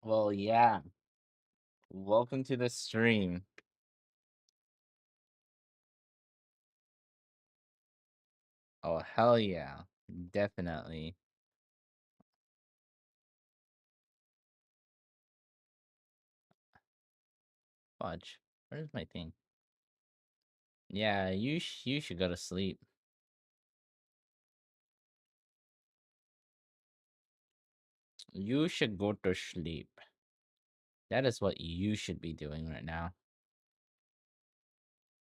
Well, yeah. Welcome to the stream. Oh, hell yeah. Definitely. Fudge. Where's my thing? Yeah, you should go to sleep. You should go to sleep. That is what you should be doing right now.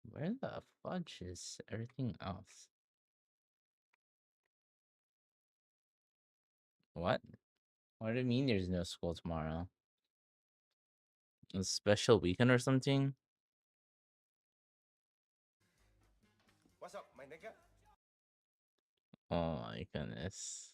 Where the fudge is everything else? What? What do you mean there's no school tomorrow? A special weekend or something? What's up, my nigga? Oh my goodness.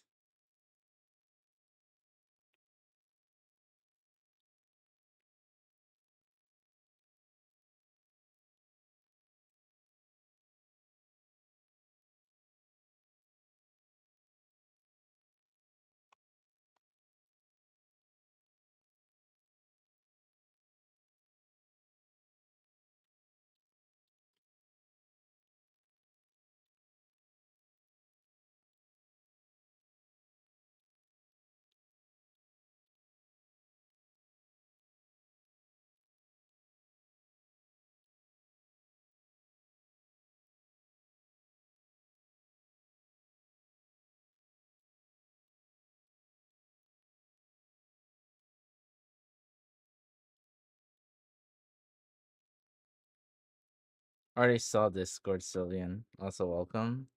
Already saw Discord, Cillian. Also welcome.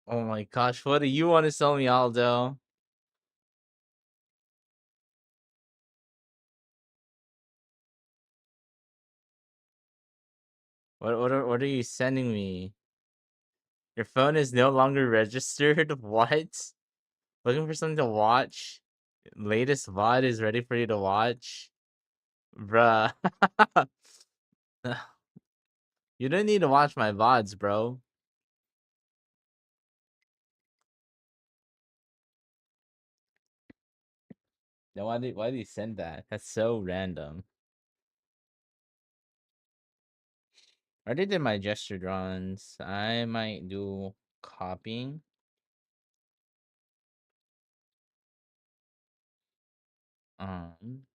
Oh my gosh, what do you want to sell me, Aldo? What are you sending me? Your phone is no longer registered? What? Looking for something to watch? Latest VOD is ready for you to watch? Bruh. You don't need to watch my VODs, bro. Then why did you send that? That's so random. I already did my gesture drawings. I might do copying. Um,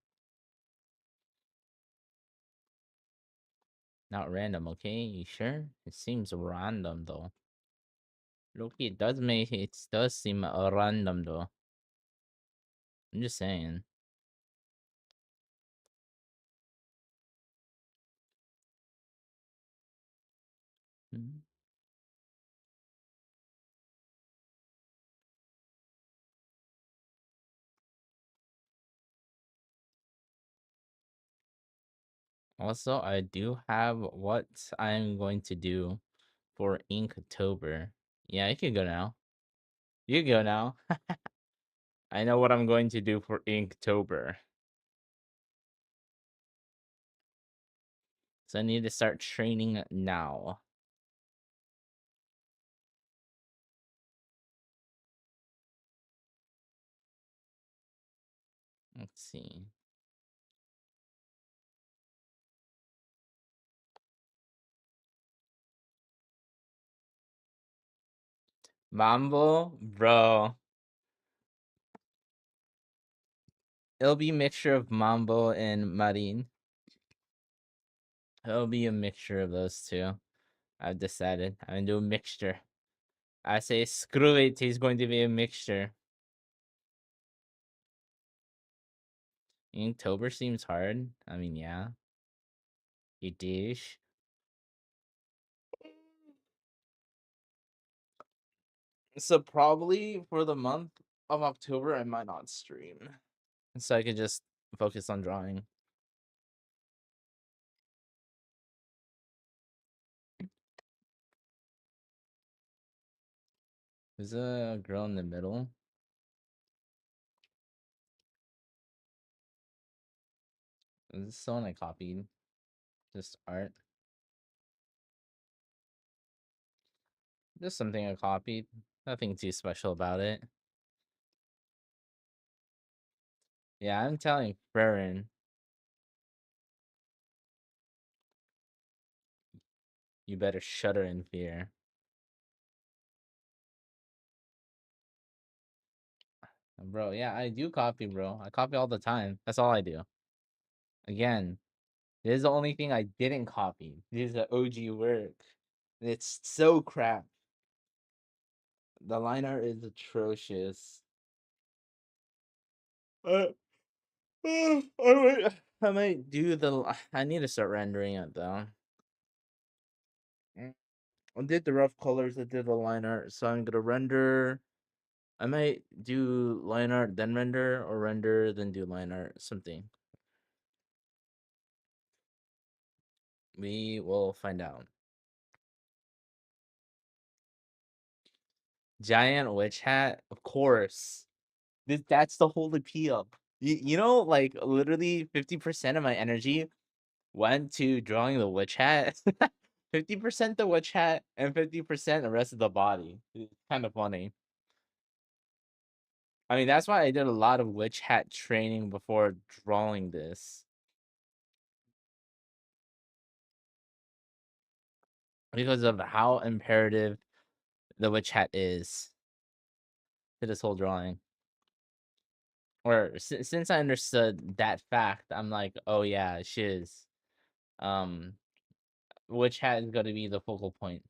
Not random, okay? You sure? It seems random though. Look, it does seem random though. I'm just saying. Mhm. Also, I do have what I'm going to do for Inktober. Yeah, you can go now. You can go now. I know what I'm going to do for Inktober. So I need to start training now. Let's see. Mambo, bro. It'll be a mixture of Mambo and Marin. It'll be a mixture of those two. I've decided. I'm gonna do a mixture. I say screw it, he's going to be a mixture. Inktober seems hard. I mean, yeah. It is. So probably for the month of October, I might not stream. So I could just focus on drawing. There's a girl in the middle. This is someone I copied. Just art. Just something I copied. Nothing too special about it. Yeah, I'm telling Farron, you better shudder in fear. Bro, yeah, I do copy, bro. I copy all the time. That's all I do. Again, this is the only thing I didn't copy. This is the OG work. It's so crap. The line art is atrocious. Uh, I might do the. I need to start rendering it though. I did the rough colors. I did the line art, so I'm gonna render. I might do line art then render, or render then do line art. Something. We will find out. Giant witch hat, of course. That's the whole appeal. You know, like literally 50% of my energy went to drawing the witch hat. 50% the witch hat and 50% the rest of the body. It's kind of funny. I mean, that's why I did a lot of witch hat training before drawing this. Because of how imperative the witch hat is to this whole drawing. Or since I understood that fact, I'm like, oh yeah, shiz. Um, witch hat is going to be the focal point.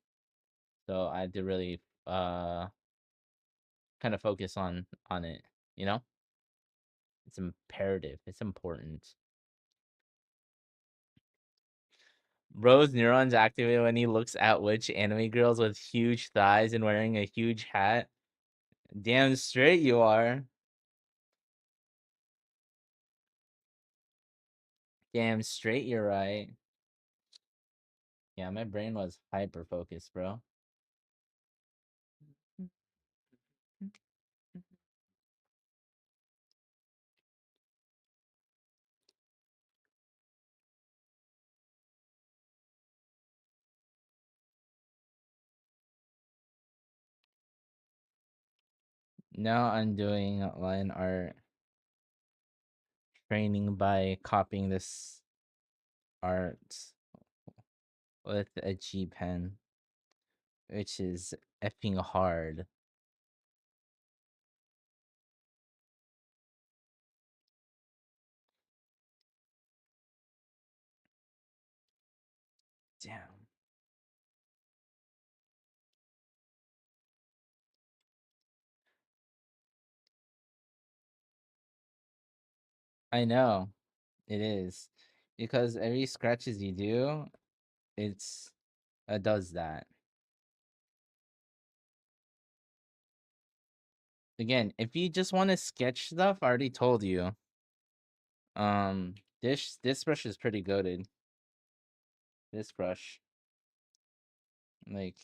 So I had to really kind of focus on it, you know? It's imperative. It's important. Bro's neurons activate when he looks at which anime girls with huge thighs and wearing a huge hat. Damn straight you are. Damn straight you're right. Yeah, my brain was hyper focused, bro. Now I'm doing line art training by copying this art with a G pen, which is effing hard. Damn. I know it is because every scratches you do, it's does that. Again, if you just want to sketch stuff, I already told you. This brush is pretty goated. This brush, like,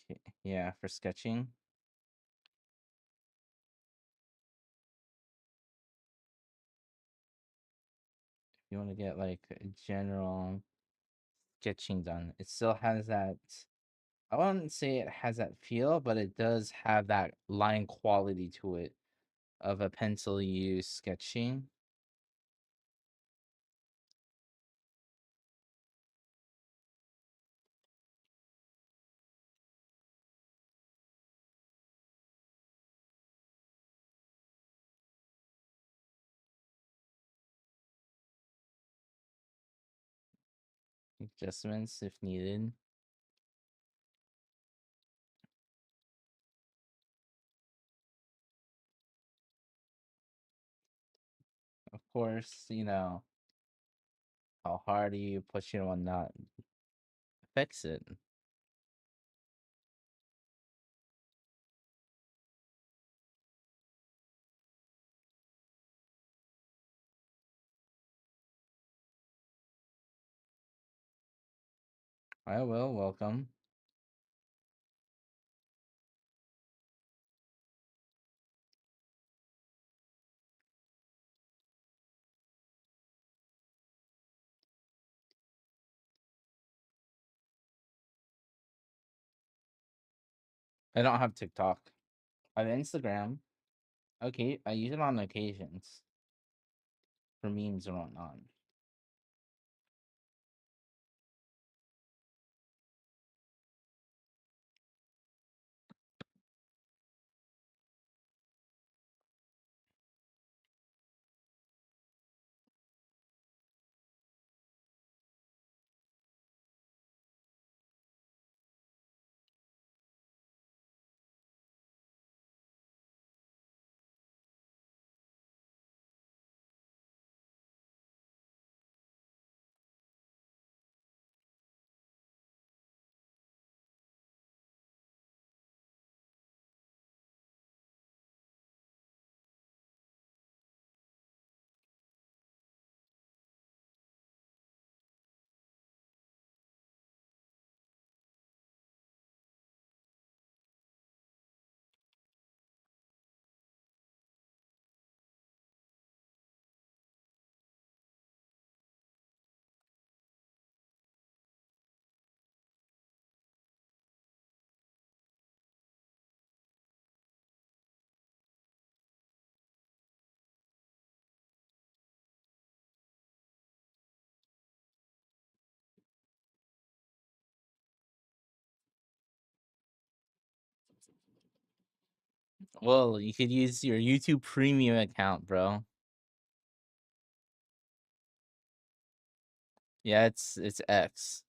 yeah, for sketching. If you want to get like a general sketching done, it still has that. I wouldn't say it has that feel, but it does have that line quality to it of a pencil use sketching. Adjustments if needed. Of course, you know, how hard you push it on not fix it. I will, welcome. I don't have TikTok. I have Instagram. Okay, I use it on occasions. for memes or whatnot. Well, you could use your YouTube Premium account, bro. Yeah, it's X.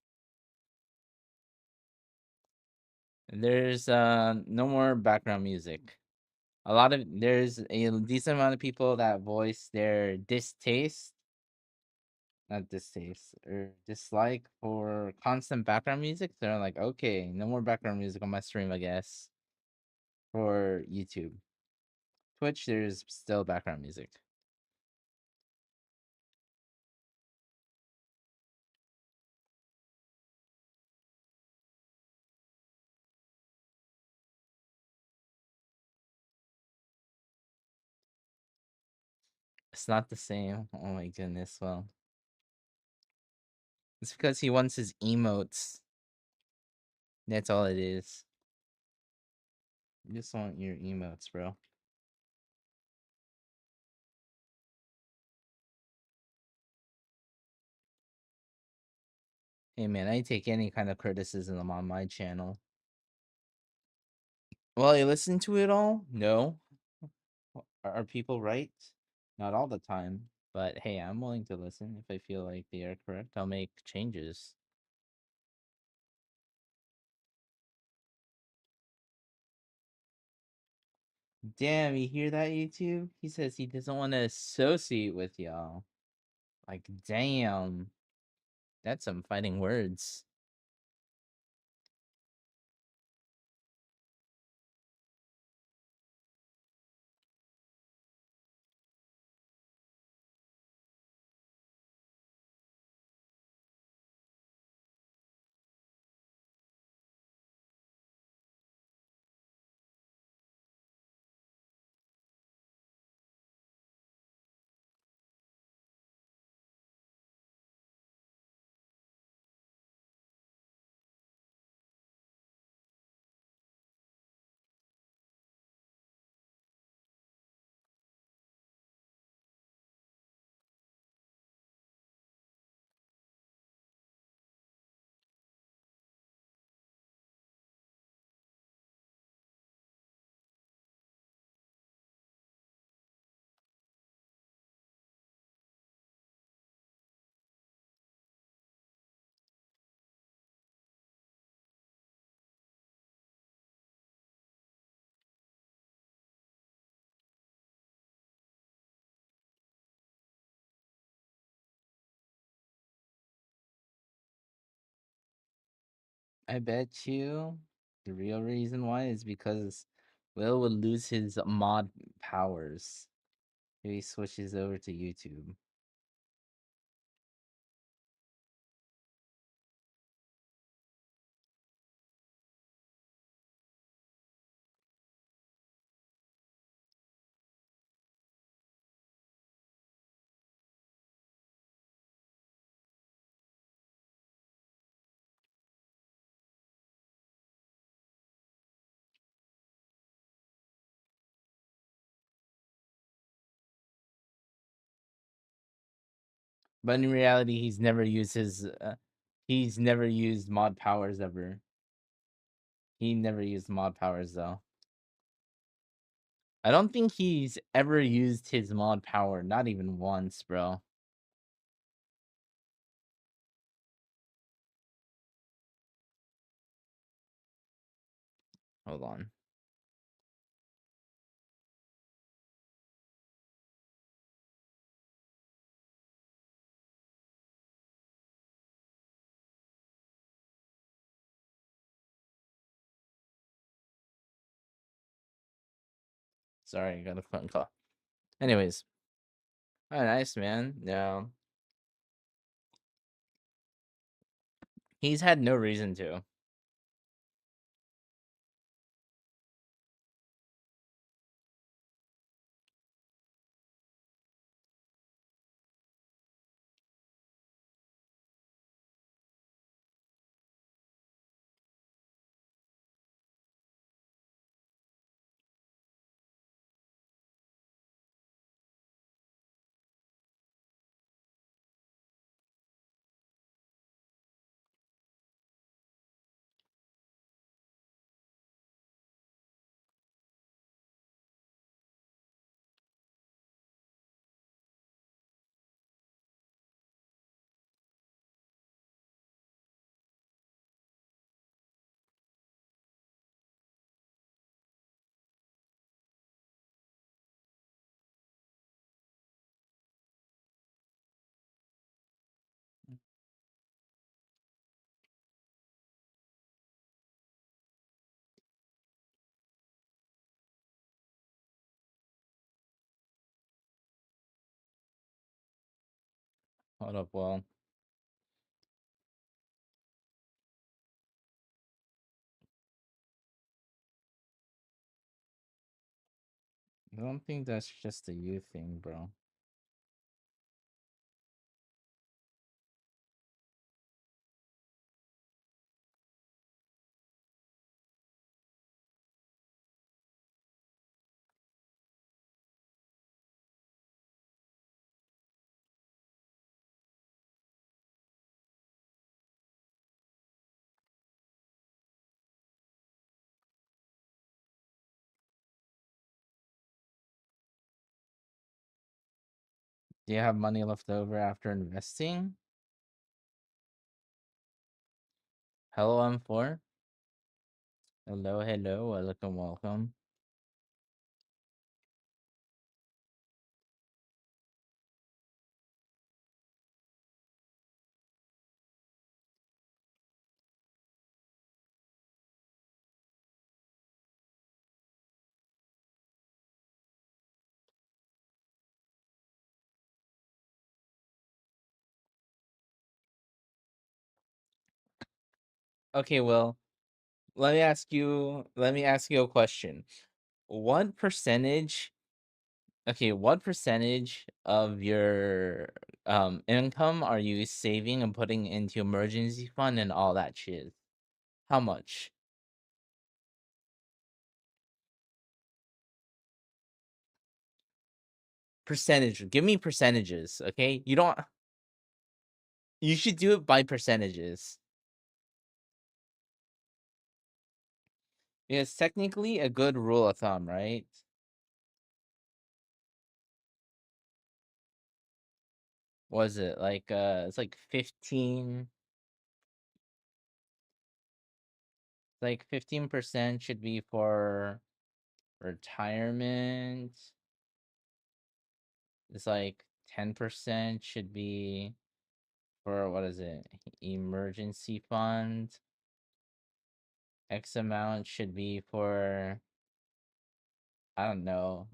There's no more background music. There's a decent amount of people that voice their distaste, not distaste, or dislike for constant background music. They're like, okay, no more background music on my stream, I guess. For YouTube. Twitch, there's still background music. It's not the same. Oh my goodness. Well, it's because he wants his emotes. That's all it is. You just want your emotes, bro. Hey man, I take any kind of criticism on my channel. Well, you listen to it all? No. Are people right? Not all the time. But hey, I'm willing to listen. If I feel like they are correct, I'll make changes. Damn, you hear that, YouTube? He says he doesn't want to associate with y'all. Like, damn. That's some fighting words. I bet you the real reason why is because Will would lose his mod powers if he switches over to YouTube. But in reality, he's never used his. He's never used mod powers ever. He never used mod powers though. I don't think he's ever used his mod power. Not even once, bro. Hold on. Sorry, I got a phone call. Anyways. Oh, nice, man. Yeah. He's had no reason to. Hold up, well. I don't think that's just a you thing, bro. Do you have money left over after investing? Hello, M4. Hello, hello. Welcome, welcome. Okay, well, let me ask you a question. What percentage what percentage of your income are you saving and putting into emergency fund and all that shit? How much? Percentage. Give me percentages, okay? You should do it by percentages. It's technically a good rule of thumb, right? Was it like it's like 15, like 15% should be for retirement. It's like 10% should be for what is it? Emergency fund. X amount should be for I don't know,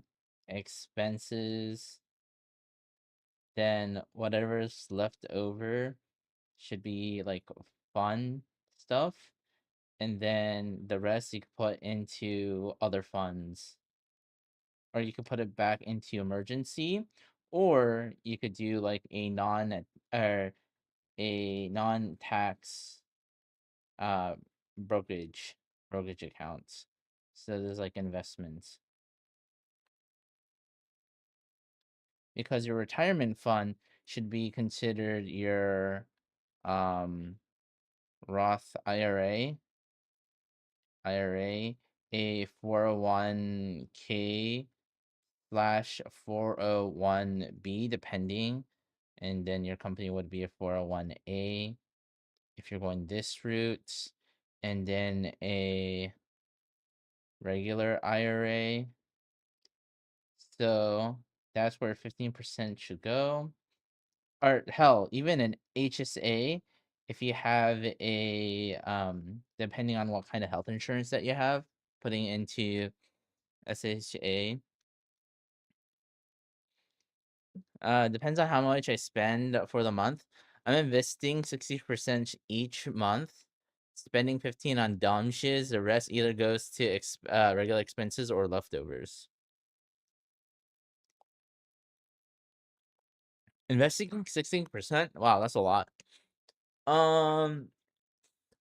expenses. Then whatever's left over should be like fun stuff. And then the rest you could put into other funds. Or you could put it back into emergency. Or you could do like or a non-tax uh brokerage accounts. So there's like investments. Because your retirement fund, should be considered your Roth IRA, a 401k slash 401b, depending, and then your company would be a 401a if you're going this route, and then a regular IRA. So that's where 15% should go. Or hell, even an HSA, if you have a depending on what kind of health insurance that you have, putting into SHA. Depends on how much I spend for the month. I'm investing 60% each month, spending 15 on dumb shiz. The rest either goes to regular expenses or leftovers. Investing 16%? Wow, that's a lot. Um,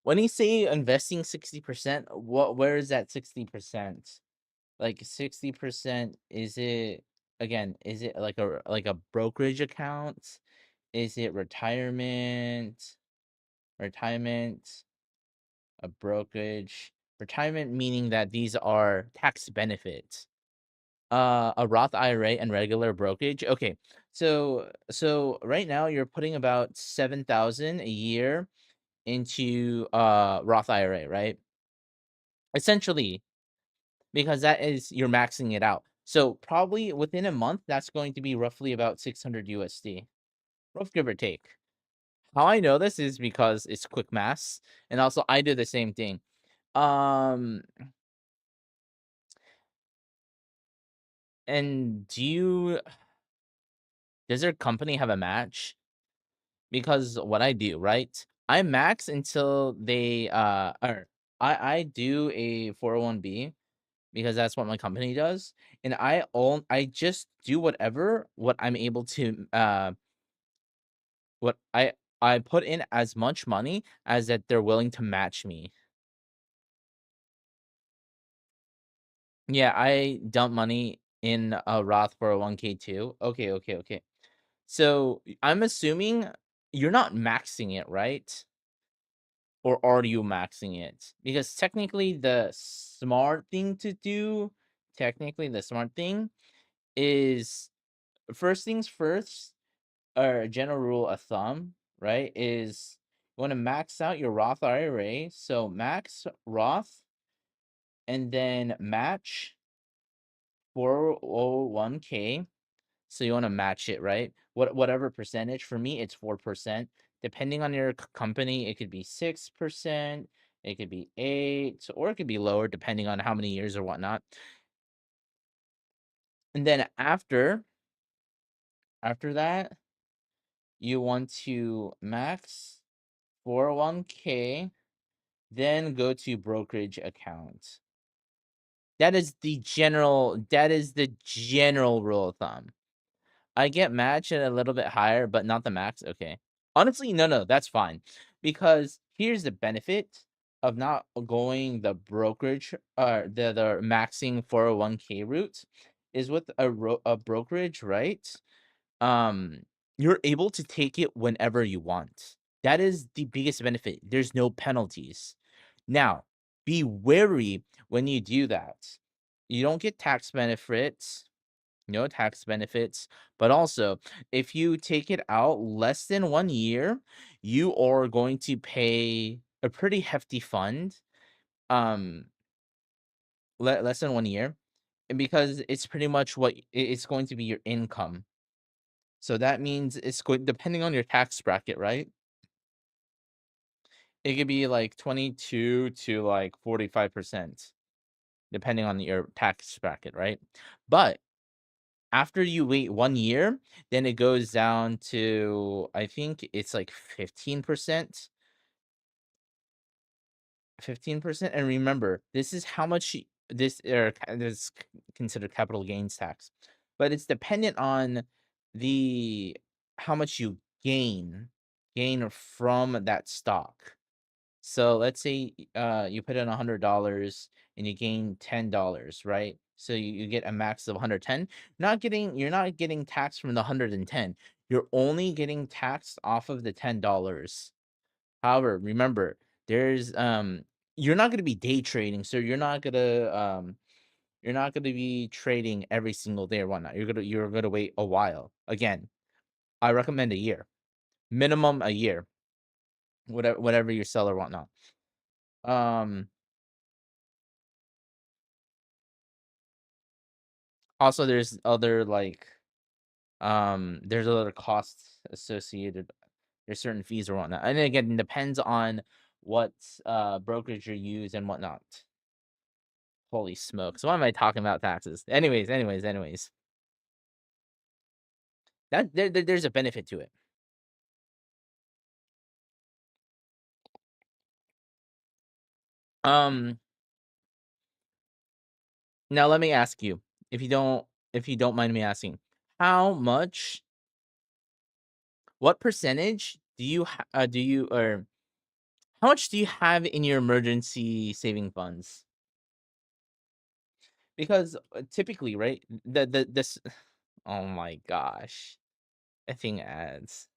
when you say investing 60%, where is that 60%? Like 60%, is it again, is it like a brokerage account? Is it retirement? Retirement, a brokerage. Retirement meaning that these are tax benefits. A Roth IRA and regular brokerage. Okay. So right now you're putting about 7,000 a year into Roth IRA, right? Essentially, because that is you're maxing it out. So probably within a month, that's going to be roughly about 600 USD, rough give or take. How I know this is because it's quick maths, and also I do the same thing. Um, and does your company have a match? Because what I do, right? I max until they or I do a 401b because that's what my company does, and I just do what I'm able to what I put in as much money as that they're willing to match me. Yeah, I dump money in a Roth 401k too. Okay, okay, okay. So I'm assuming you're not maxing it, right? Or are you maxing it? Because technically the smart thing is first things first, or a general rule of thumb, right? Is you want to max out your Roth IRA. So max Roth and then match 401k. So you want to match it, right? Whatever percentage. For me, it's 4%. Depending on your company, it could be 6%, it could be 8, or it could be lower depending on how many years or whatnot. And then after that, you want to max 401k, then go to brokerage account. That is the general rule of thumb. I get match at a little bit higher, but not the max. Okay. Honestly, no, that's fine. Because here's the benefit of not going the brokerage the maxing 401k route is with a brokerage, right? Um you're able to take it whenever you want. That is the biggest benefit. There's no penalties. Now, be wary when you do that. You don't get tax benefits, no tax benefits, but also if you take it out less than 1 year, you are going to pay a pretty hefty fund. Um, less than 1 year, and because it's pretty much it's going to be your income. So that means it's going depending on your tax bracket, right? It could be like 22 to like 45%, depending on your tax bracket, right? But after you wait 1 year, then it goes down to, I think it's like 15%. 15%. And remember, this is how much this considered capital gains tax. But it's dependent on the how much you gain from that stock. So let's say you put in $100 and you gain $10, right? So you get a max of 110. You're not getting taxed from the 110. you're only getting taxed off of the $10. However, remember, there's you're not gonna be day trading, so you're not gonna be trading every single day or whatnot. You're gonna wait a while. Again, I recommend a year, minimum a year, whatever you sell or whatnot. Um, Also, there's other costs associated. There's certain fees or whatnot, and again, it depends on what brokerage you use and whatnot. Holy smokes! Why am I talking about taxes? Anyways, there's a benefit to it. Um, Now let me ask you, if you don't mind me asking, how much, what percentage do you or how much do you have in your emergency saving funds? Because typically, right? This Oh my gosh, I think ads.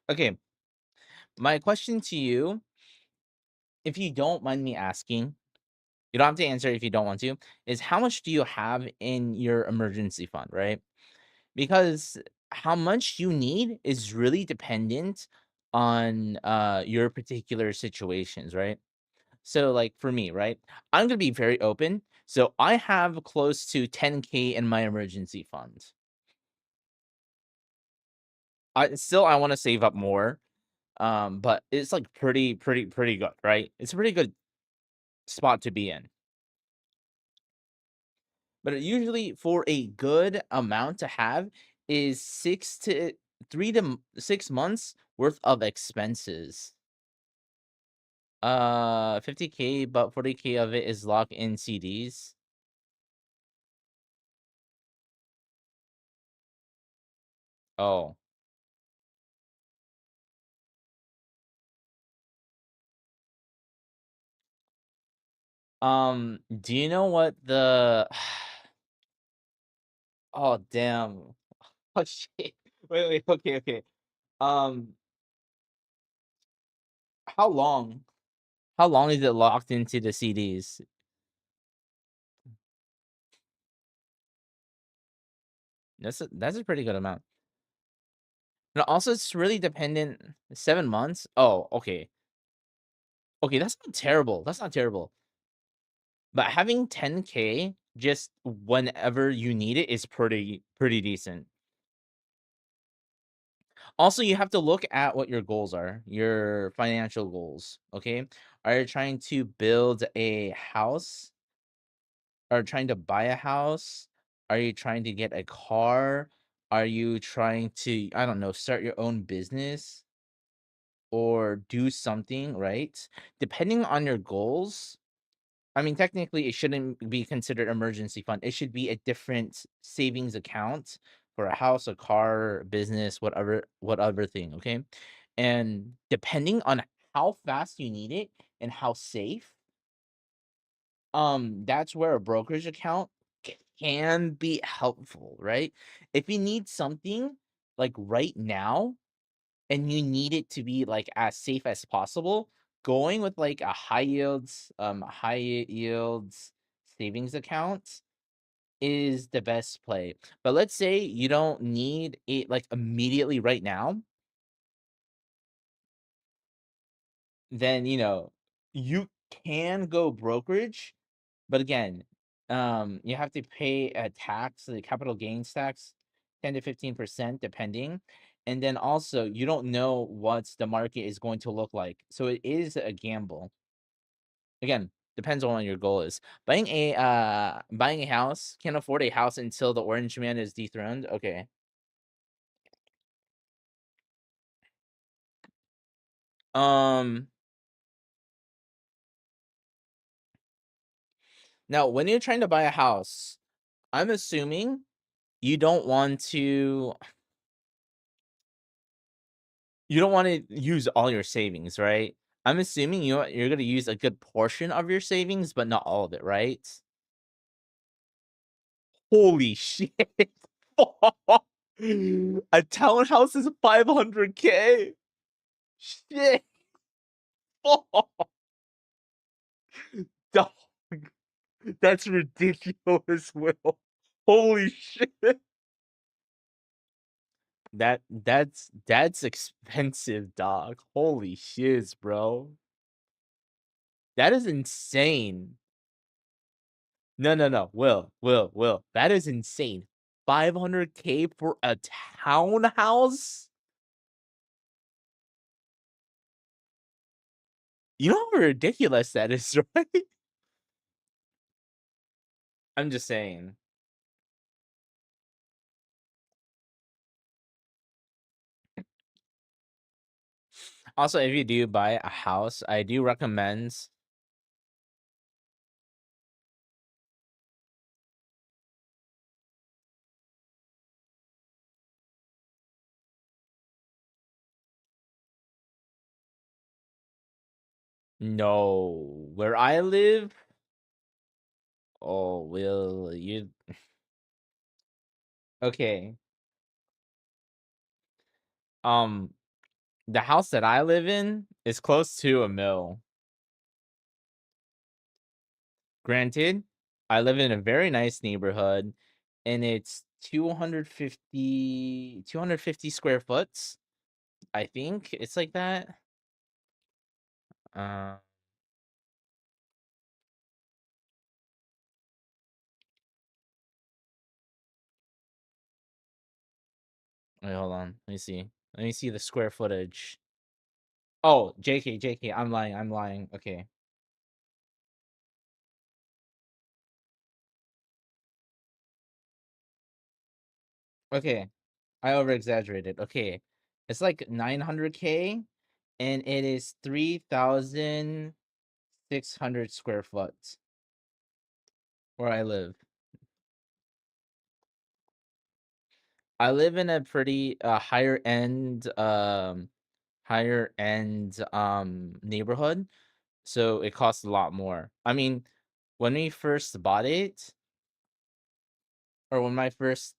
Okay, my question to you, if you don't mind me asking, you don't have to answer if you don't want to, is how much do you have in your emergency fund, right? Because how much you need is really dependent on your particular situations, right? So like for me, right? I'm gonna be very open. So I have close to 10K in my emergency fund. I want to save up more. But it's like pretty good, right? It's a pretty good spot to be in. But usually for a good amount to have is 6 to 6 months worth of expenses. 50K, but 40K of it is locked in CDs. Oh. Do you know what the Oh damn. Oh shit. Wait, okay. Um, how long? How long is it locked into the CDs? That's a pretty good amount. And also it's really dependent. 7 months? Oh, okay. Okay, that's not terrible. That's not terrible. But having 10K just whenever you need it is pretty decent. Also, you have to look at what your goals are, your financial goals, okay? Are you trying to build a house? Are you trying to buy a house? Are you trying to get a car? Are you trying to, I don't know, start your own business or do something, right? Depending on your goals, I mean, technically, it shouldn't be considered emergency fund. It should be a different savings account for a house, a car, business, whatever thing. Okay, and depending on how fast you need it and how safe, that's where a brokerage account can be helpful, right? If you need something like right now and you need it to be like as safe as possible, going with like a high yields savings account is the best play. But let's say you don't need it like immediately right now, then you can go brokerage. But again, you have to pay a tax, the capital gains tax, 10 to 15% depending. And then also you don't know what the market is going to look like. So it is a gamble. Again, depends on what your goal is. Buying a house, can't afford a house until the orange man is dethroned. Okay. Now, when you're trying to buy a house, I'm assuming you don't want to use all your savings, right? I'm assuming you're gonna use a good portion of your savings, but not all of it, right? Holy shit! A townhouse is 500K. Shit! Dog, that's ridiculous, Will. Holy shit! That's expensive, dog. Holy shiz, bro. That is insane. No. Will. That is insane. 500K for a townhouse? You know how ridiculous that is, right? I'm just saying. Also, if you do buy a house, I do recommend. No, where I live. Oh, will you? Okay. Um, the house that I live in is close to a mill. Granted, I live in a very nice neighborhood, and it's 250 square foot. I think it's like that. Uh, Wait, hold on. Let me see. Let me see the square footage. Oh, JK. I'm lying. Okay. Okay. I over exaggerated. Okay. It's like 900K, and it is 3,600 square foot where I live. I live in a pretty higher end neighborhood, so it costs a lot more. I mean, when we first bought it, or when my parents,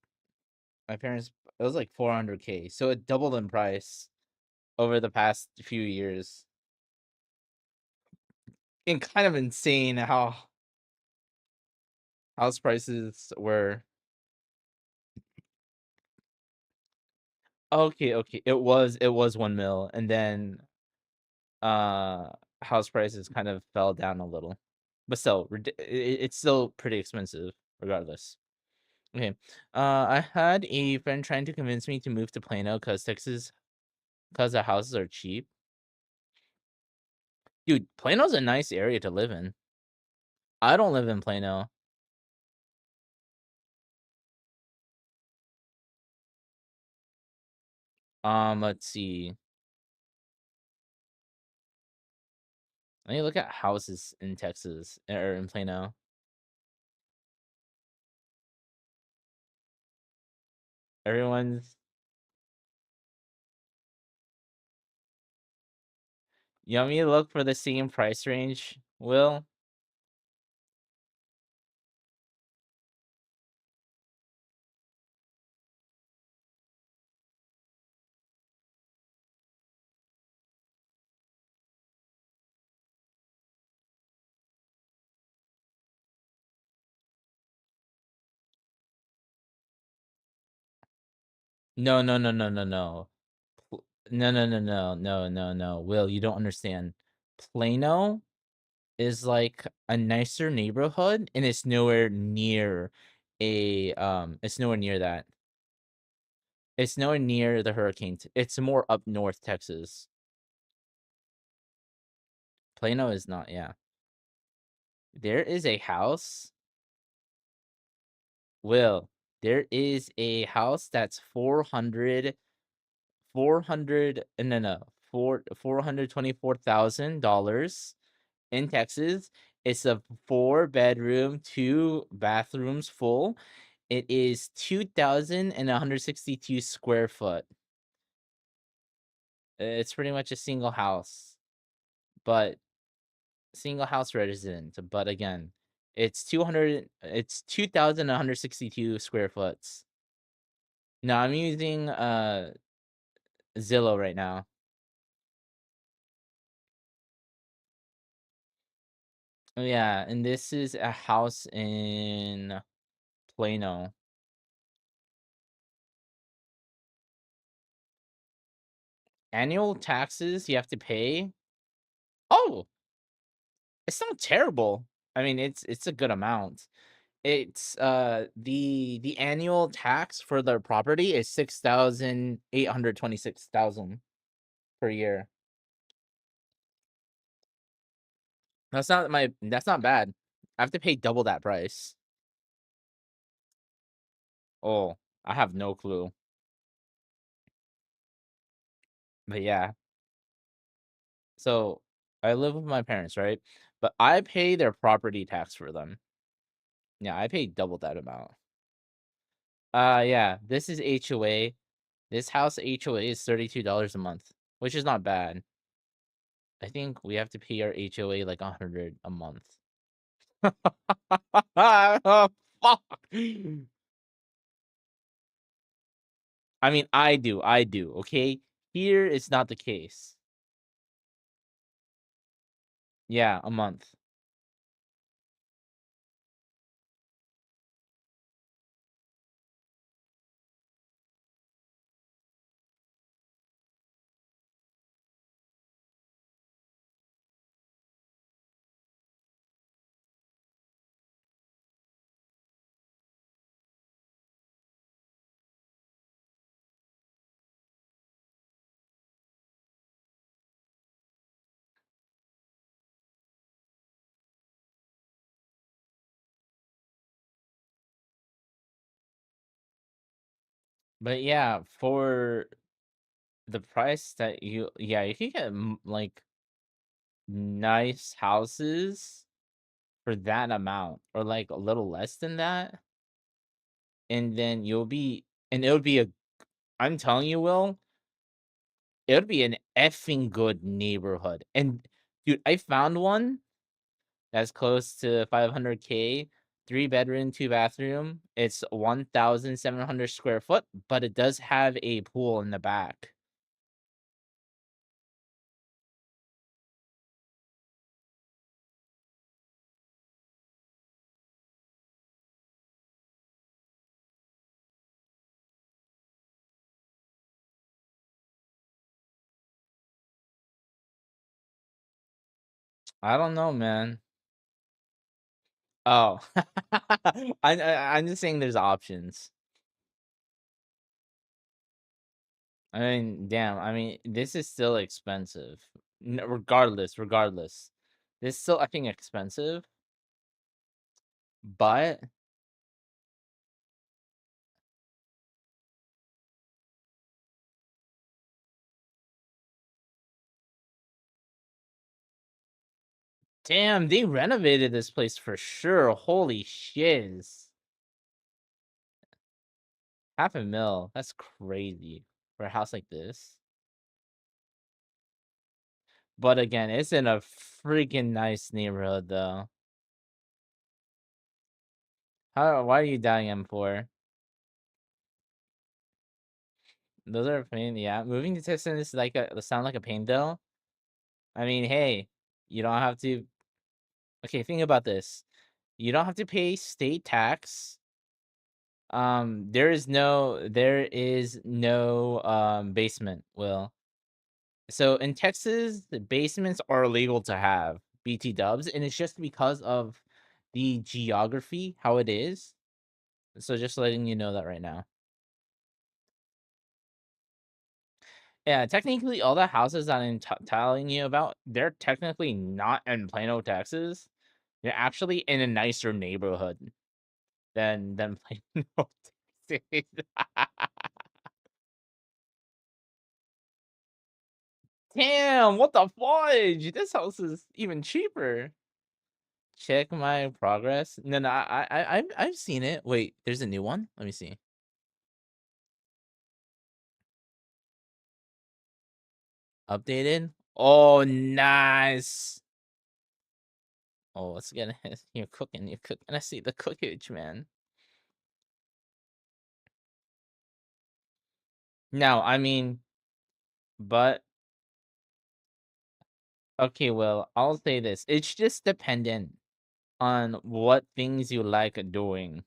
it was like 400K, so it doubled in price over the past few years. And kind of insane how house prices were. Okay. It was 1 mil, and then uh house prices kind of fell down a little. But still, it's still pretty expensive regardless. Okay. I had a friend trying to convince me to move to Plano because the houses are cheap. Dude, Plano's a nice area to live in. I don't live in Plano. Let's see. Let me look at houses in Texas or in Plano. Everyone's You want me to look for the same price range, Will? No. No. Will, you don't understand. Plano is like a nicer neighborhood, and it's nowhere near it's nowhere near that. It's nowhere near the hurricanes. It's more up north Texas. Plano is not, yeah. There is a house. Will, there is a house that's 400 400 no, $424,000 in Texas. It's a 4-bedroom, 2 bathrooms full. It is 2,162 square foot. It's pretty much a single house, but single house resident. But again, it's 2,162 square foot. No, I'm using Zillow right now. Oh, yeah, and this is a house in Plano. Annual taxes you have to pay. Oh, it's not terrible. I mean, it's a good amount. It's the annual tax for the property is 6,826,000 per year. That's not bad. I have to pay double that price. Oh, I have no clue. But yeah. So I live with my parents, right? But I pay their property tax for them. Yeah, I pay double that amount. Yeah, this is HOA. This house HOA is $32 a month, which is not bad. I think we have to pay our HOA like 100 a month. Oh, fuck. I mean, I do, okay? Here it's not the case. Yeah, a month. But yeah, for the price that you can get like nice houses for that amount or like a little less than that. And then it would be I'm telling you, Will, it would be an effing good neighborhood. And dude, I found one that's close to 500K, 3 bedroom, 2 bathroom. It's 1,700 square foot, but it does have a pool in the back. I don't know, man. Oh, I'm just saying there's options. I mean, damn. I mean, this is still expensive. Regardless, this is still I think expensive. But damn, they renovated this place for sure. Holy shiz. 500,000. That's crazy for a house like this. But again, it's in a freaking nice neighborhood though. Why are you dying M4? Those are a pain, yeah. Moving to Texas is like sound like a pain though. I mean, hey, you don't have to. Okay, think about this. You don't have to pay state tax. There is no basement, Will. So in Texas, the basements are illegal to have BT dubs, and it's just because of the geography, how it is. So just letting you know that right now. Yeah, technically, all the houses that I'm telling you about, they're technically not in Plano, Texas. They're actually in a nicer neighborhood than Plano, Texas. Damn, what the fudge? This house is even cheaper. Check my progress. No, I've seen it. Wait, there's a new one. Let me see. Updated. Oh, nice. Oh, let's get it. You're cooking. You're cooking. I see the cookage, man. Now, I mean, but okay, well, I'll say this. It's just dependent on what things you like doing.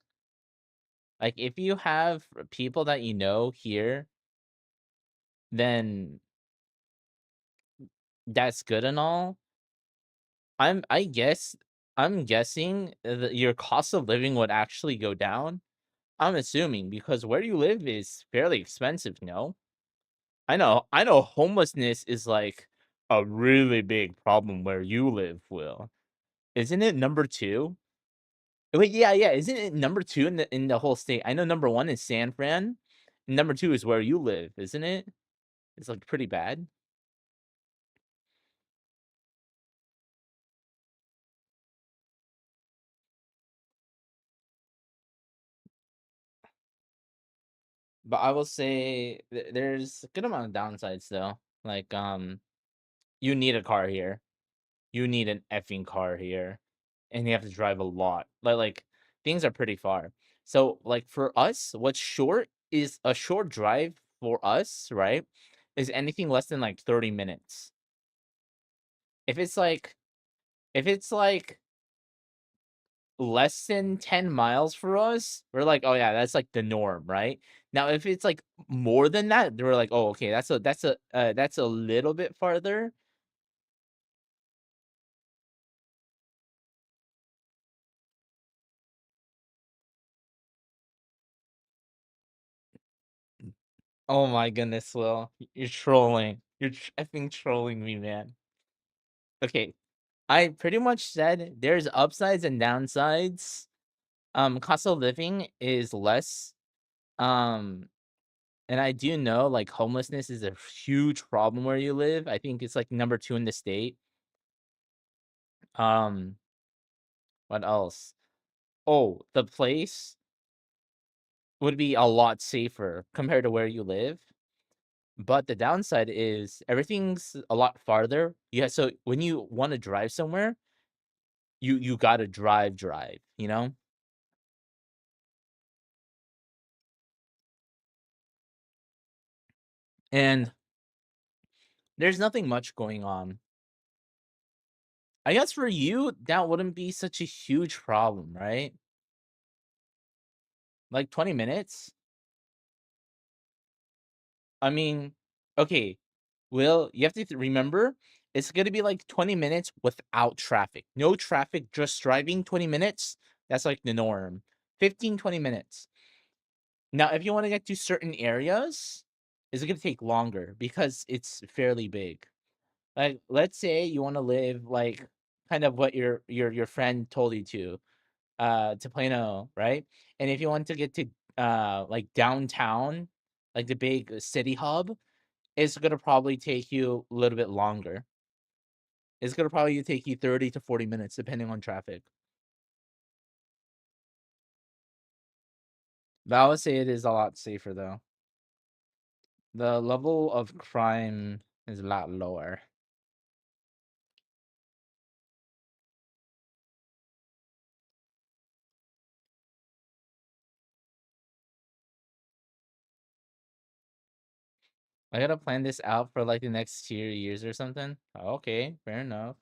Like, if you have people that you know here, then that's good and all. I guess I'm guessing that your cost of living would actually go down. I'm assuming because where you live is fairly expensive, no? I know homelessness is like a really big problem where you live, Will. Isn't it number 2? Wait, yeah, isn't it number 2 in the whole state? I know number 1 is San Fran, and number 2 is where you live, isn't it? It's like pretty bad. But I will say there's a good amount of downsides though. Like you need a car here. You need an effing car here. And you have to drive a lot. Like things are pretty far. So like for us, what's short is a short drive for us, right? Is anything less than like 30 minutes. If it's like if it's like less than 10 miles for us, we're like, "Oh, yeah, that's, like, the norm," right? Now, if it's, like, more than that, we're like, "Oh, okay, that's a little bit farther." Oh my goodness, Will. You're trolling. You're effing trolling me, man. Okay, I pretty much said there's upsides and downsides. Cost of living is less, um, and I do know, like, homelessness is a huge problem where you live. I think it's, like, number 2 in the state. Um What else? Oh, the place would be a lot safer compared to where you live. But the downside is everything's a lot farther. Yeah, so when you want to drive somewhere, you gotta drive, you know? And there's nothing much going on. I guess for you, that wouldn't be such a huge problem, right? Like 20 minutes? I mean, okay. Well, you have to remember it's gonna be like 20 minutes without traffic. No traffic, just driving 20 minutes. That's like the norm. 15, 20 minutes. Now, if you want to get to certain areas, it's gonna take longer because it's fairly big. Like, let's say you want to live like kind of what your friend told you to Plano, right? And if you want to get to like downtown, like the big city hub, it's gonna probably take you a little bit longer. It's gonna probably take you 30 to 40 minutes depending on traffic. But I would say it is a lot safer though. The level of crime is a lot lower. I gotta plan this out for like the next 2 years or something. Okay, fair enough.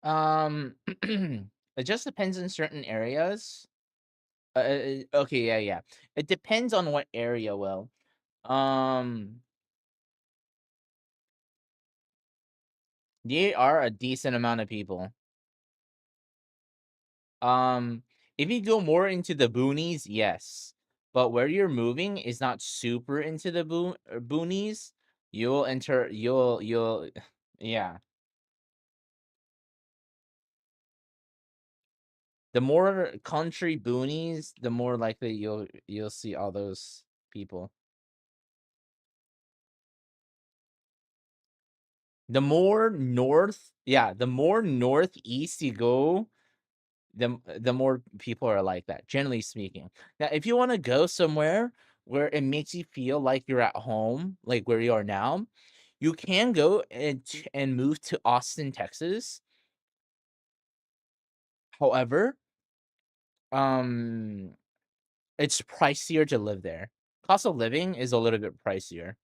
Um, it just depends on certain areas. Okay, yeah. It depends on what area. Well, um, they are a decent amount of people. Um, if you go more into the boonies, yes. But where you're moving is not super into the boonies. You'll enter. You'll. Yeah. The more country boonies, the more likely you'll see all those people. The more north, yeah, the more northeast you go, the more people are like that, generally speaking. Now, if you want to go somewhere where it makes you feel like you're at home, like where you are now, you can go and move to Austin, Texas. However, um, it's pricier to live there. Cost of living is a little bit pricier.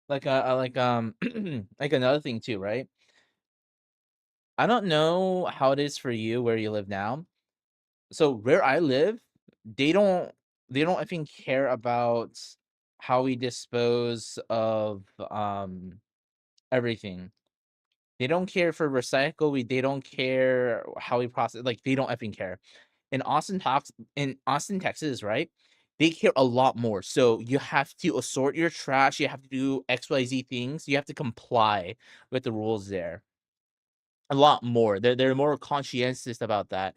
Like another thing too, right? I don't know how it is for you where you live now. So where I live, they don't they don't even care about how we dispose of everything. They don't care for recycle. They don't care how we process. Like they don't effing care. In Austin, Texas, right? They care a lot more. So you have to assort your trash. You have to do XYZ things. You have to comply with the rules there a lot more. They're more conscientious about that.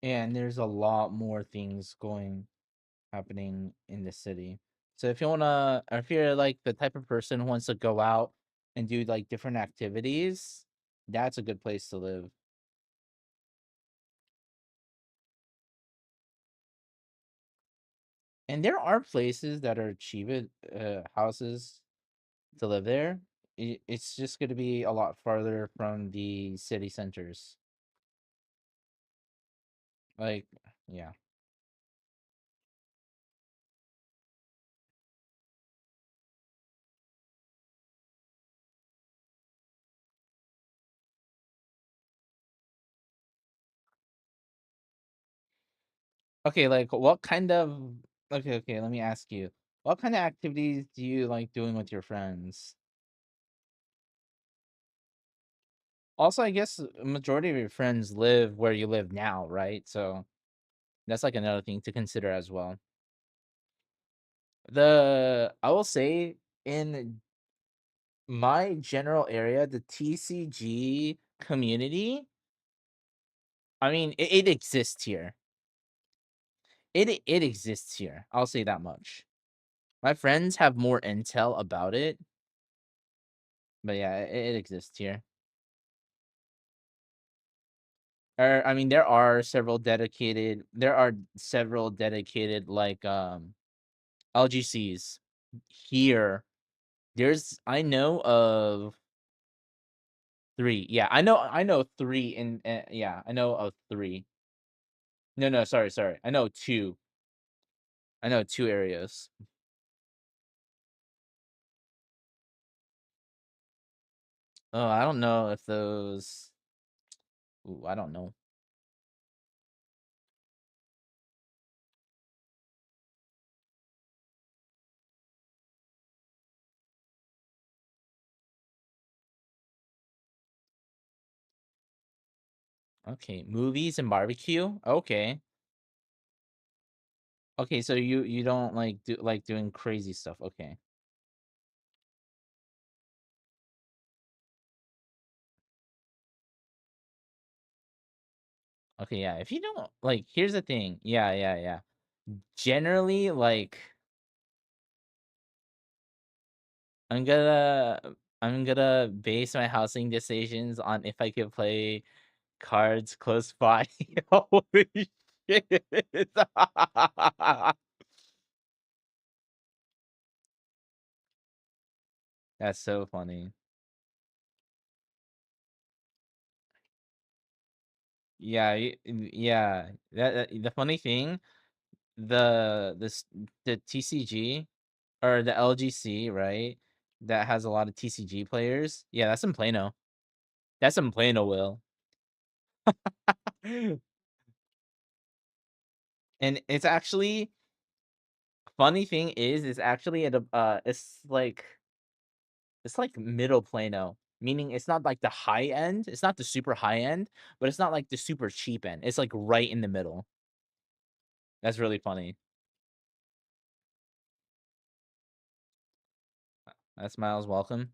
And there's a lot more things happening in the city. So if you're like the type of person who wants to go out and do like different activities, that's a good place to live. And there are places that are cheap houses to live there. It's just going to be a lot farther from the city centers. Like, yeah. Okay, like what kind of okay, let me ask you. What kind of activities do you like doing with your friends? Also, I guess a majority of your friends live where you live now, right? So that's like another thing to consider as well. I will say in my general area, the TCG community, I mean, it exists here. It exists here. I'll say that much. My friends have more intel about it, but yeah, it exists here. I mean, there are several dedicated like LGCs here. I know of 3. Yeah, I know 3 yeah, I know of 3. No, sorry. I know 2. I know 2 areas. Oh, I don't know if those Ooh, I don't know. Okay, movies and barbecue? Okay. Okay, so you don't like doing crazy stuff. Okay. Okay, yeah. If you don't like here's the thing. Yeah. Generally, like I'm gonna I'm gonna base my housing decisions on if I can play cards close by. Holy shit. That's so funny. Yeah, yeah. The funny thing, this the TCG or the LGC, right? That has a lot of TCG players. Yeah, that's in Plano. That's in Plano, Will. And it's actually funny thing is it's actually at a it's like middle Plano, meaning it's not like the high end. It's not the super high end, but it's not like the super cheap end. It's like right in the middle. That's really funny. That's Miles. Welcome.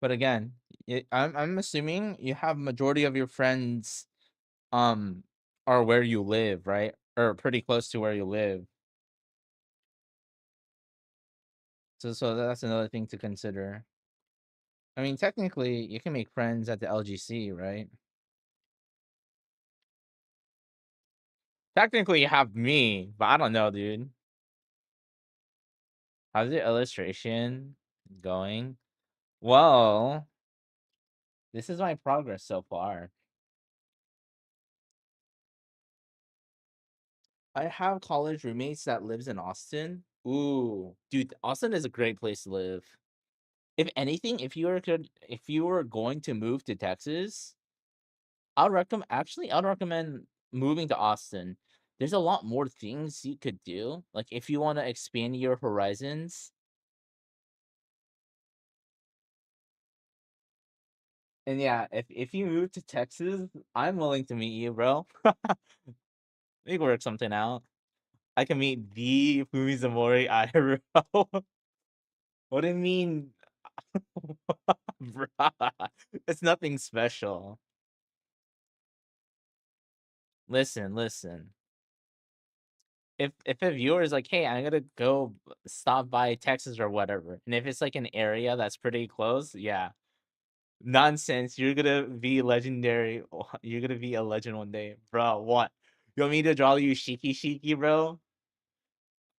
But again, I'm assuming you have majority of your friends um are where you live, right? Or pretty close to where you live. So that's another thing to consider. I mean, technically, you can make friends at the LGC, right? Technically, you have me, but I don't know, dude. How's the illustration going? Well, this is my progress so far. I have college roommates that lives in Austin. Ooh, dude, Austin is a great place to live. If anything, if you were going to move to Texas, I'd recommend moving to Austin. There's a lot more things you could do. Like if you want to expand your horizons. And yeah, if you move to Texas, I'm willing to meet you, bro. We can work something out. I can meet the Fumizamori IRL. What do you mean? Bruh, it's nothing special. Listen. If a viewer is like, hey, I'm gonna go stop by Texas or whatever, and if it's like an area that's pretty close, yeah, nonsense. You're gonna be legendary. You're gonna be a legend one day, bro. What? You want me to draw you shiki, bro?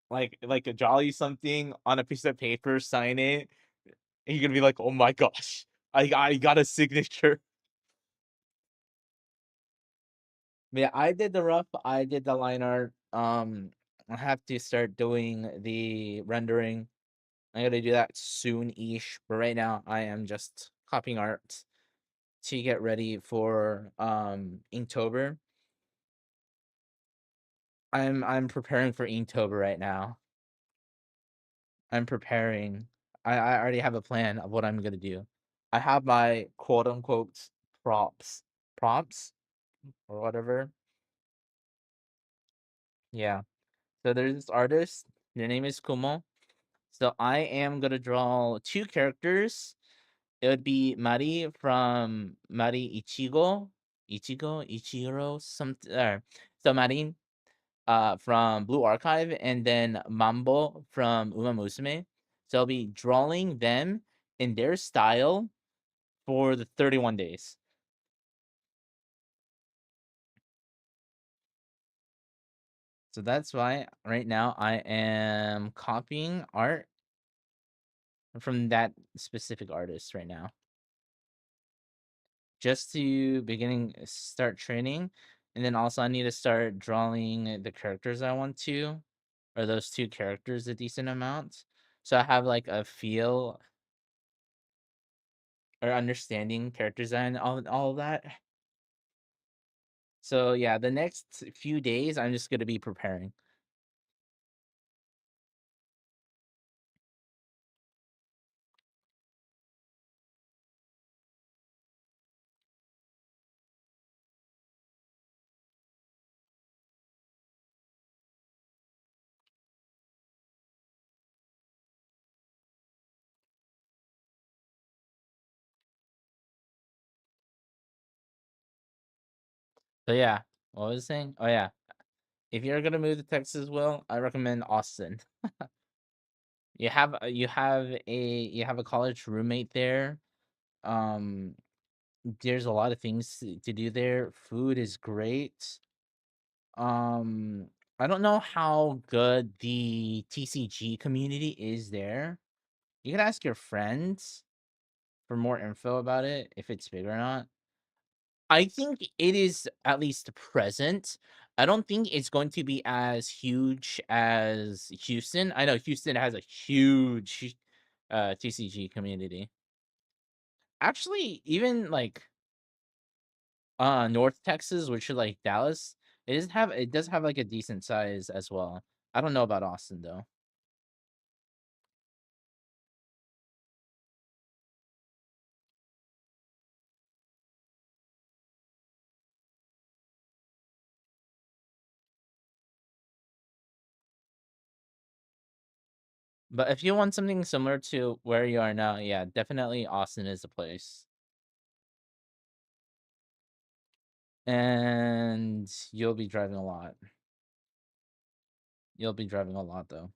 Like draw you something on a piece of paper, sign it, and you're gonna be like, oh my gosh, I got a signature. Yeah, I did the rough. I did the line art. I have to start doing the rendering. I gotta do that soon-ish. But right now, I am just copying art to get ready for Inktober. I'm preparing for Inktober right now. I'm preparing. I already have a plan of what I'm gonna do. I have my quote unquote prompts or whatever. Yeah. So there's this artist. Their name is Kumo. So I am gonna draw two characters. It would be Mari from Mari Ichiro, something. So Marin, from Blue Archive, and then Mambo from Uma Musume. So I'll be drawing them in their style for the 31 days. So that's why right now I am copying art from that specific artist right now. Just to start training, and then also I need to start drawing the characters I want to, or those two characters a decent amount. So I have like a feel or understanding character design, all of that. So yeah, the next few days I'm just gonna be preparing. So yeah, what was I saying? Oh yeah, if you're gonna move to Texas, Will, I recommend Austin. You have a college roommate there. Um, there's a lot of things to do there. Food is great. Um, I don't know how good the TCG community is there. You can ask your friends for more info about it, if it's big or not. I think it is at least present. I don't think it's going to be as huge as Houston. I know Houston has a huge TCG community. Actually, even like North Texas, which is like Dallas, it does have like a decent size as well. I don't know about Austin though. But if you want something similar to where you are now, yeah, definitely Austin is the place. And you'll be driving a lot. You'll be driving a lot though.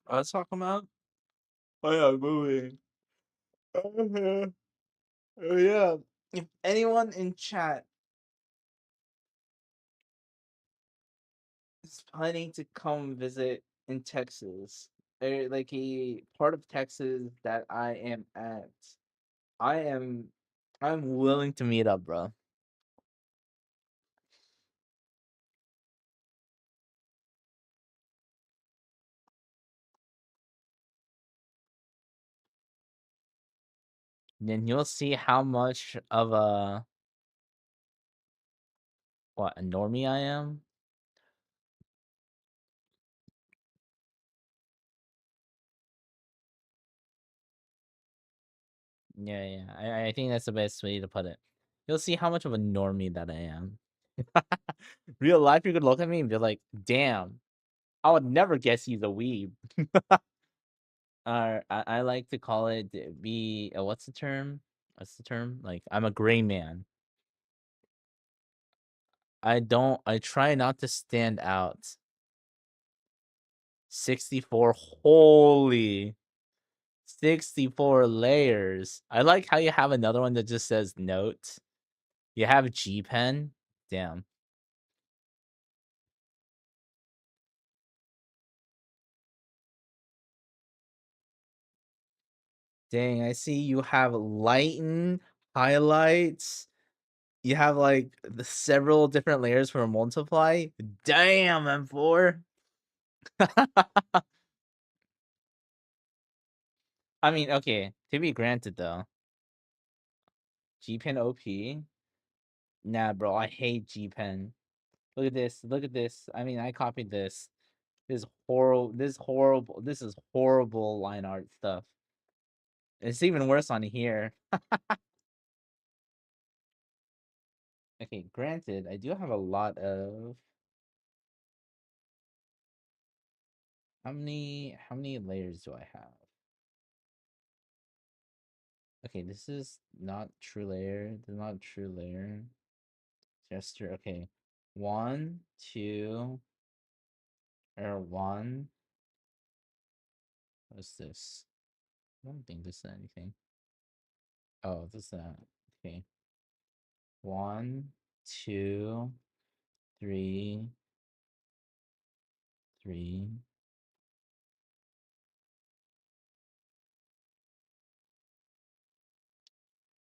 I was talking about? Oh yeah, moving. Oh yeah. If anyone in chat is planning to come visit in Texas, or like a part of Texas that I am at, I am I'm willing to meet up, bro. Then you'll see how much of a normie I am. Yeah, yeah. I think that's the best way to put it. You'll see how much of a normie that I am. Real life, you could look at me and be like, "Damn, I would never guess he's a weeb." I like to call it be what's the term? What's the term? Like I'm a gray man. I try not to stand out. 64, holy 64 layers. I like how you have another one that just says note. You have G pen. Damn. Dang, I see you have lighten, highlights. You have like several different layers for multiply. Damn, M4. I mean, okay, to be granted though, G Pen OP. Nah, bro, I hate G Pen. Look at this. Look at this. I mean, I copied this. This horrible. This horrible. This is horrible line art stuff. It's even worse on here. Okay, granted, I do have a lot of. How many layers do I have? Okay, this is not true layer. This is not true layer. Gesture. Okay, one, two, or one. What's this? I don't think this is anything. Oh, this is that. Okay. One, two, three, three.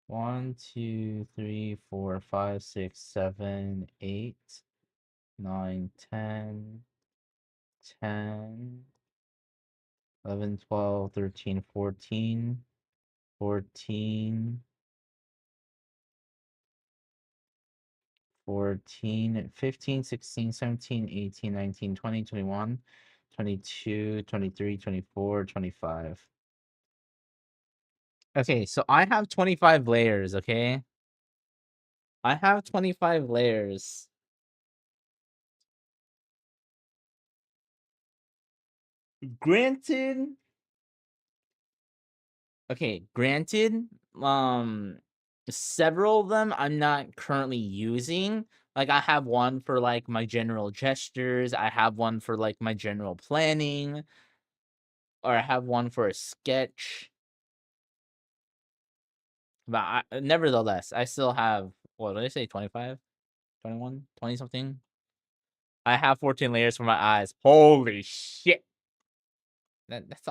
One, two, three, four, five, six, seven, 8, 9, 10, 10, 11, 12, 13, 14, 14, 14, 15, 16, 17, 18, 19, 20, 21, 22, 23, 24, 25. Okay, so I have 25 layers, okay? I have 25 layers. Granted, okay, granted, several of them I'm not currently using. Like I have one for like my general gestures, I have one for like my general planning, or I have one for a sketch. But nevertheless, I still have what did I say 25, 21, 20 something? I have 14 layers for my eyes. Holy shit. That's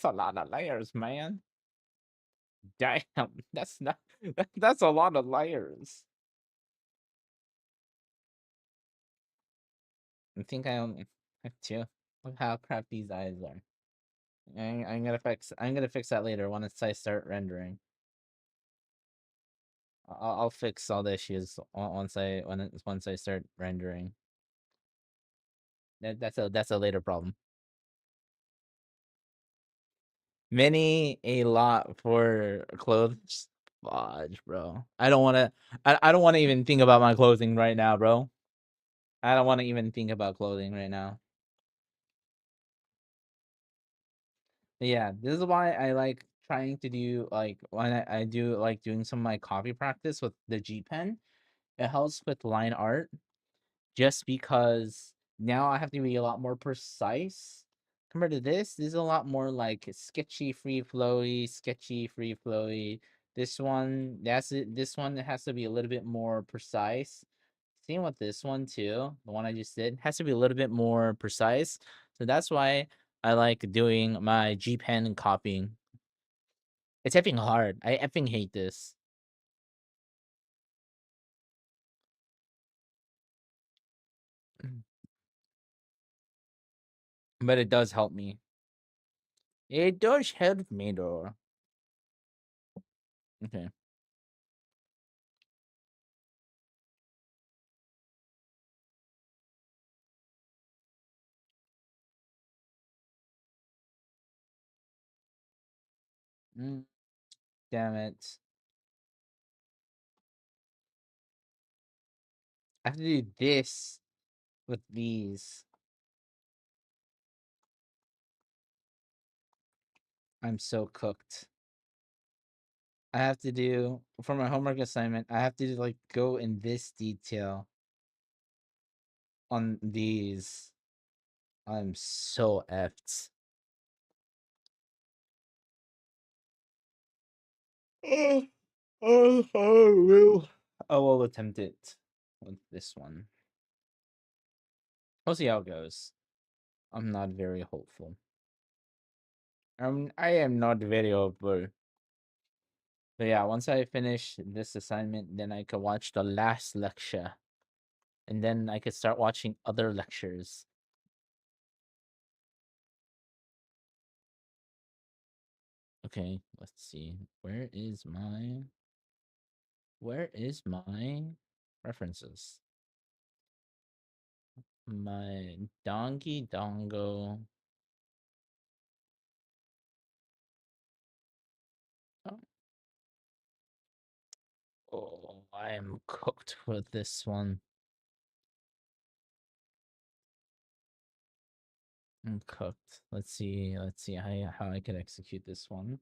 a lot of layers, man. Damn, that's not that's a lot of layers. I think I only have two. Look how crap these eyes are. I'm gonna fix that later once I start rendering. I'll fix all the issues once I start rendering. That's a later problem. Many a lot for clothes. Fudge, bro. I don't wanna even think about my clothing right now, bro. I don't wanna even think about clothing right now. Yeah, this is why I like trying to do like when I do like doing some of my copy practice with the G Pen. It helps with line art just because now I have to be a lot more precise Compared to this is a lot more like sketchy, free flowy, sketchy, free flowy. This one, that's it. This one has to be a little bit more precise. Same with this one too. The one I just did has to be a little bit more precise. So that's why I like doing my G Pen and copying. It's effing hard. I effing hate this. But it does help me. It does help me though. Okay. Mm, damn it. I have to do this with these. I'm so cooked. I have to do for my homework assignment. I have to like go in this detail on these. I'm so effed. I will attempt it with this one. We'll see how it goes. I'm not very hopeful. I am not very hopeful. But yeah, once I finish this assignment, then I can watch the last lecture. And then I could start watching other lectures. Okay, let's see. Where is my references? My donkey dongo. Oh, oh, I am cooked with this one. I'm cooked. Let's see how I can execute this one.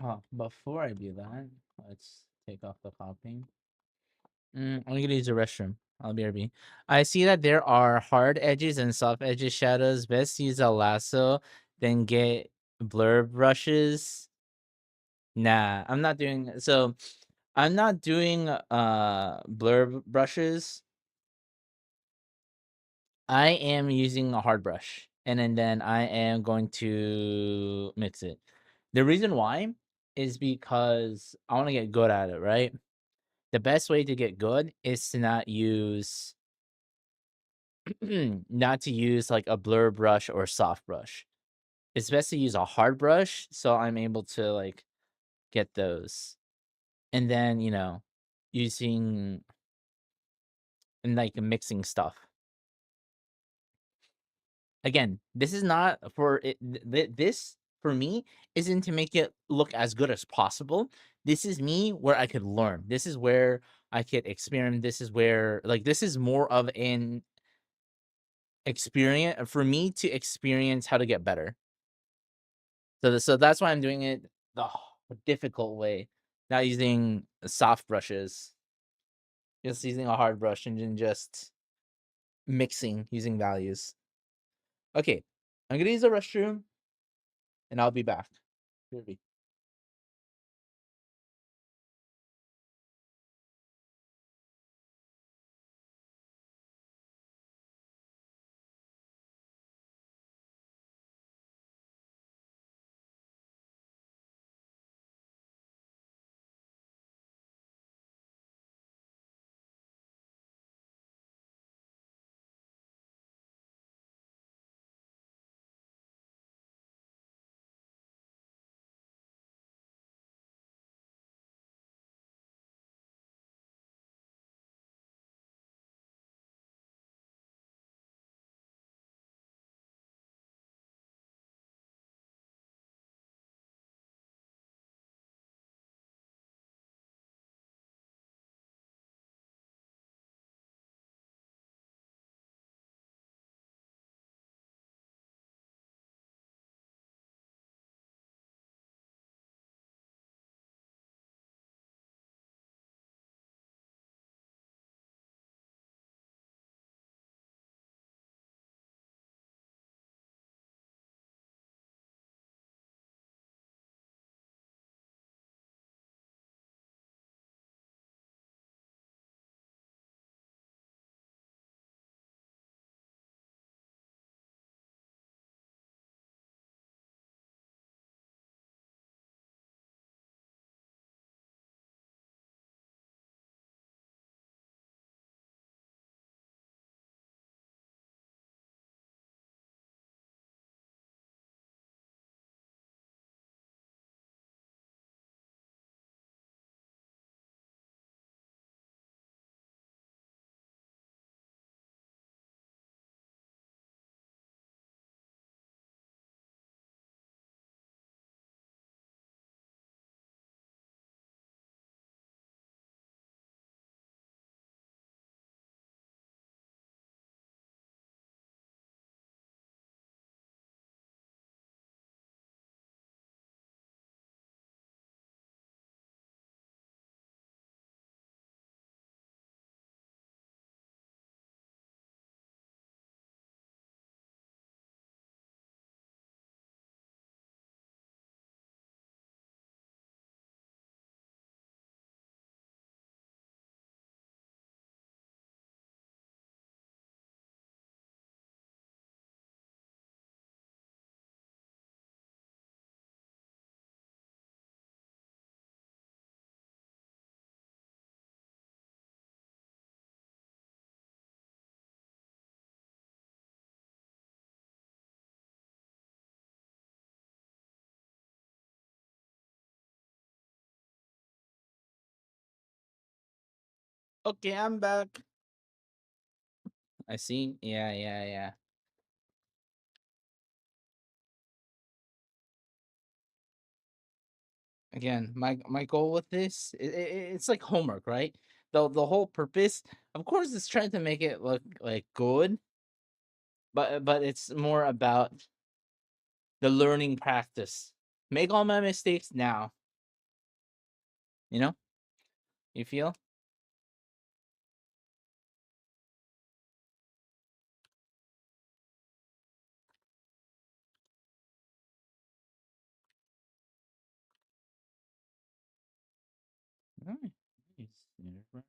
Oh, before I do that, let's take off the copying. I'm gonna use the restroom. I'll BRB. I see that there are hard edges and soft edges shadows. Best use a lasso, then get blur brushes. Nah, I'm not doing so. I'm not doing blur brushes. I am using a hard brush, and then I am going to mix it. The reason why is because I want to get good at it, right? The best way to get good is to not use not to use like a blur brush or soft brush. It's best to use a hard brush so I'm able to like get those. And then, using and like mixing stuff. Again, this is not for it. This for me isn't to make it look as good as possible. This is me where I could learn. This is where I could experiment. This is where like this is more of an experience for me to experience how to get better. So that's why I'm doing it the difficult way, not using soft brushes, just using a hard brush and then just mixing using values. Okay, I'm gonna use the restroom and I'll be back. Here we Okay, I'm back. I see. Yeah, yeah, yeah. Again, my goal with this, it's like homework, right? The whole purpose, of course, is trying to make it look like good, but it's more about the learning practice. Make all my mistakes now. You know, you feel? Alright. Nice. Airbrush.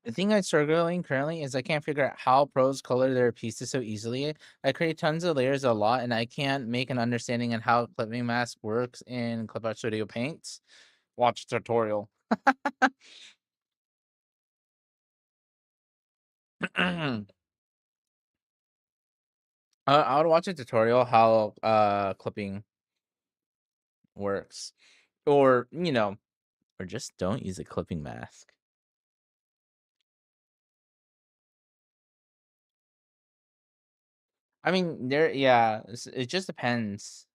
The thing I'm struggling currently is I can't figure out how pros color their pieces so easily. I create tons of layers a lot, and I can't make an understanding on how clipping mask works in Clip Art Studio Paint. Watch tutorial. I would watch a tutorial how clipping works, or or just don't use a clipping mask. I mean, yeah, it just depends.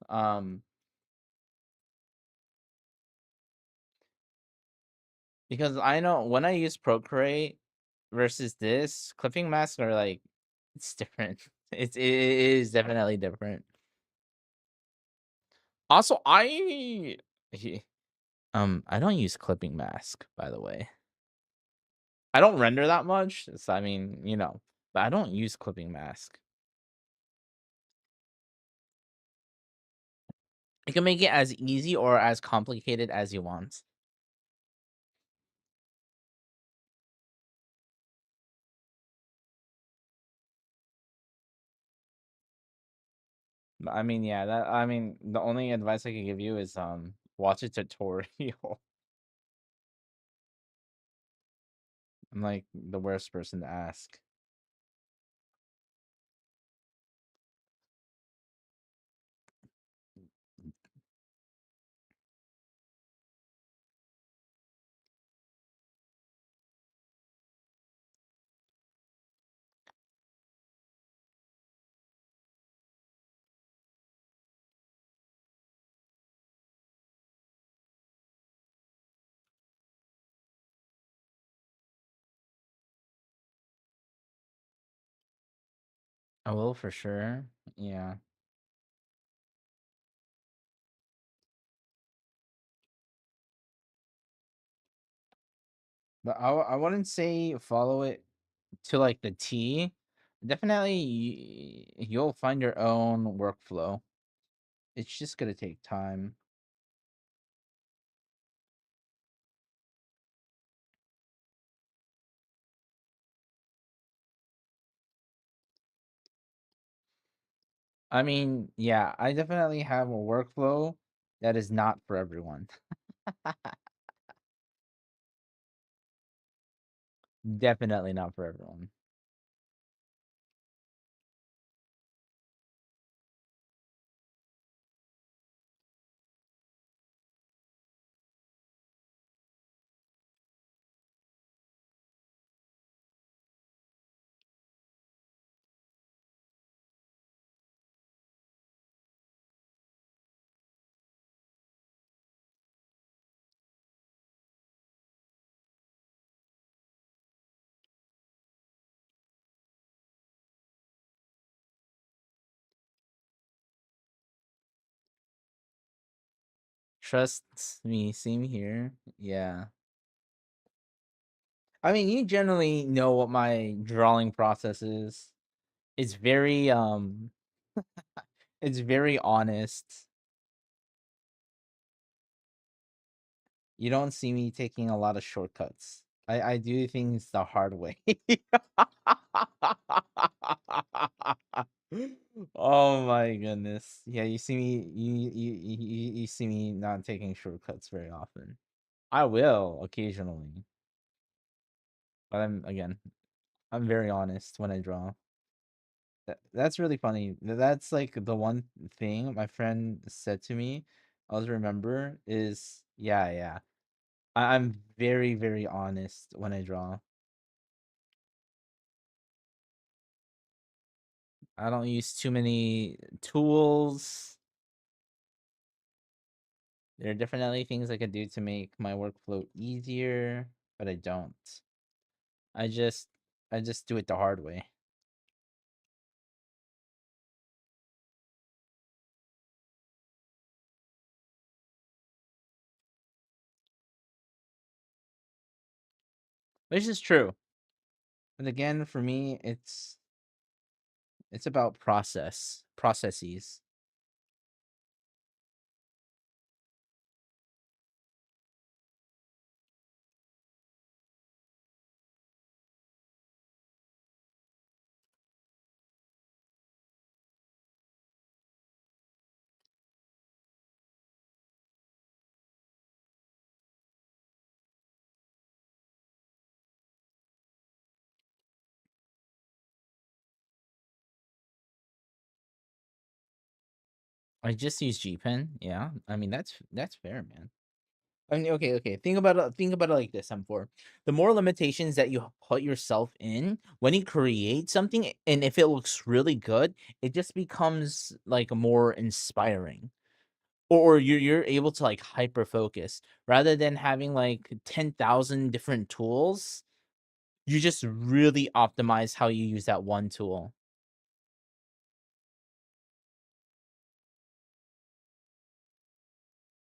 Because I know when I use Procreate versus this, clipping masks are like it's different. It is definitely different. Also, he- I don't use clipping mask, by the way. I don't render that much, so I mean, but I don't use clipping mask. You can make it as easy or as complicated as you want. I mean, yeah, the only advice I can give you is watch a tutorial. I'm like the worst person to ask. I will for sure. Yeah. But I wouldn't say follow it to like the T. Definitely you'll find your own workflow. It's just gonna take time. I mean, yeah, I definitely have a workflow that is not for everyone. Definitely not for everyone. Trust me, same here. Yeah. I mean, you generally know what my drawing process is. It's very it's very honest. You don't see me taking a lot of shortcuts. I do things the hard way. Oh my goodness. Yeah, you see me you see me not taking shortcuts very often. I will occasionally. But I'm very honest when I draw. That's really funny. That's like the one thing my friend said to me. I always remember is yeah. I'm very, very honest when I draw. I don't use too many tools. There are definitely things I could do to make my workflow easier, but I don't. I just I just do it the hard way. Which is true. But again, for me, it's about processes. I just use G Pen. Yeah, I mean that's fair, man. I mean, okay. Think about it like this. The more limitations that you put yourself in when you create something, and if it looks really good, it just becomes like more inspiring, or you're able to like hyper focus rather than having like 10,000 different tools. You just really optimize how you use that one tool.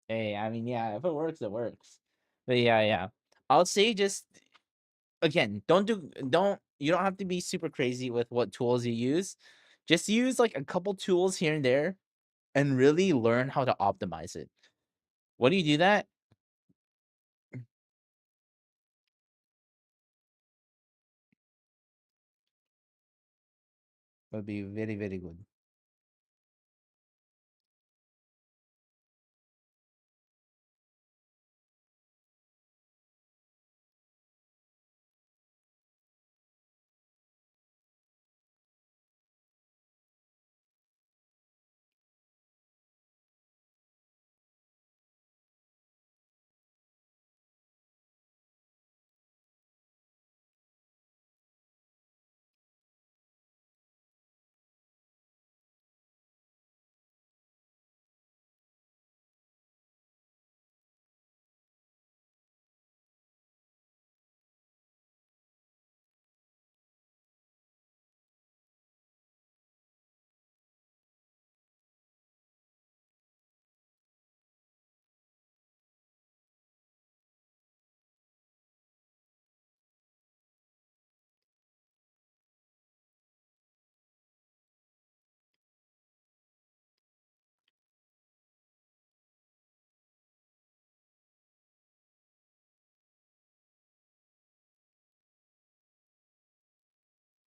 Hey, I mean, yeah, if it works, it works. But yeah. I would say just again, don't you don't have to be super crazy with what tools you use. Just use like a couple tools here and there and really learn how to optimize it. What do you do that? Would be very, very good.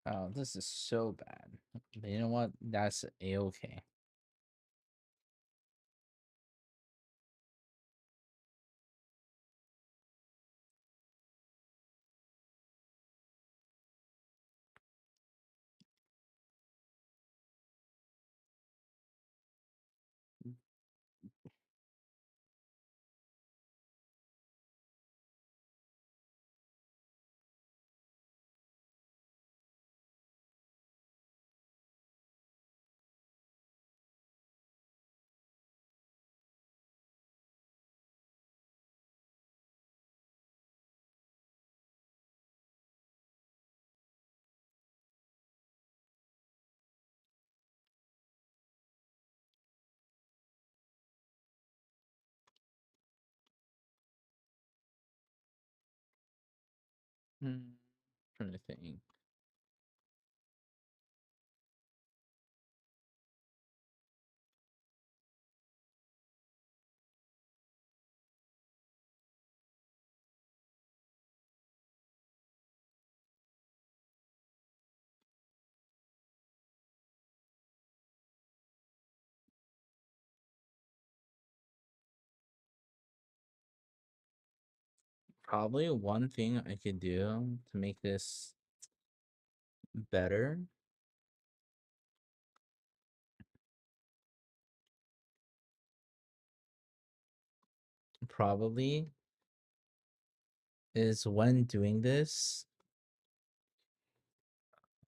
Oh, this is so bad. But you know what? That's a-okay. Hmm. Trying to think. Probably one thing I could do to make this better probably is when doing this.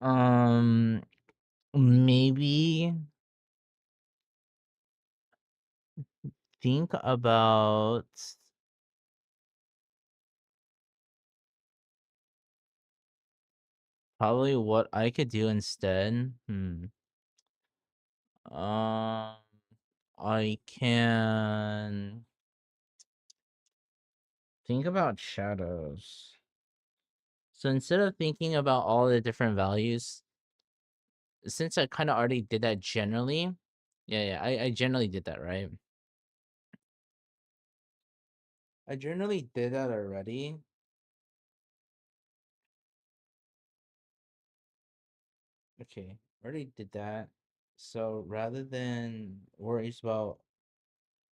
Um, maybe think about probably what I could do instead. Um, I can think about shadows. So instead of thinking about all the different values, since I kind of already did that generally, yeah, I generally did that, right? I generally did that already. Okay, already did that. So rather than worries about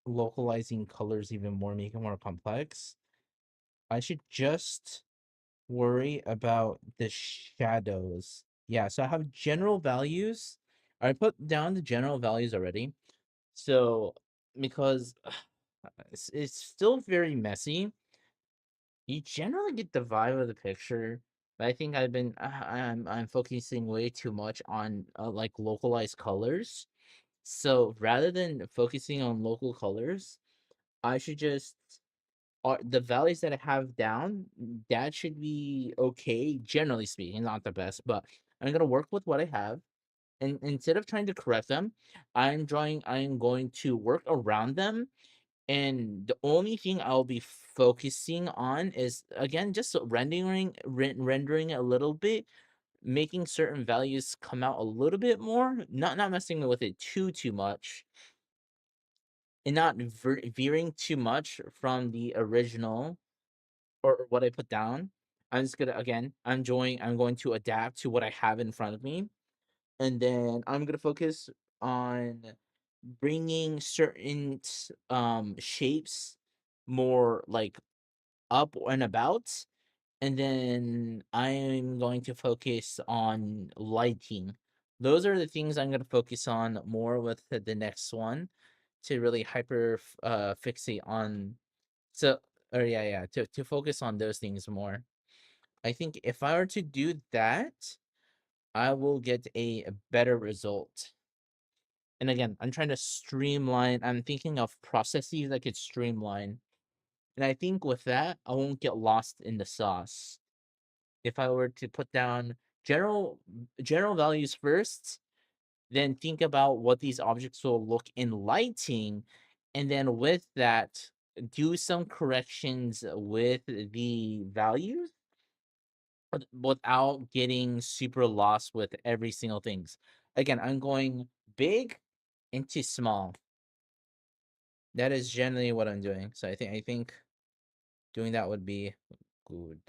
localizing colors even more, make it more complex, I should just worry about the shadows. Yeah, so I have general values. I put down the general values already. So because it's still very messy, you generally get the vibe of the picture. But I think I'm focusing way too much on like localized colors. So rather than focusing on local colors, I should just the values that I have down, that should be okay, generally speaking, not the best, but I'm gonna work with what I have. And instead of trying to correct them, I'm going to work around them. And the only thing I'll be focusing on is again just rendering a little bit, making certain values come out a little bit more, not messing with it too much, and not veering too much from the original or what I put down. I'm just gonna again, I'm going to adapt to what I have in front of me, and then I'm gonna focus on bringing certain shapes more like up and about, and then I'm going to focus on lighting. Those are the things I'm gonna focus on more with the next one to really fixate on. So, or yeah, to focus on those things more. I think if I were to do that, I will get a better result. And again, I'm trying to streamline. I'm thinking of processes that could streamline. And I think with that, I won't get lost in the sauce. If I were to put down general general values first, then think about what these objects will look in lighting, and then with that, do some corrections with the values without getting super lost with every single things. Again, I'm going big into small. That is generally what I'm doing. So I think doing that would be good.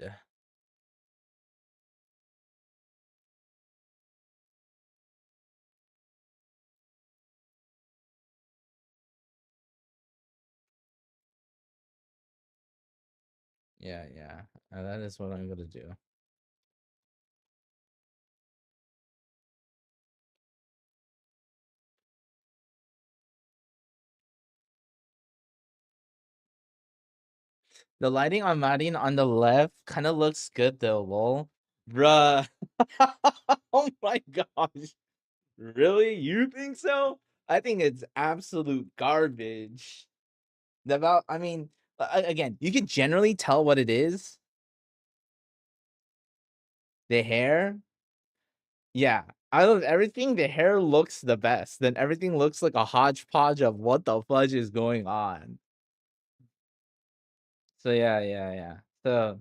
Yeah. That is what I'm gonna do. The lighting on Marine on the left kind of looks good though, lol. Bruh. Oh my gosh. Really? You think so? I think it's absolute garbage. I mean, again, you can generally tell what it is. The hair. Yeah. Out of everything, the hair looks the best. Then everything looks like a hodgepodge of what the fudge is going on. So yeah. So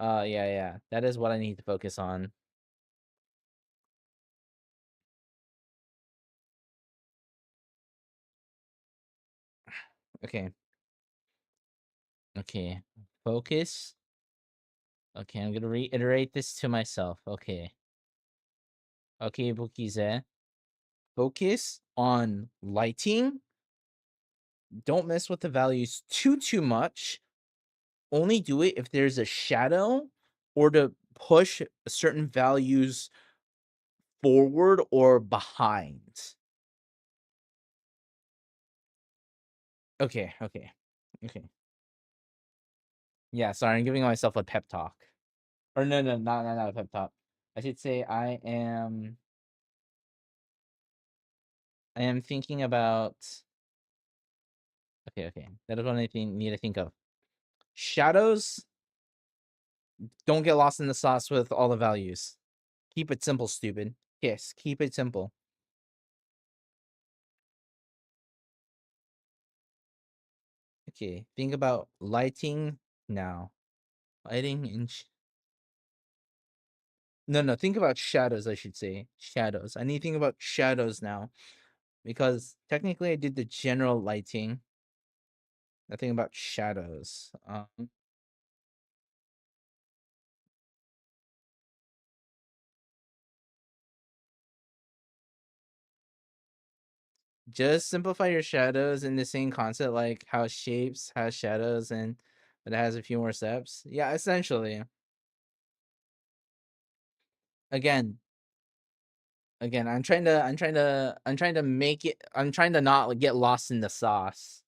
yeah. That is what I need to focus on. Okay. Okay. Focus. Okay, I'm gonna reiterate this to myself. Okay. Okay, Bukize. Focus on lighting. Don't mess with the values too much. Only do it if there's a shadow or to push certain values forward or behind. Okay. Yeah, sorry, I'm giving myself a pep talk. Or no, not a pep talk. I should say I am thinking about. Okay. That is what I need to think of. Shadows, don't get lost in the sauce with all the values. Keep it simple, stupid. Yes, keep it simple. Okay, think about lighting now. Lighting and no, think about shadows, I should say. Shadows. I need to think about shadows now. Because technically I did the general lighting. Nothing about shadows. Just simplify your shadows in the same concept like how shapes has shadows and it has a few more steps. Yeah, essentially. Again, Again, I'm trying to make it. I'm trying to not get lost in the sauce.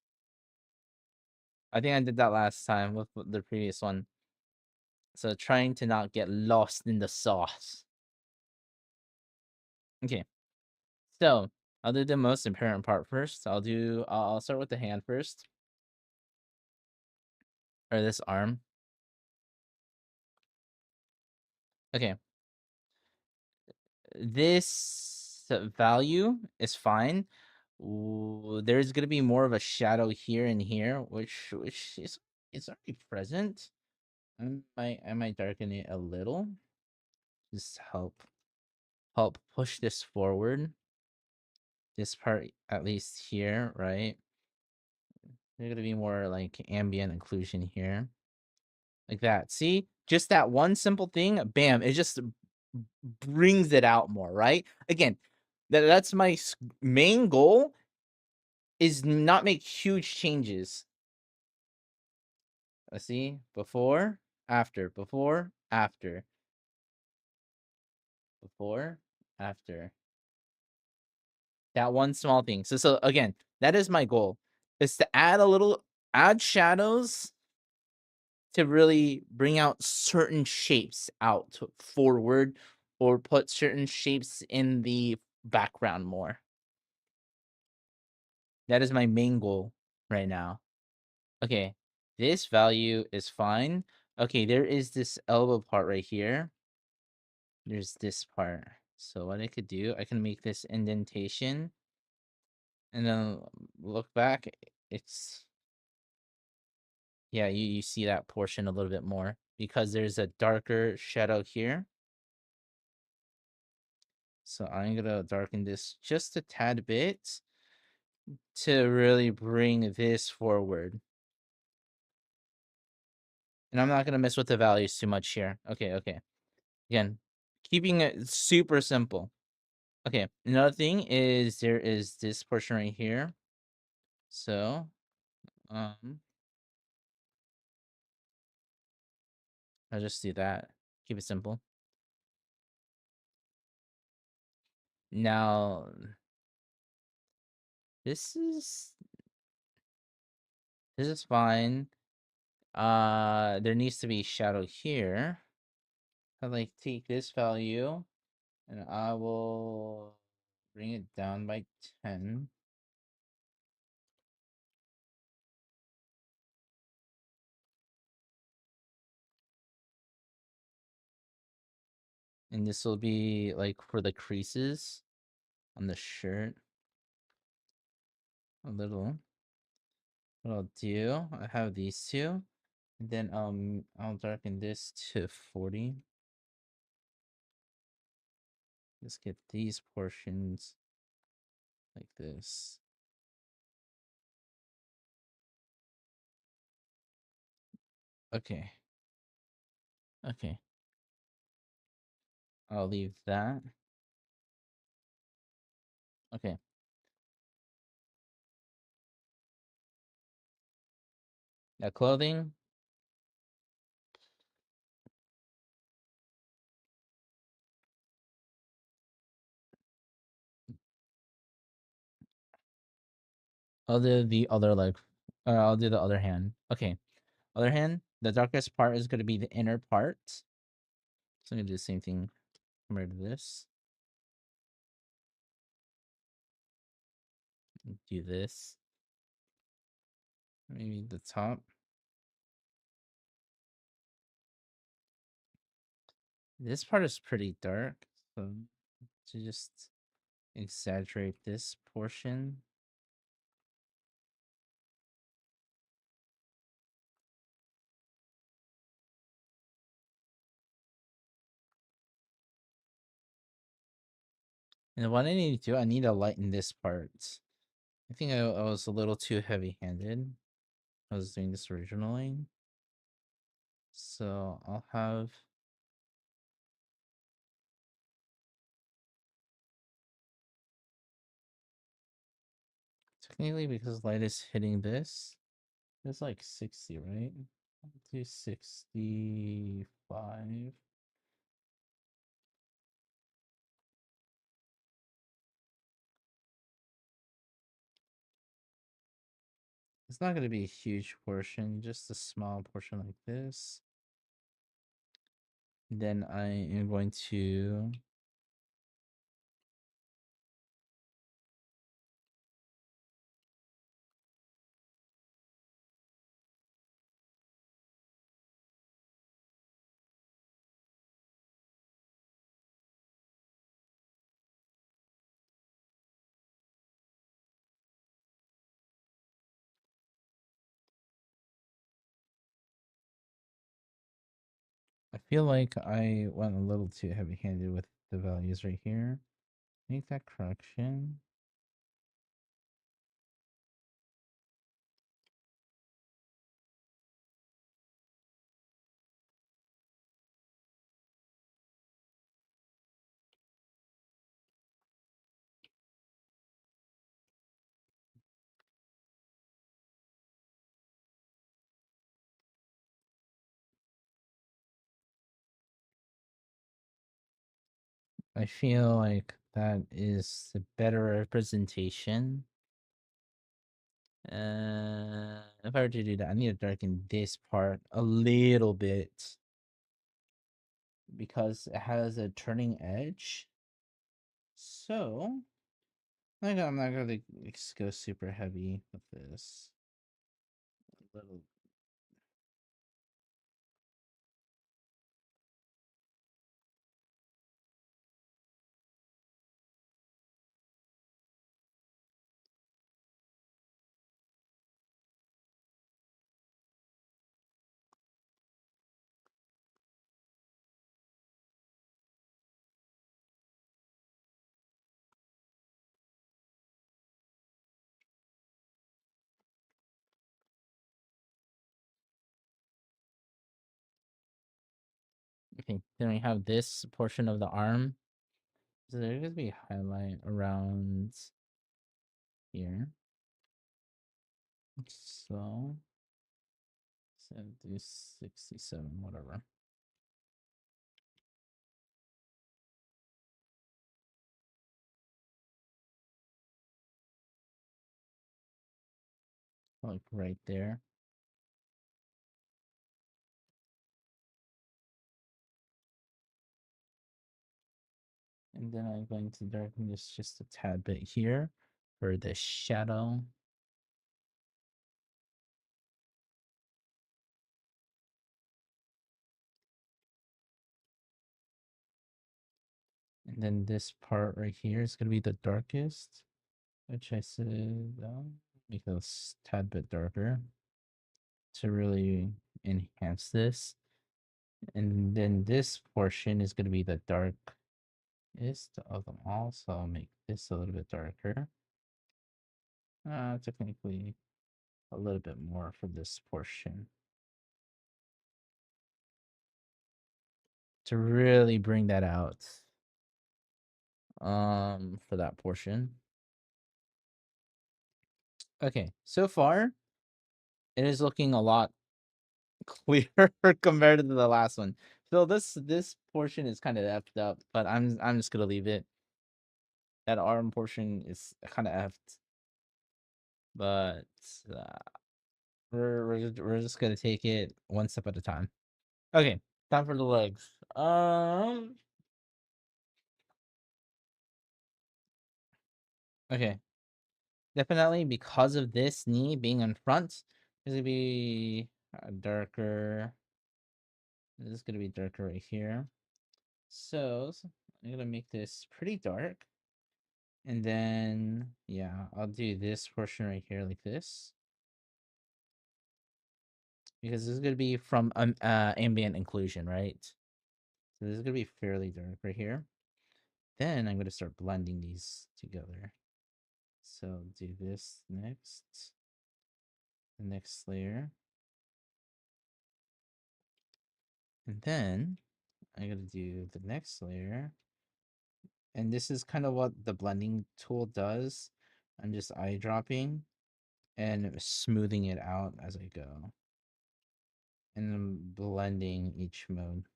I think I did that last time with the previous one. So trying to not get lost in the sauce. Okay. So I'll do the most important part first. I'll start with the hand first. Or this arm. Okay. This value is fine. There's gonna be more of a shadow here and here, which is it's already present. I might darken it a little. Just help push this forward. This part at least here, right? There's gonna be more like ambient occlusion here. Like that. See? Just that one simple thing, bam, it just brings it out more, right? Again, that's my main goal is not make huge changes. Let's see. Before, after, before, after. Before, after. That one small thing. So again, that is my goal. Is to add shadows to really bring out certain shapes out forward or put certain shapes in the background more. That is my main goal right now. Okay, this value is fine. Okay, there is this elbow part right here. There's this part. So what I could do, I can make this indentation and then look back. It's, yeah, you see that portion a little bit more because there's a darker shadow here. So I'm gonna darken this just a tad bit to really bring this forward. And I'm not gonna mess with the values too much here. Okay. Again, keeping it super simple. Okay, another thing is there is this portion right here. So, I'll just do that. Keep it simple. Now, this is fine. There needs to be shadow here. I like take this value and I will bring it down by 10. And this will be like for the creases on the shirt. A little. What I'll do, I have these two. And then I'll darken this to 40. Let's get these portions like this. Okay. Okay. I'll leave that. Okay. Now clothing. I'll do the other leg. I'll do the other hand. Okay. Other hand, the darkest part is going to be the inner part. So I'm going to do the same thing compared to this. Do this. Maybe the top. This part is pretty dark. So to just exaggerate this portion. And what I need to do, I need to lighten this part. I think I was a little too heavy-handed. I was doing this originally. So I'll have... Technically, because light is hitting this, it's like 60, right? I'll do 65. It's not going to be a huge portion, just a small portion like this. Then I am going to I feel like I went a little too heavy-handed with the values right here. Make that correction. I feel like that is a better representation. If I were to do that, I need to darken this part a little bit because it has a turning edge. So, like, I'm not gonna go super heavy with this. A little. Okay, then we have this portion of the arm. So there's gonna be a highlight around here. So, 70, 67, whatever. Like right there. And then I'm going to darken this just a tad bit here for the shadow. And then this part right here is going to be the darkest, which I said, make this tad bit darker to really enhance this. And then this portion is going to be the darkest of them all. So I'll make this a little bit darker. Technically a little bit more for this portion. To really bring that out. For that portion. Okay, so far it is looking a lot clearer compared to the last one. So this portion is kind of effed up, but I'm just gonna leave it. That arm portion is kind of effed, but uh, we're just gonna take it one step at a time. Okay, time for the legs. Okay, definitely because of this knee being in front, it's gonna be darker. This is gonna be darker right here. So I'm gonna make this pretty dark. And then, yeah, I'll do this portion right here like this. Because this is gonna be from ambient inclusion, right? So this is gonna be fairly dark right here. Then I'm gonna start blending these together. So do this next. The next layer. And then I'm gonna do the next layer. And this is kind of what the blending tool does. I'm just eyedropping and smoothing it out as I go. And then blending each mode.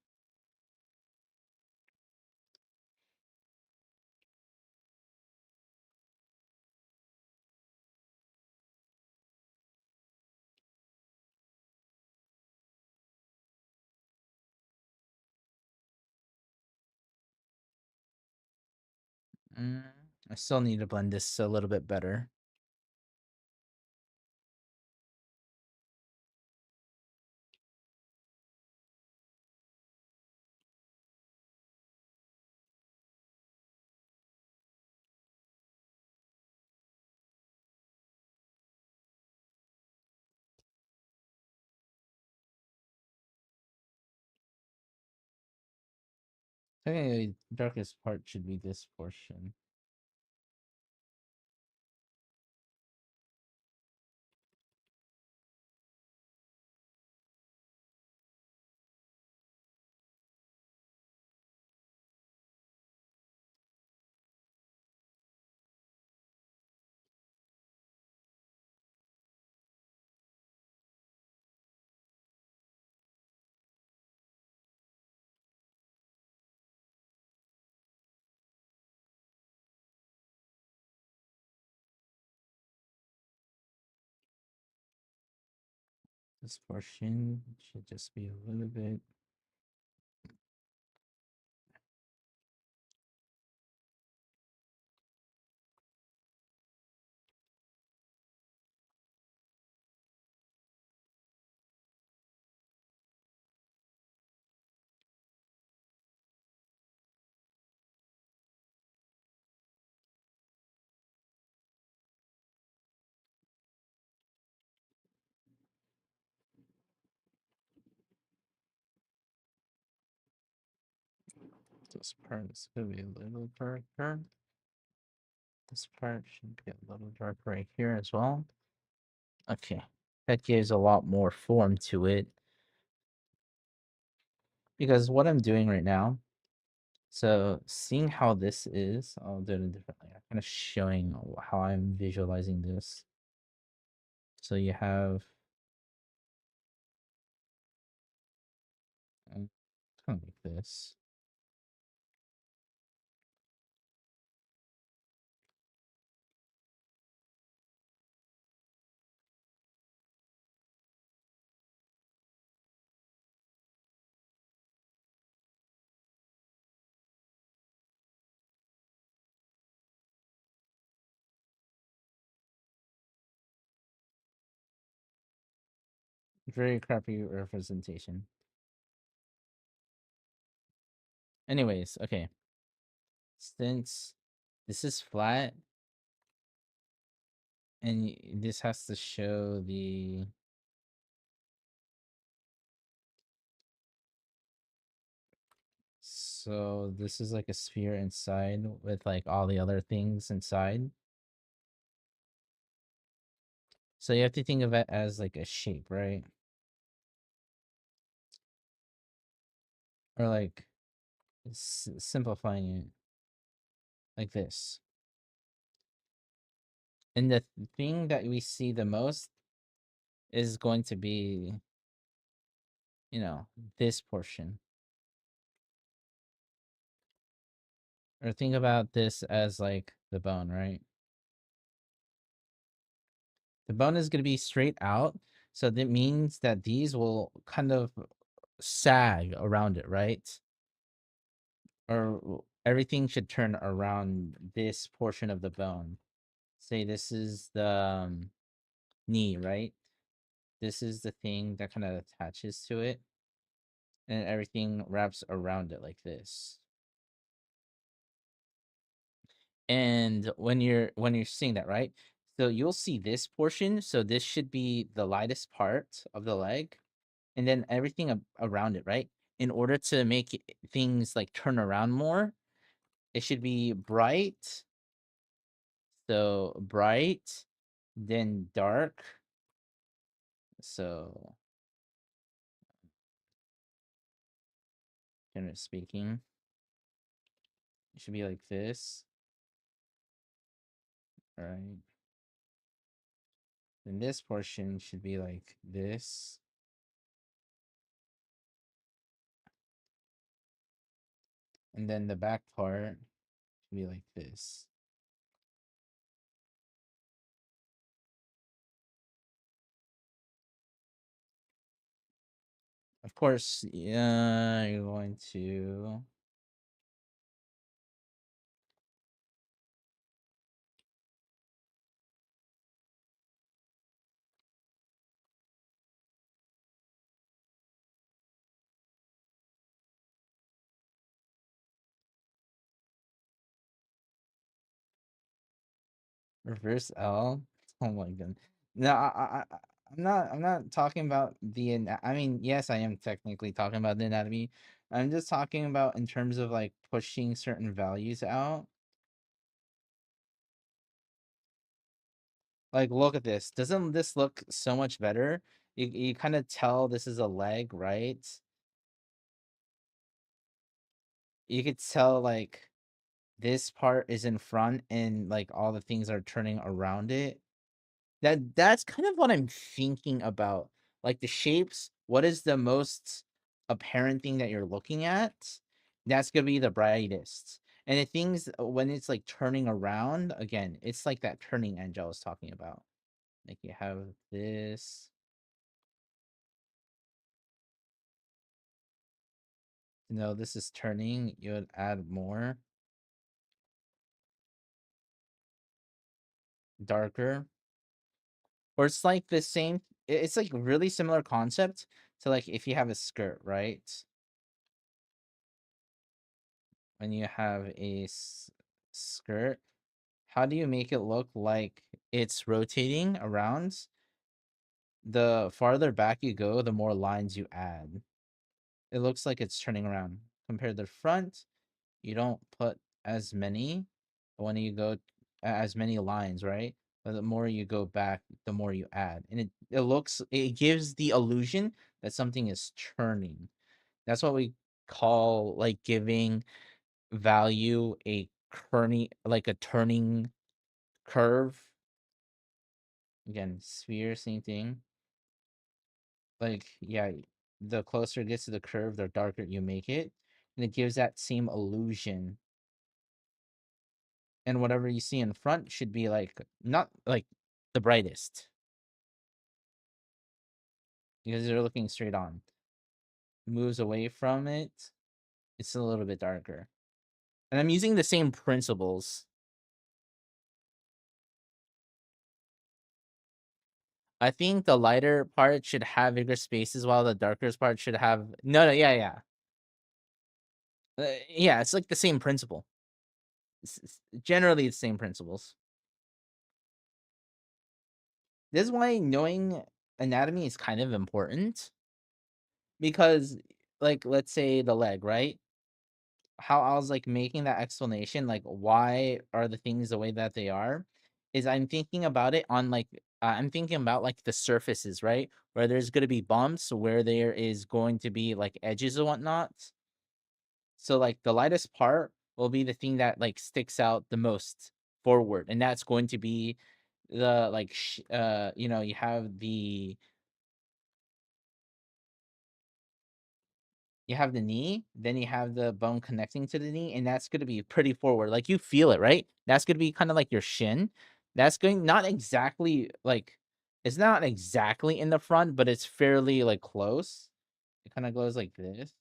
I still need to blend this a little bit better. Technically, darkest part should be this portion. This portion should just be a little bit. This part is gonna be a little darker. This part should be a little darker right here as well. Okay, that gives a lot more form to it. Because what I'm doing right now, so seeing how this is, I'll do it differently. I'm kind of showing how I'm visualizing this. So you have kind of like this. Very crappy representation. Anyways, okay. Since this is flat, and this has to show the so this is like a sphere inside with like all the other things inside. So you have to think of it as like a shape, right? Or like simplifying it like this. And the thing that we see the most is going to be, you know, this portion. Or think about this as like the bone, right? The bone is going to be straight out. So that means that these will kind of sag around it, right? Or everything should turn around this portion of the bone. Say this is the knee, right? This is the thing that kind of attaches to it, and everything wraps around it like this. And when you're seeing that, right? So you'll see this portion. So this should be the lightest part of the leg, and then everything around it, right? In order to make things like turn around more, it should be bright. So bright, then dark. So generally speaking, it should be like this. All right. Then this portion should be like this. And then the back part should be like this. Of course, yeah, you're going to Reverse L. Oh my god. No, I'm not talking about the I mean, yes, I am technically talking about the anatomy. I'm just talking about in terms of like pushing certain values out. Like, look at this. Doesn't this look so much better? You kind of tell this is a leg, right? You could tell like this part is in front and like all the things are turning around it. That's kind of what I'm thinking about. Like the shapes, what is the most apparent thing that you're looking at? That's gonna be the brightest. And the things when it's like turning around, again, it's like that turning edge I was talking about. Like you have this. No, this is turning. You would add more darker. Or it's like the same. It's like really similar concept to like if you have a skirt, right? When you have a skirt, how do you make it look like it's rotating around? The farther back you go, the more lines you add. It looks like it's turning around. Compared to the front, you don't put as many. When you go as many lines, right? But the more you go back, the more you add. And it gives the illusion that something is turning. That's what we call like giving value a turning curve. Again, sphere, same thing. Like, yeah, the closer it gets to the curve, the darker you make it. And it gives that same illusion. And whatever you see in front should be like not like the brightest. Because you're looking straight on. Moves away from it, it's a little bit darker. And I'm using the same principles. I think the lighter part should have bigger spaces while the darker part should have no, yeah, yeah. Yeah, it's like the same principle. It's generally the same principles. This is why knowing anatomy is kind of important because, like, let's say the leg, right? How I was like making that explanation, like, why are the things the way that they are, is I'm thinking about it on like, I'm thinking about like the surfaces, right? Where there's going to be bumps, where there is going to be like edges and whatnot. So like the lightest part will be the thing that like sticks out the most forward, and that's going to be the like you have the knee, then you have the bone connecting to the knee, and that's going to be pretty forward. Like you feel it, right? That's going to be kind of like your shin. That's going not exactly like it's not exactly in the front, but it's fairly like close. It kind of goes like this,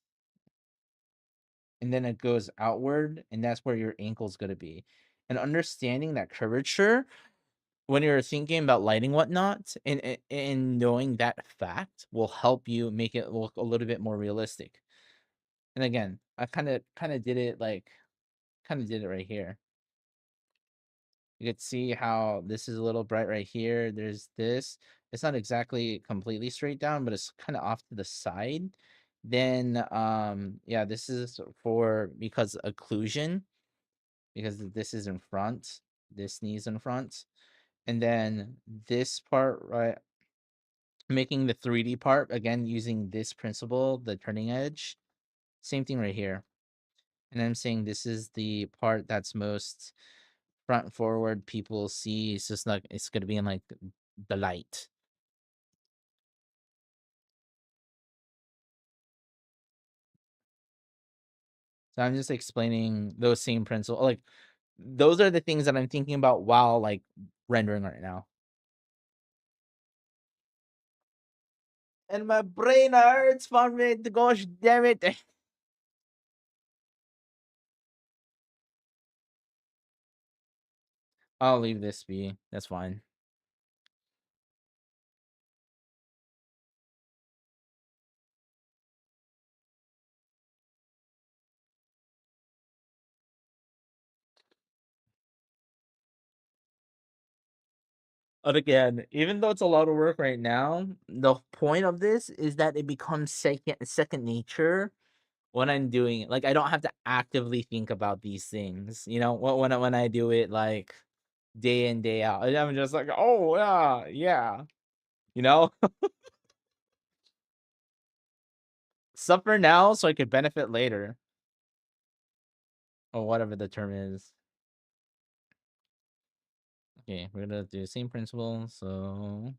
and then it goes outward, and that's where your ankle's going to be. And understanding that curvature when you're thinking about lighting whatnot, and knowing that fact will help you make it look a little bit more realistic. And again, I kind of did it like kind of did it right here. You could see how this is a little bright right here. There's this. It's not exactly completely straight down, but it's kind of off to the side. Then yeah, this is for because occlusion, because this is in front, this knee's in front. And then this part, right, making the 3D part again using this principle, the turning edge. Same thing right here. And I'm saying this is the part that's most front forward people see. It's just like it's gonna be in like the light. So I'm just explaining those same principles. Like those are the things that I'm thinking about while like rendering right now. And my brain hurts from it. Gosh damn it. I'll leave this be. That's fine. But again, even though it's a lot of work right now, the point of this is that it becomes second nature when I'm doing it. Like I don't have to actively think about these things. You know, when I do it like day in day out, and I'm just like, oh yeah, yeah. You know, suffer now so I could benefit later, or whatever the term is. Okay, we're gonna do the same principle. So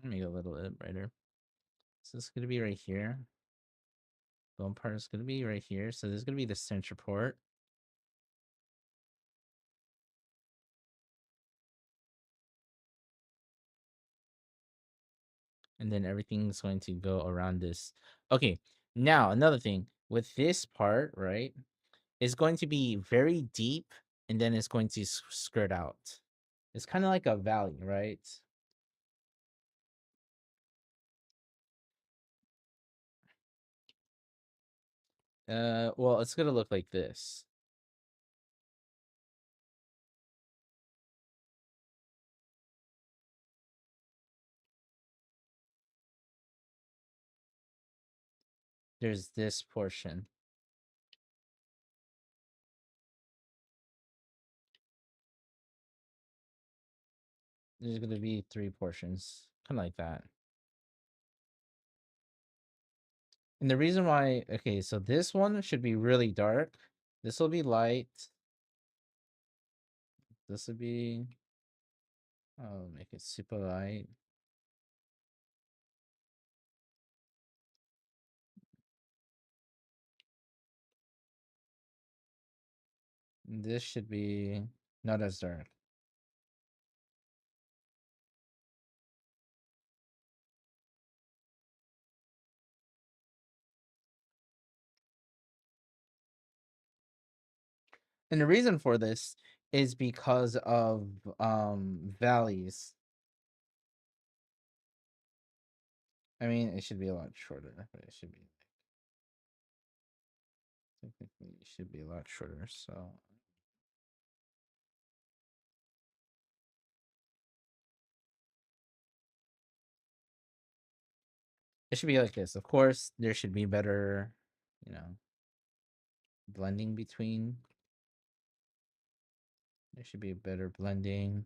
let me go a little bit brighter. So it's gonna be right here. Bone part is gonna be right here. So this is gonna be the center port. And then everything's going to go around this. Okay, now another thing with this part, right, is going to be very deep, and then it's going to skirt out. It's kind of like a valley, right? Well, it's gonna look like this. There's this portion. There's gonna be 3 portions, kind of like that. And the reason why, okay, so this one should be really dark. This will be light. This will be, I'll make it super light. This should be not as dark. And the reason for this is because of valleys. I mean, it should be a lot shorter, but it should be technically it should be a lot shorter. So it should be like this. Of course, there should be better, you know, blending between. There should be better blending.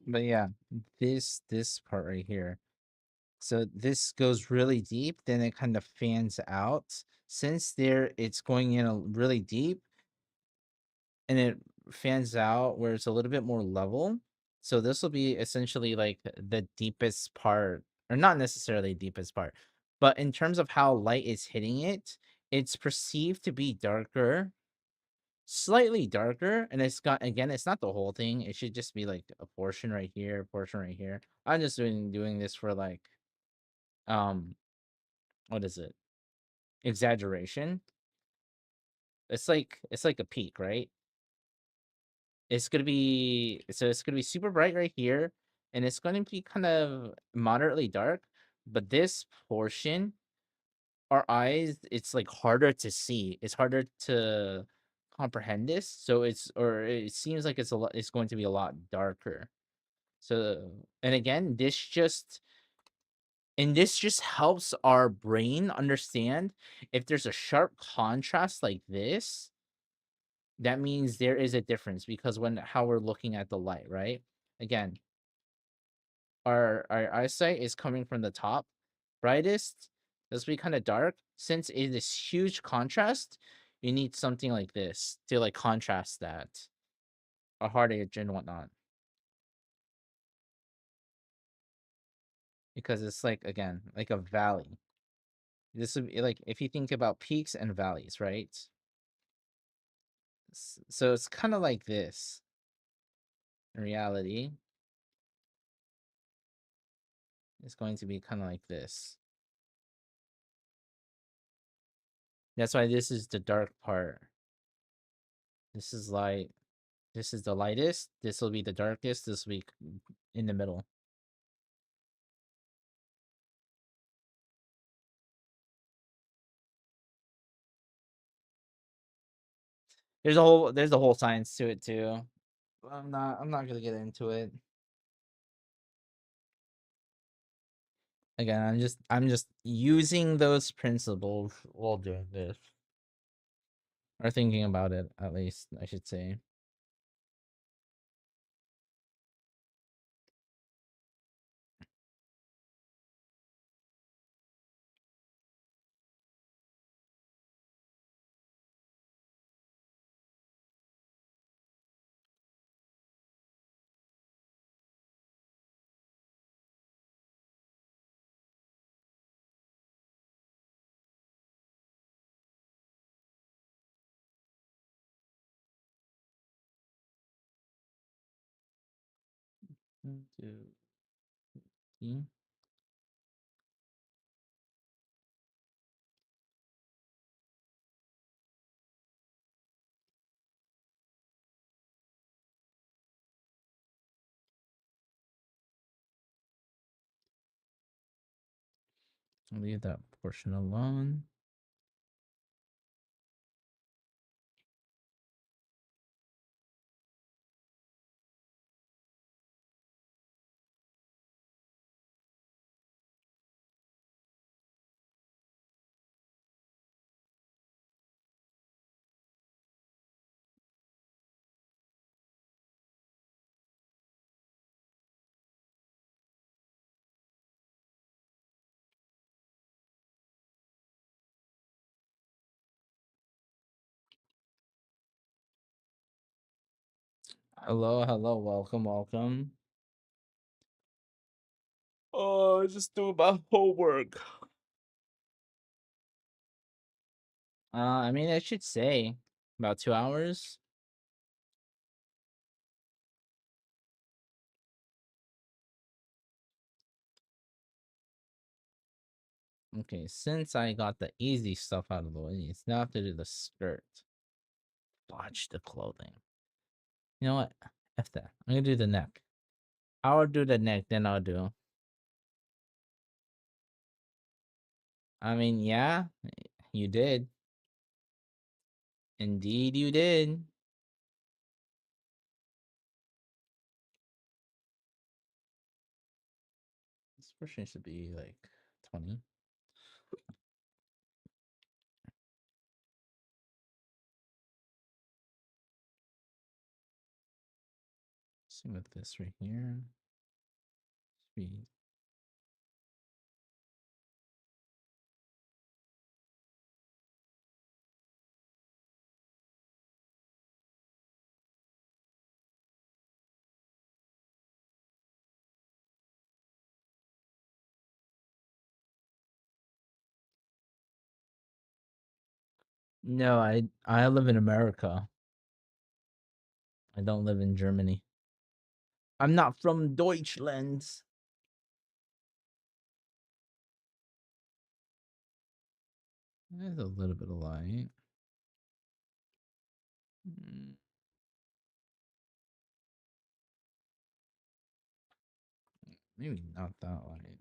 But yeah, this part right here. So this goes really deep, then it kind of fans out. Since there it's going in a really deep, and it fans out where it's a little bit more level. So this will be essentially like the deepest part, or not necessarily deepest part, but in terms of how light is hitting it, it's perceived to be darker, slightly darker, and it's got, again, it's not the whole thing. It should just be like a portion right here, a portion right here. I'm just doing this for like um what is it? Exaggeration. It's like a peak, right? It's gonna be super bright right here, and it's gonna be kind of moderately dark, but this portion, our eyes, it's like harder to see. It's harder to comprehend this. So it seems like it's going to be a lot darker. So, and again, this just helps our brain understand if there's a sharp contrast like this, that means there is a difference because when how we're looking at the light, right? Again, our eyesight is coming from the top brightest. This will be kind of dark. Since it is huge contrast, you need something like this to like contrast that. A hard edge and whatnot. Because it's like again, like a valley. This would be like if you think about peaks and valleys, right? So it's kind of like this in reality. It's going to be kind of like this. That's why this is the dark part. This is light. This is the lightest. This will be the darkest. This week in the middle. There's a whole science to it too. I'm not gonna get into it. Again, I'm just using those principles while doing this. Or thinking about it, at least, I should say. One, two, three. I'll leave that portion alone. Hello, welcome. Oh, just do my homework. I mean, I should say about 2 hours. Okay, since I got the easy stuff out of the way, it's now have to do the skirt. Watch the clothing. You know what? F that. I'm gonna do the neck. I'll do the neck, then I'll do. I mean, yeah, you did. Indeed, you did. This portion should be like 20. See with this right here. Speed. No, I live in America. I don't live in Germany. I'm not from Deutschland. There's a little bit of light. Maybe not that light.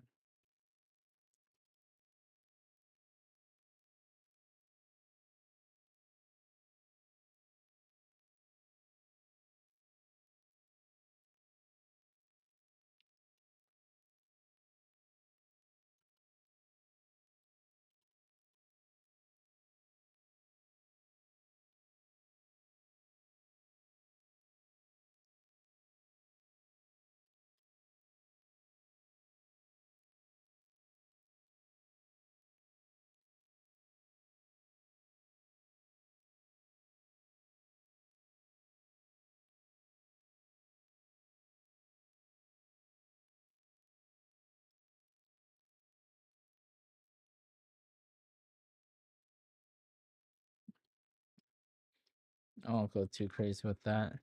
I won't go too crazy with that.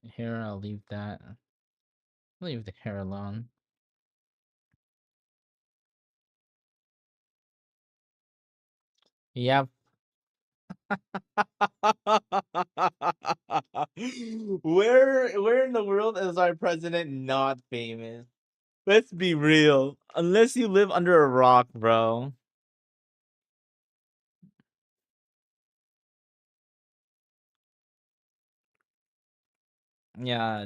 Here, I'll leave that. Leave the hair alone. Yep. Where in the world is our president not famous? Let's be real. Unless you live under a rock, bro. Yeah,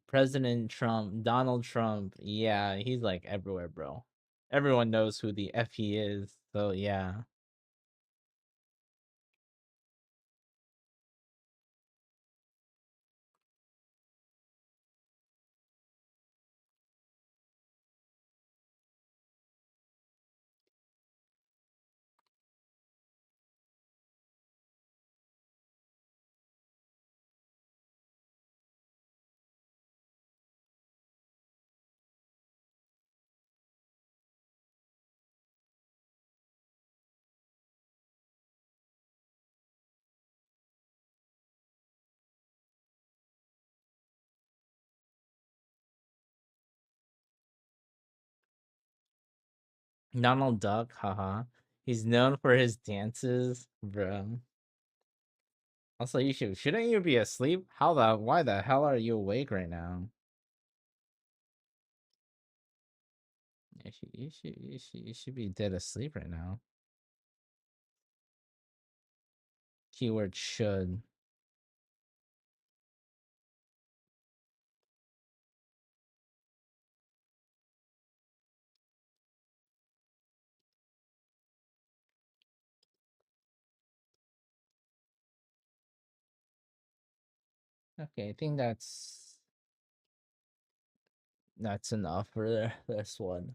President Trump, Donald Trump. Yeah, he's like everywhere, bro. Everyone knows who the F he is. So yeah. Donald Duck, haha. He's known for his dances, bro. Also, shouldn't you be asleep? Why the hell are you awake right now? You should be dead asleep right now. Keyword should. Okay, I think that's enough for this one.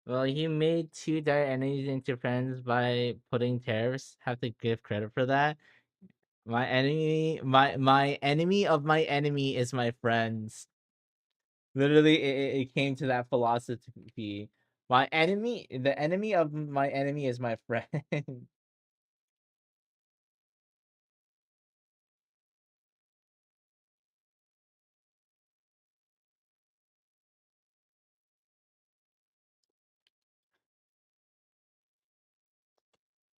Well, he made two dire enemies into friends by putting tariffs. Have to give credit for that. My enemy of my enemy is my friends. Literally, it came to that philosophy. The enemy of my enemy is my friend.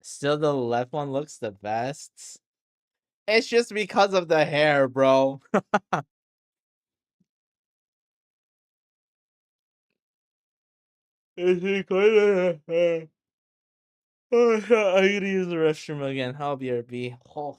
Still, the left one looks the best. It's just because of the hair, bro. It's because of the hair. Oh, I gotta use the restroom again. I'll be RB. Oh.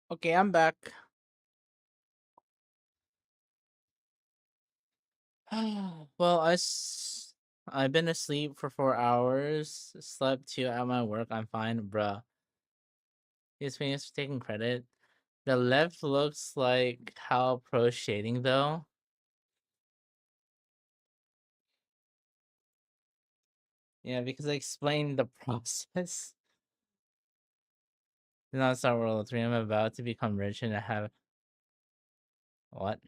Okay, I'm back. Well, I've been asleep for 4 hours. Slept 2 at my work. I'm fine, bruh. He's finished taking credit. The left looks like how pro shading though. Yeah, because I explained the process. Do not start World War 3. I'm about to become rich and I have what?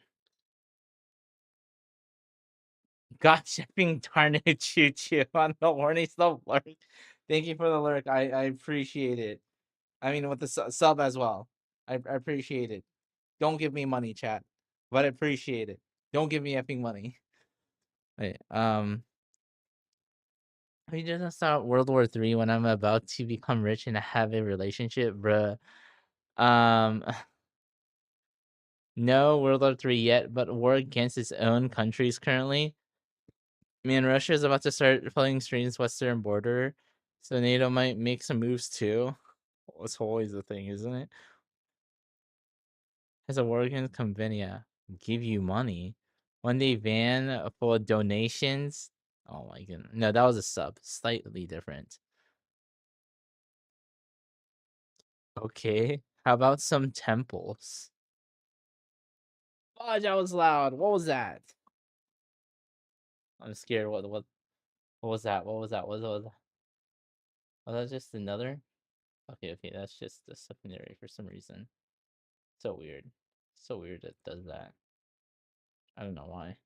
God shipping darn it, choo choo on the warning sub lurk. Thank you for the lurk. I appreciate it. I mean, with the sub as well. I appreciate it. Don't give me money, chat, but I appreciate it. Don't give me effing money. Wait, we just start World War 3 when I'm about to become rich and have a relationship, bruh. Um, no World War 3 yet, but war against its own countries currently. Man, Russia is about to start pulling strings western border, so NATO might make some moves too. Well, it's always the thing, isn't it? Has a war against Convenia give you money when they ban for donations? Oh my goodness. No, that was a sub. Slightly different. Okay. How about some temples? Oh, that was loud. What was that? I'm scared. What was that? What was that? Was that? Was that just another? Okay, okay, that's just a secondary for some reason. So weird. So weird it does that. I don't know why.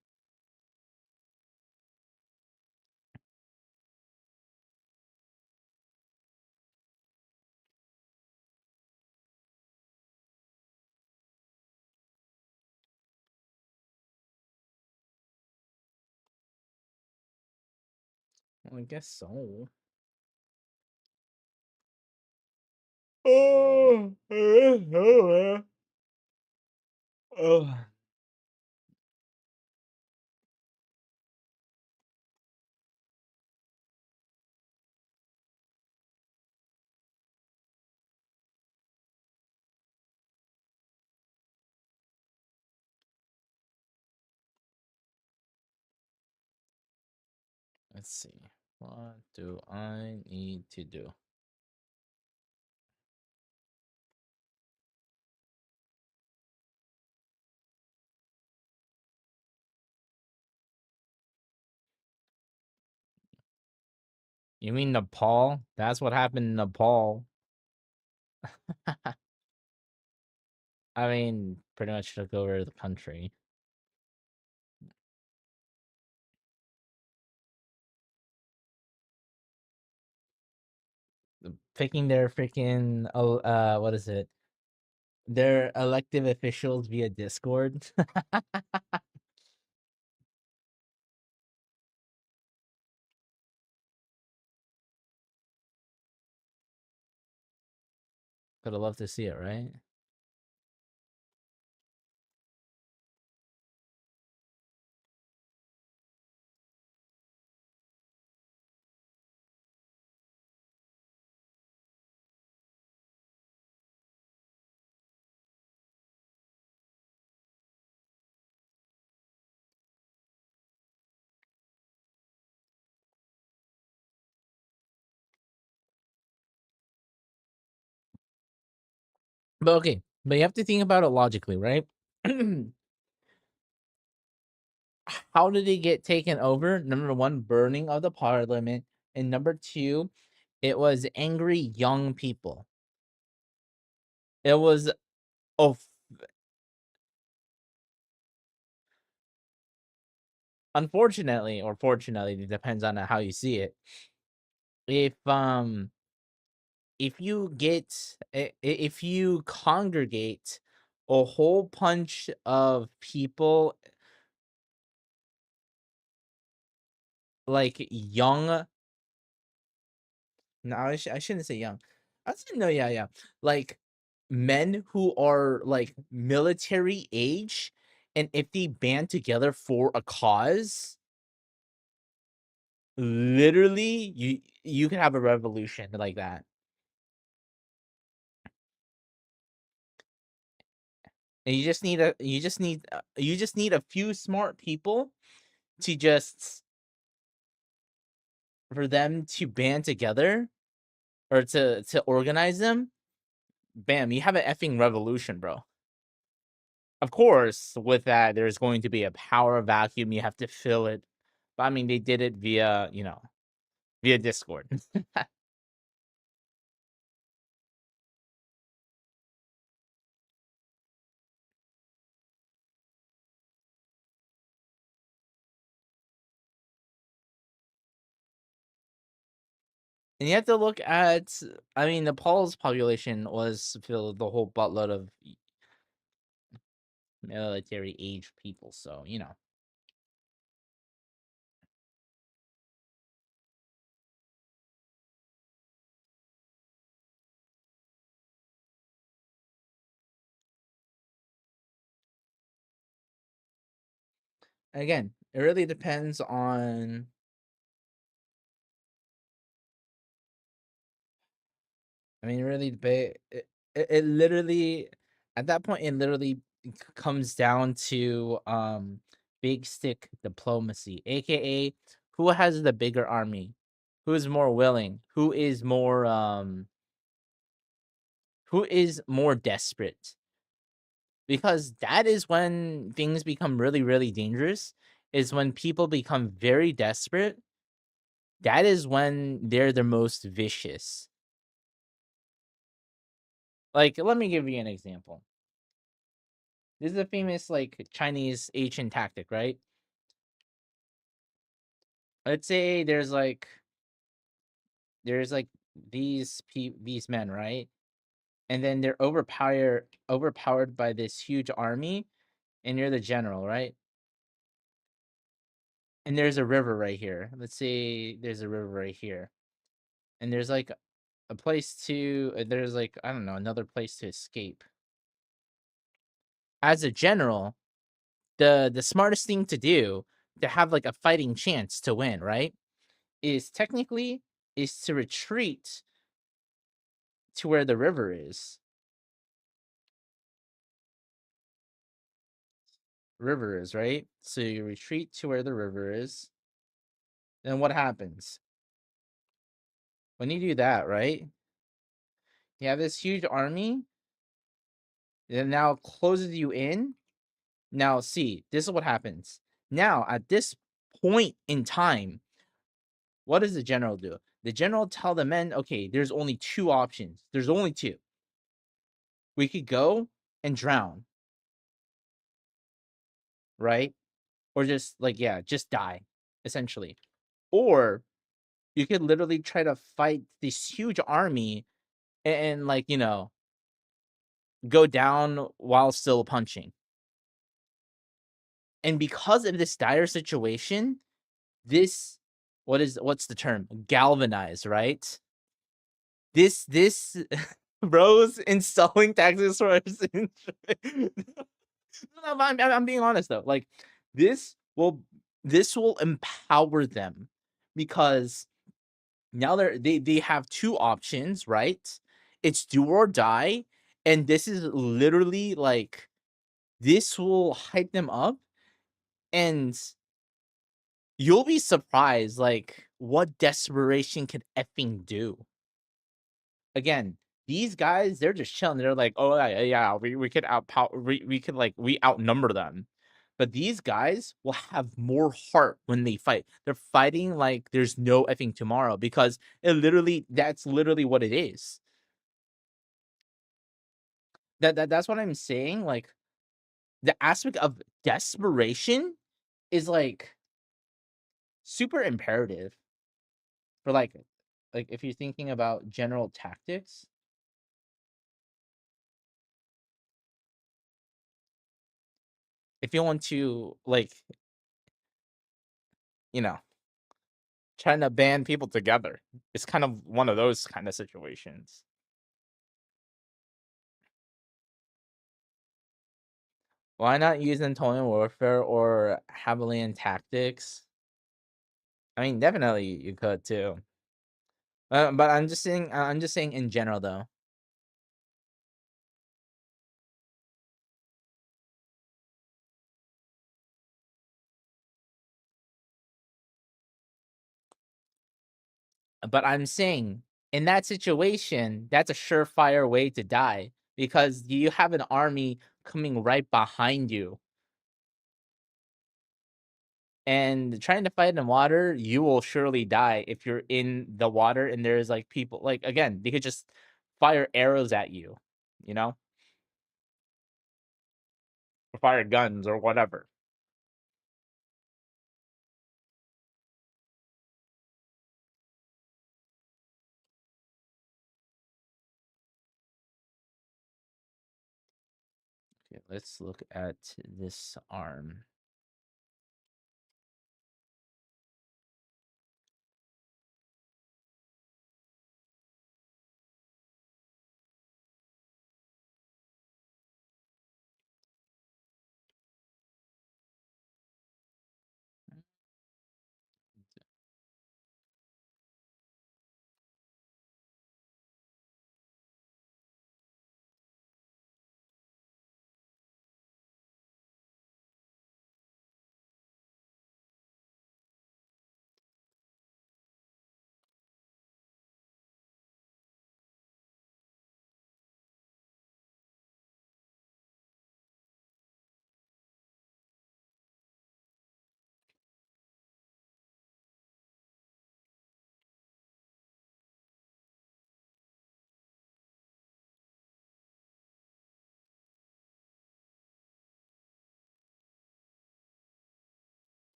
Well, I guess so. Oh, oh. Let's see. What do I need to do? You mean Nepal? That's what happened in Nepal. I mean, pretty much took over the country. Picking their freaking, what is it? Their elective officials via Discord. Could have loved to see it, right? But okay, but you have to think about it logically, right? How did it get taken over? Number one, burning of the parliament, and number two, it was angry young people. It was oh, unfortunately or fortunately, it depends on how you see it. If if you get if you congregate a whole bunch of people like young, no, I shouldn't say young. I said no, yeah, yeah. Like men who are like military age, and if they band together for a cause, literally you can have a revolution like that. And you just need a few smart people to just for them to band together or to organize them. Bam, you have an effing revolution, bro. Of course, with that, there's going to be a power vacuum. You have to fill it. But I mean, they did it via, via Discord. And you have to look at, I mean, Nepal's population was filled the whole buttload of military age people. So, again, it really depends on. I mean, really, it literally at that point it literally comes down to big stick diplomacy, aka who has the bigger army, who is more willing, who is more desperate. Because that is when things become really, really dangerous. Is when people become very desperate. That is when they're the most vicious. Like, let me give you an example. This is a famous like Chinese ancient tactic, right? Let's say there's like these men, right? And then they're overpowered by this huge army, and you're the general, right? And there's a river right here. Let's say there's a river right here. And there's like a place to there's like, I don't know, another place to escape. As a general, the smartest thing to do to have like a fighting chance to win, right? Is technically is to retreat to where the river is. River is, right? So you retreat to where the river is. Then what happens? When you do that, right? You have this huge army that now closes you in. Now, see, this is what happens. Now, at this point in time, what does the general do? The general tell the men, okay, there's only two options. There's only two. We could go and drown, right? Or just like, yeah, just die, essentially. Or you could literally try to fight this huge army and like, go down while still punching. And because of this dire situation, this what's the term? Galvanized, right? This bros installing taxes for no, I'm being honest though. Like this will this will empower them because now they have two options, right? It's do or die, and this is literally like this will hype them up, and you'll be surprised like what desperation can effing do. Again, these guys, they're just chilling. They're like, oh yeah, we could outpower we could like we outnumber them. But these guys will have more heart when they fight. They're fighting like there's no effing tomorrow because that's literally what it is. That's what I'm saying. Like the aspect of desperation is like super imperative for like if you're thinking about general tactics. If you want to like, you know, trying to band people together. It's kind of one of those kind of situations. Why not use intelligent warfare or Havalian tactics? I mean, definitely you could too. But I'm just saying in general though. But I'm saying in that situation, that's a surefire way to die because you have an army coming right behind you. And trying to fight in water, you will surely die if you're in the water and there's like people like again, they could just fire arrows at you, you know, or fire guns or whatever. Okay, let's look at this arm.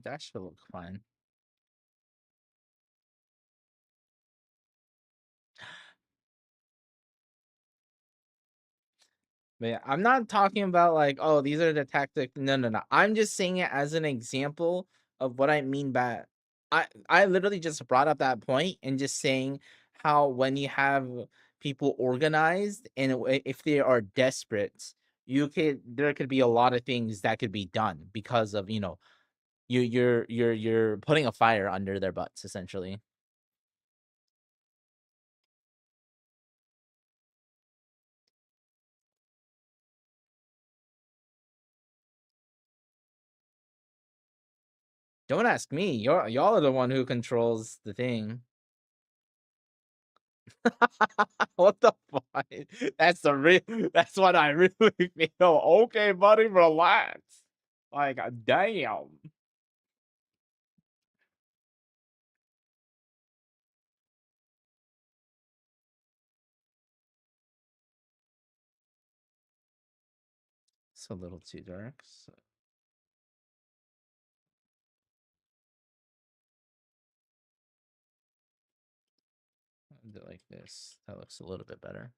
That should look fine. But yeah, I'm not talking about like, oh, these are the tactics. No, no, no. I'm just saying it as an example of what I mean by I literally just brought up that point and just saying how when you have people organized and if they are desperate, there could be a lot of things that could be done because of you're putting a fire under their butts essentially. Don't ask me. Y'all are the one who controls the thing. What the fuck? That's the real. That's what I really feel. Okay, buddy, relax. Like, damn. It's a little too dark. So I'll do it like this. That looks a little bit better.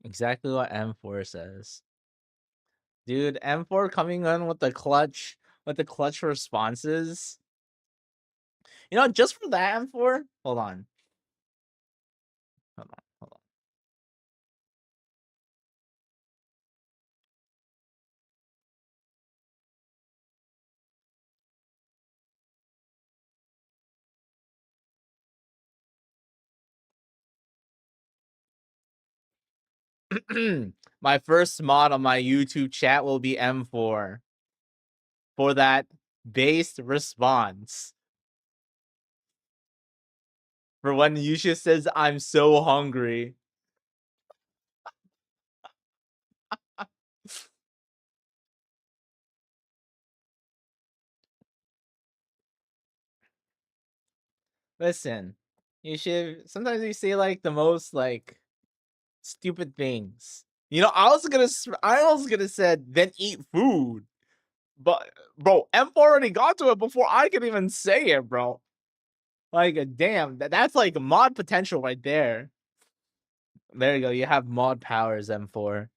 Exactly what M4 says. Dude, M4 coming in with the clutch responses. You know, just for that M4, hold on. Hold on, hold on. My first mod on my YouTube chat will be M4 for that based response. For when Yusha says, I'm so hungry. Listen, sometimes you say like the most like stupid things. You know, I was gonna said then eat food. But bro, M4 already got to it before I could even say it, bro. Like, damn, that's like mod potential right there. There you go. You have mod powers, M4.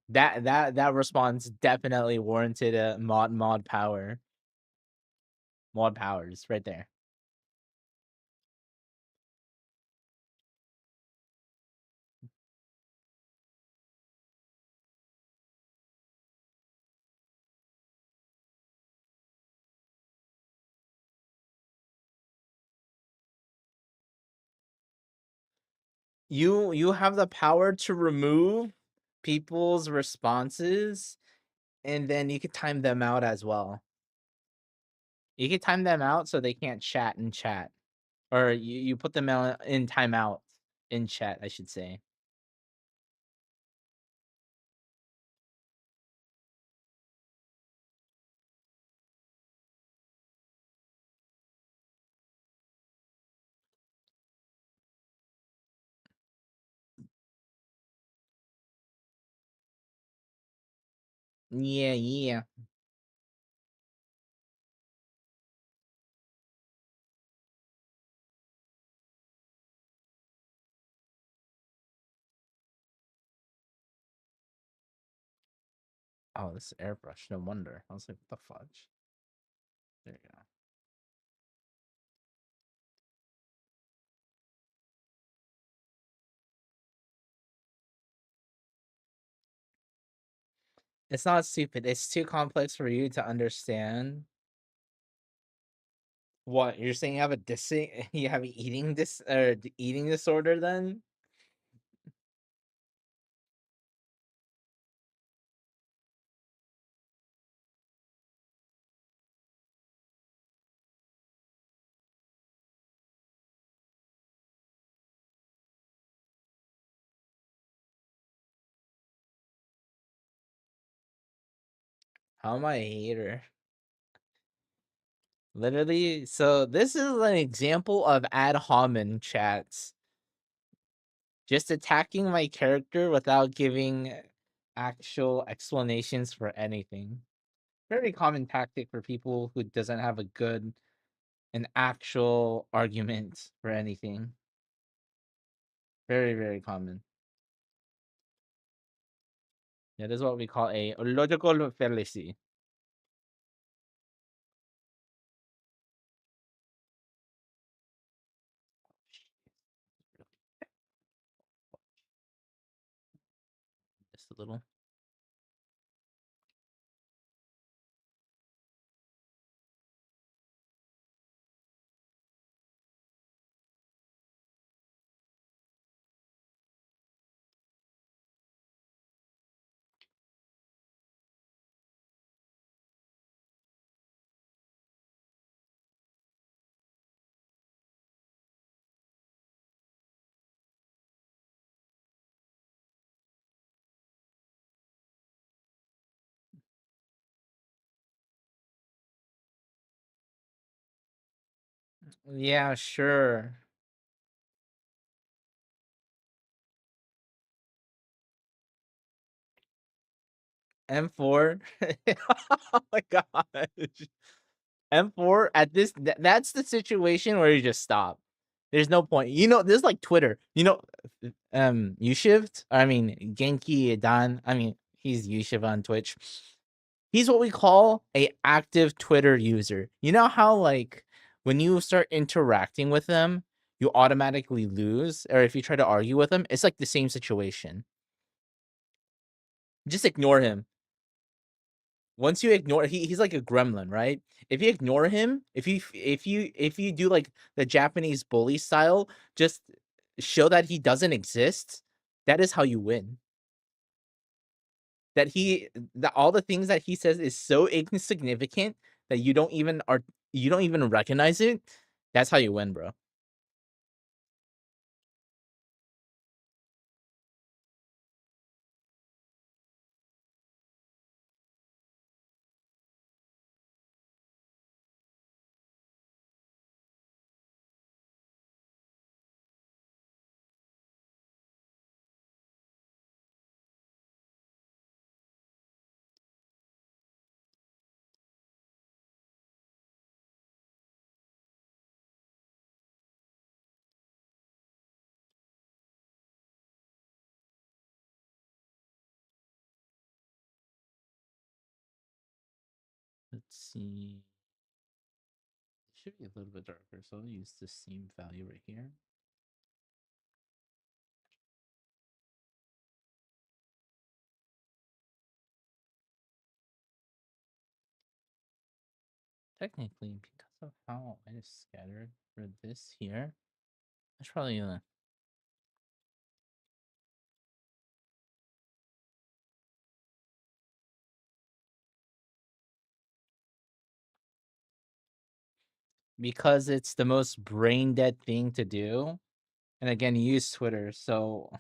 That response definitely warranted a mod power. Mod powers right there. You have the power to remove people's responses, and then you could time them out as well. You could time them out so they can't chat in chat. Or you put them in timeout in chat, I should say. Yeah, yeah. Oh, this airbrush. No wonder. I was like, what the fudge? There you go. It's not stupid. It's too complex for you to understand. What you're saying? You have a you have eating disorder? Then how am I a hater? Literally. So this is an example of ad hominem chats. Just attacking my character without giving actual explanations for anything. Very common tactic for people who doesn't have a good an actual argument for anything. Very, very common. Yeah, this is what we call a logical fallacy. Just a little. Yeah, sure. M4. Oh my gosh. M4 at this that's the situation where you just stop. There's no point. You know, this is like Twitter. You know, Ushiv, I mean Genki Dan, I mean he's Ushiv on Twitch. He's what we call a active Twitter user. You know how like when you start interacting with them, you automatically lose, or if you try to argue with them, it's like the same situation. Just ignore him. Once you ignore, he's like a gremlin, right? If you ignore him, if you do like the Japanese bully style, just show that he doesn't exist. That is how you win. That all the things that he says is so insignificant that you don't even recognize it. That's how you win, bro. Let's see. It should be a little bit darker, so I'll use the same value right here. Technically, because of how it is scattered for this here, that's probably because it's the most brain dead thing to do. And again, you use Twitter, so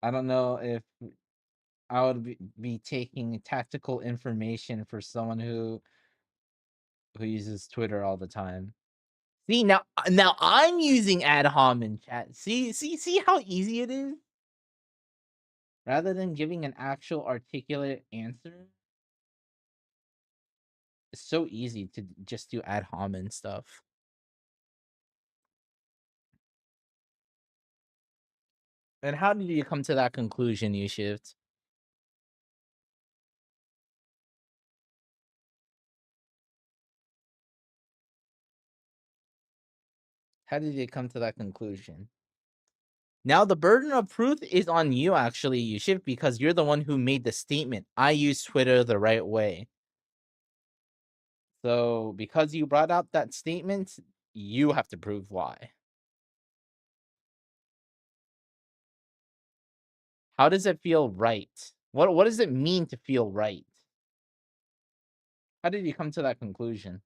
I don't know if I would be taking tactical information for someone who uses Twitter all the time. See now I'm using ad hom in chat. See how easy it is? Rather than giving an actual articulate answer, it's so easy to just do ad hom and stuff. And how did you come to that conclusion, you shift? How did you come to that conclusion? Now the burden of proof is on you, actually, you shift, because you're the one who made the statement. I use Twitter the right way. So because you brought out that statement, you have to prove why. How does it feel right? What does it mean to feel right? How did you come to that conclusion?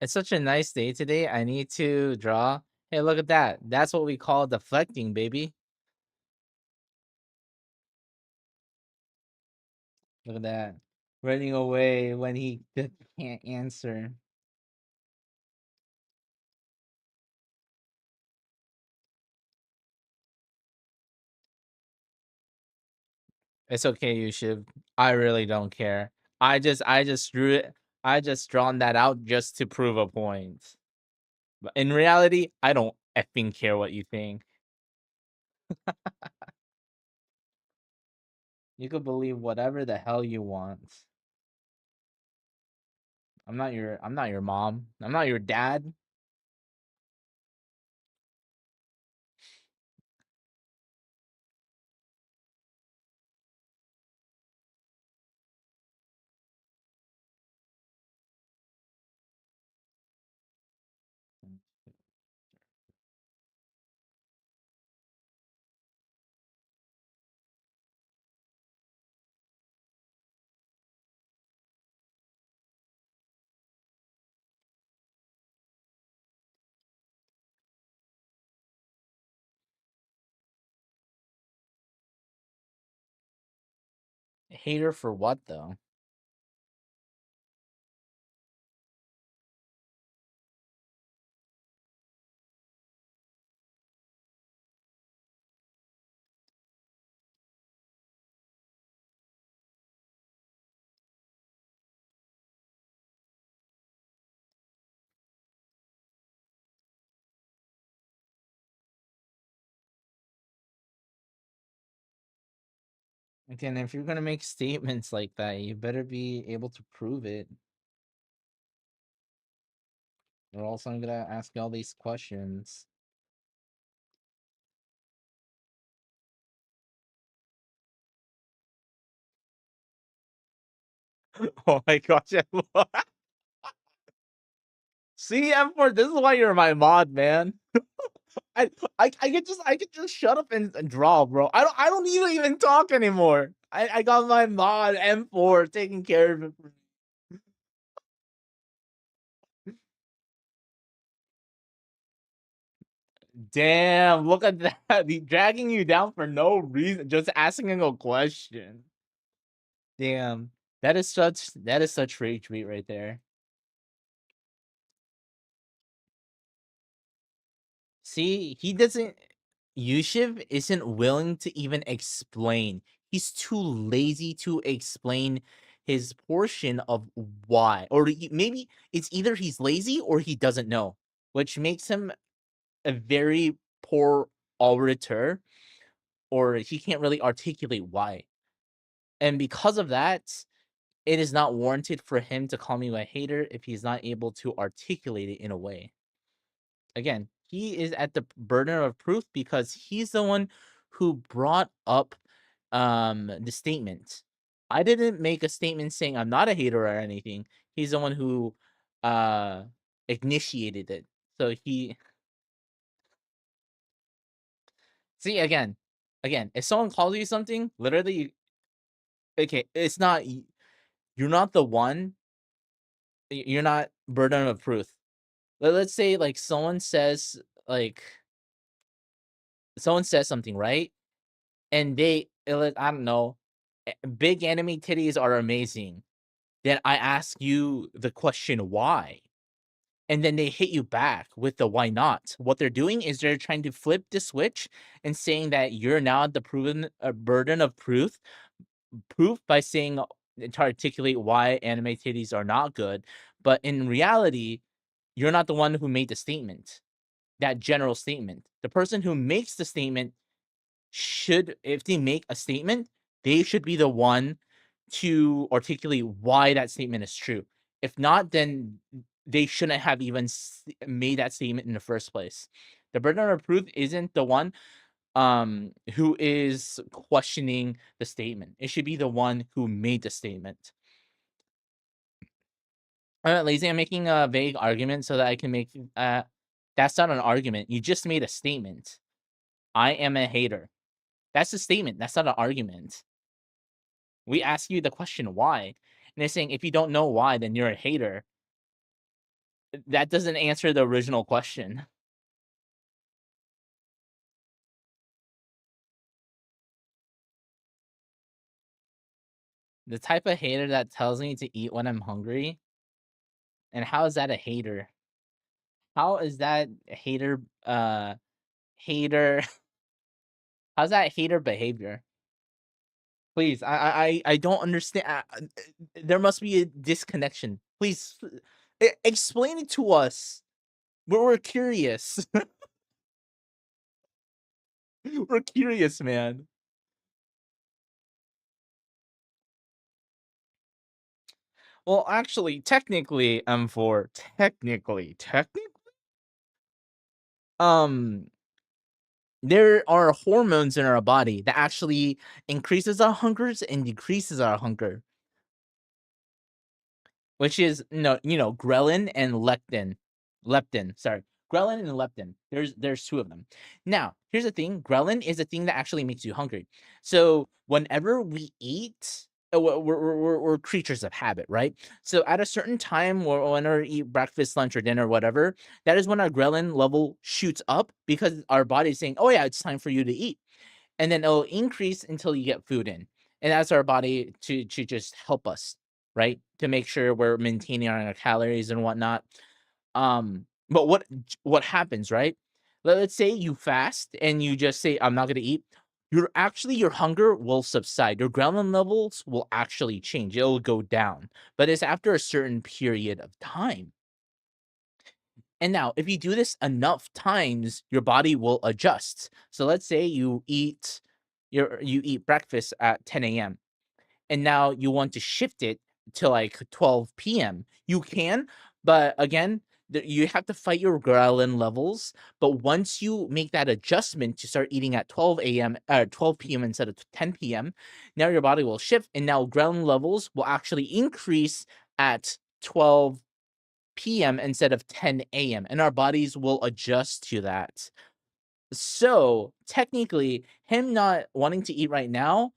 It's such a nice day today. I need to draw. Hey, look at that. That's what we call deflecting, baby. Look at that. Running away when he can't answer. It's okay, you should. I really don't care. I just drew it. I just drawn that out just to prove a point. But in reality, I don't effing care what you think. You could believe whatever the hell you want. I'm not your mom. I'm not your dad. Hater for what though? Again, if you're gonna make statements like that, you better be able to prove it. Or else I'm gonna ask you all these questions. Oh my gosh. See, M4, this is why you're my mod, man. I I could just shut up and draw, bro. I don't need to even talk anymore. I got my mod M4 taking care of it. Damn, look at that. He's dragging you down for no reason, just asking a question. Damn. That is such rage tweet right there. See, he doesn't Yushiv isn't willing to even explain. He's too lazy to explain his portion of why. Or maybe it's either he's lazy or he doesn't know, which makes him a very poor orator, or he can't really articulate why. And because of that, it is not warranted for him to call me a hater if he's not able to articulate it in a way. Again, he is at the burden of proof because he's the one who brought up the statement. I didn't make a statement saying I'm not a hater or anything. He's the one who uh initiated it. So he see again, if someone calls you something, literally okay, it's not you're not the one, you're not burden of proof. Let's say like like someone says something, right? And I don't know, big anime titties are amazing. Then I ask you the question why, and then they hit you back with the why not. What they're doing is they're trying to flip the switch and saying that you're now the proven burden of proof by saying to articulate why anime titties are not good. But in reality, you're not the one who made the statement. That general statement. The person who makes the statement should, if they make a statement, they should be the one to articulate why that statement is true. If not, then they shouldn't have even made that statement in the first place. The burden of proof isn't the one who is questioning the statement. It should be the one who made the statement. I'm not lazy. I'm making a vague argument so that I can make that's not an argument. You just made a statement. I am a hater. That's a statement. That's not an argument. We ask you the question why. And they're saying if you don't know why, then you're a hater. That doesn't answer the original question. The type of hater that tells me to eat when I'm hungry, and how is that a hater? How is that hater how's that hater behavior? Please, I don't understand. There must be a disconnection. Please, explain it to us. We're curious. We're curious, man. Well, actually, technically, M4, technically, um, there are hormones in our body that actually increases our hungers and decreases our hunger, which is ghrelin and leptin. Sorry, ghrelin and leptin. There's two of them. Now, here's the thing: ghrelin is the thing that actually makes you hungry. So whenever we eat, we're creatures of habit, right? So at a certain time, or whenever we eat breakfast, lunch, or dinner, whatever, that is when our ghrelin level shoots up because our body's saying, "Oh yeah, it's time for you to eat." And then it'll increase until you get food in, and that's our body to just help us, right, to make sure we're maintaining our calories and whatnot. But what happens, right? Let's say you fast and you just say, "I'm not gonna eat." Your hunger will subside. Your ghrelin levels will actually change. It'll go down, but it's after a certain period of time. And now, if you do this enough times, your body will adjust. So let's say you eat breakfast at 10 a.m. and now you want to shift it to like 12 p.m. You can, but again, you have to fight your ghrelin levels. But once you make that adjustment to start eating at 12 a.m. 12 p.m. instead of 10 p.m., now your body will shift, and now ghrelin levels will actually increase at 12 p.m. instead of 10 a.m., and our bodies will adjust to that. So technically, him not wanting to eat right now,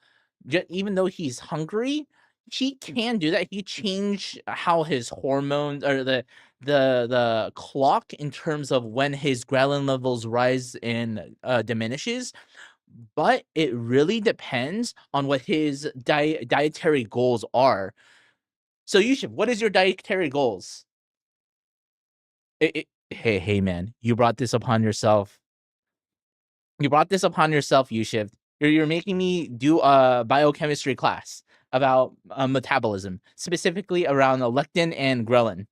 even though he's hungry, he can do that. He change how his hormones or the clock in terms of when his ghrelin levels rise and diminishes. But it really depends on what his dietary goals are. So, Yusuf, what is your dietary goals? Hey, man, you brought this upon yourself. You brought this upon yourself, Yusuf. You're making me do a biochemistry class about metabolism, specifically around lectin and ghrelin.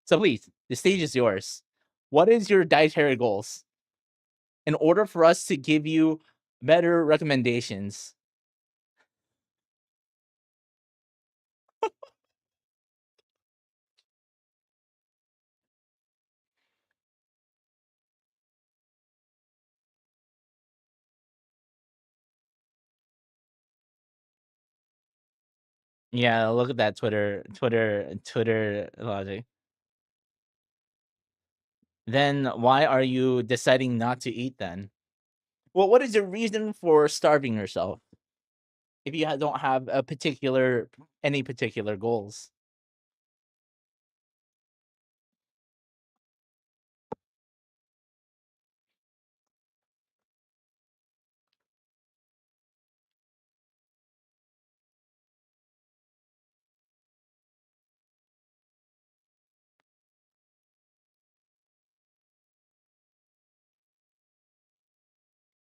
So please, the stage is yours. What is your dietary goals in order for us to give you better recommendations? Yeah, look at that Twitter logic. Then why are you deciding not to eat then? Well, what is your reason for starving yourself if you don't have any particular goals?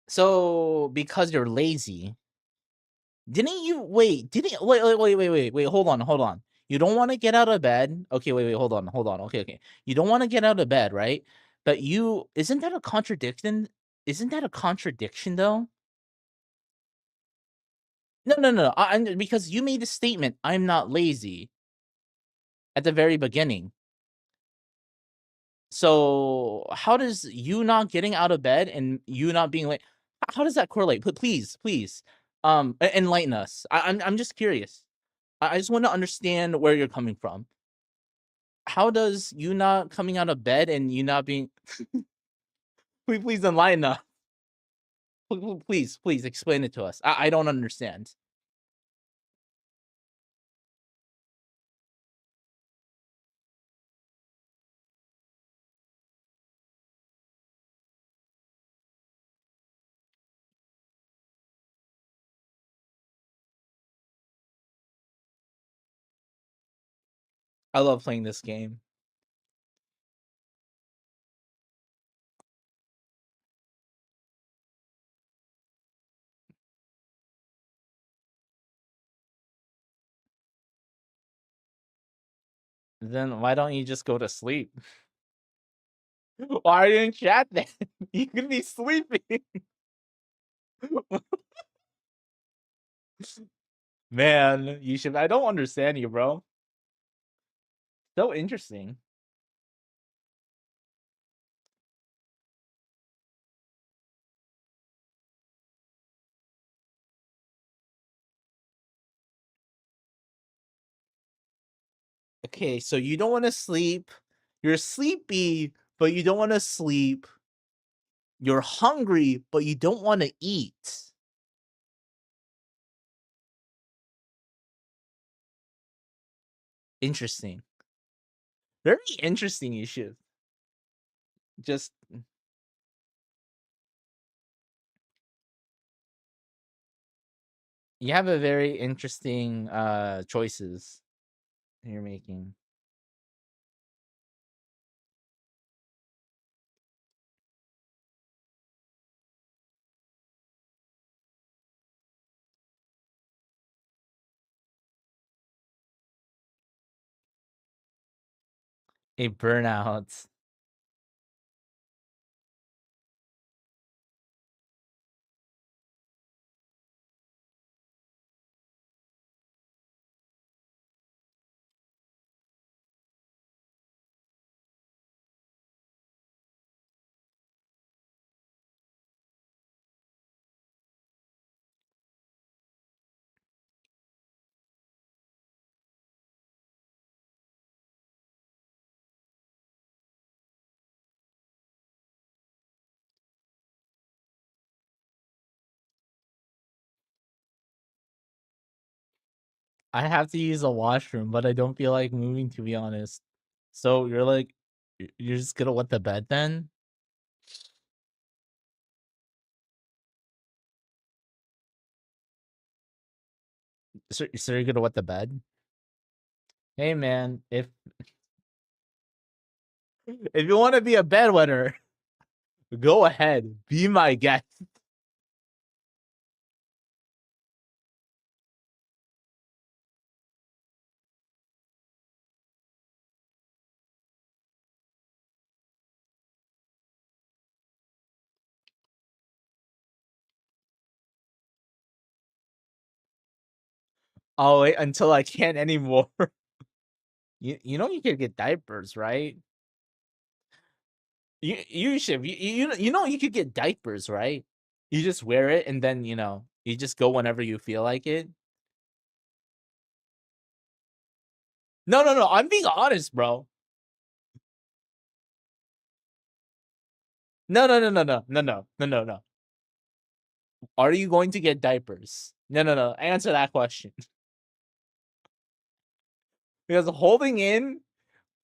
So, because you're lazy, didn't you wait, didn't wait, hold on. You don't wanna get out of bed. Okay, wait, hold on. Okay. You don't wanna get out of bed, right? But you isn't that a contradiction? Isn't that a contradiction though? No. I'm because you made the statement, "I'm not lazy," at the very beginning. So, how does you not getting out of bed and you not being late, how does that correlate? Please, enlighten us. I'm just curious. I just wanna understand where you're coming from. How does you not coming out of bed and you not being please enlighten us. Please explain it to us. I don't understand. I love playing this game. Then why don't you just go to sleep? Why are you in chat then? You could be sleeping. Man, you should. I don't understand you, bro. So interesting. Okay, so you don't want to sleep. You're sleepy, but you don't want to sleep. You're hungry, but you don't want to eat. Interesting. Very interesting, you should. Just you have a very interesting choices you're making. A burnout. I have to use a washroom, but I don't feel like moving, to be honest. So you're like, you're just gonna wet the bed then? So you're gonna wet the bed? Hey man, if you want to be a bedwetter, go ahead, be my guest. I'll wait until I can't anymore. You know you could get diapers, right? You should you know you could get diapers, right? You just wear it and then you just go whenever you feel like it. No. I'm being honest, bro. No. Are you going to get diapers? No. Answer that question. Because holding in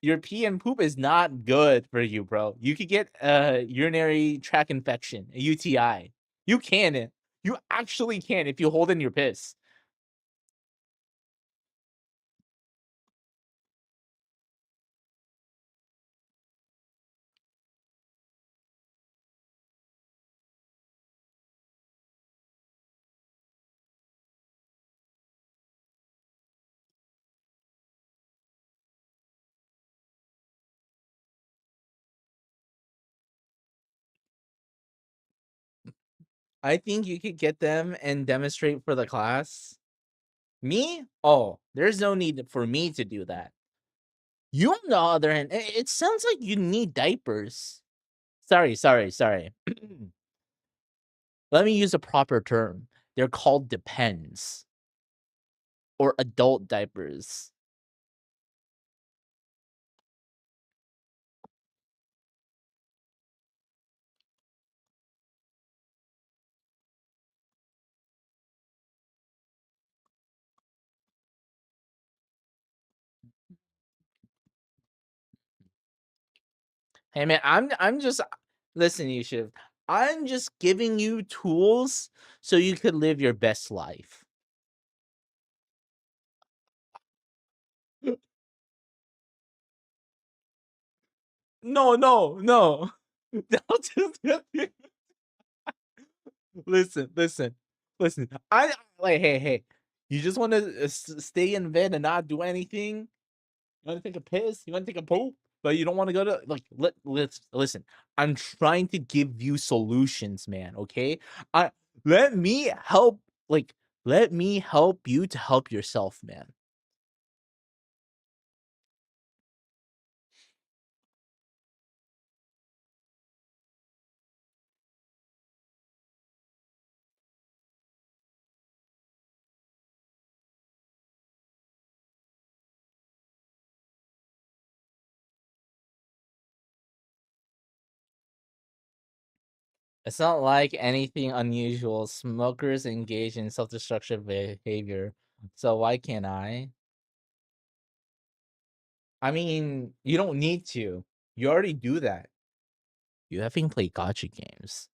your pee and poop is not good for you, bro. You could get a urinary tract infection, a UTI. You can. You actually can if you hold in your piss. I think you could get them and demonstrate for the class. Me? Oh, there's no need for me to do that. You, on the other hand, it sounds like you need diapers. Sorry. Let me use a proper term. They're called depends or adult diapers. Hey man, I'm just listen, you should. I'm just giving you tools so you could live your best life. No, no, no. Don't just listen, listen, listen. I like, hey, hey. You just want to stay in bed and not do anything? You want to take a piss? You want to take a poop? But you don't want to go to like let's listen. I'm trying to give you solutions, man. Okay, I let me help. Like let me help you to help yourself, man. It's not like anything unusual. Smokers engage in self-destructive behavior. So why can't I? I mean, you don't need to. You already do that. You haven't played gotcha games.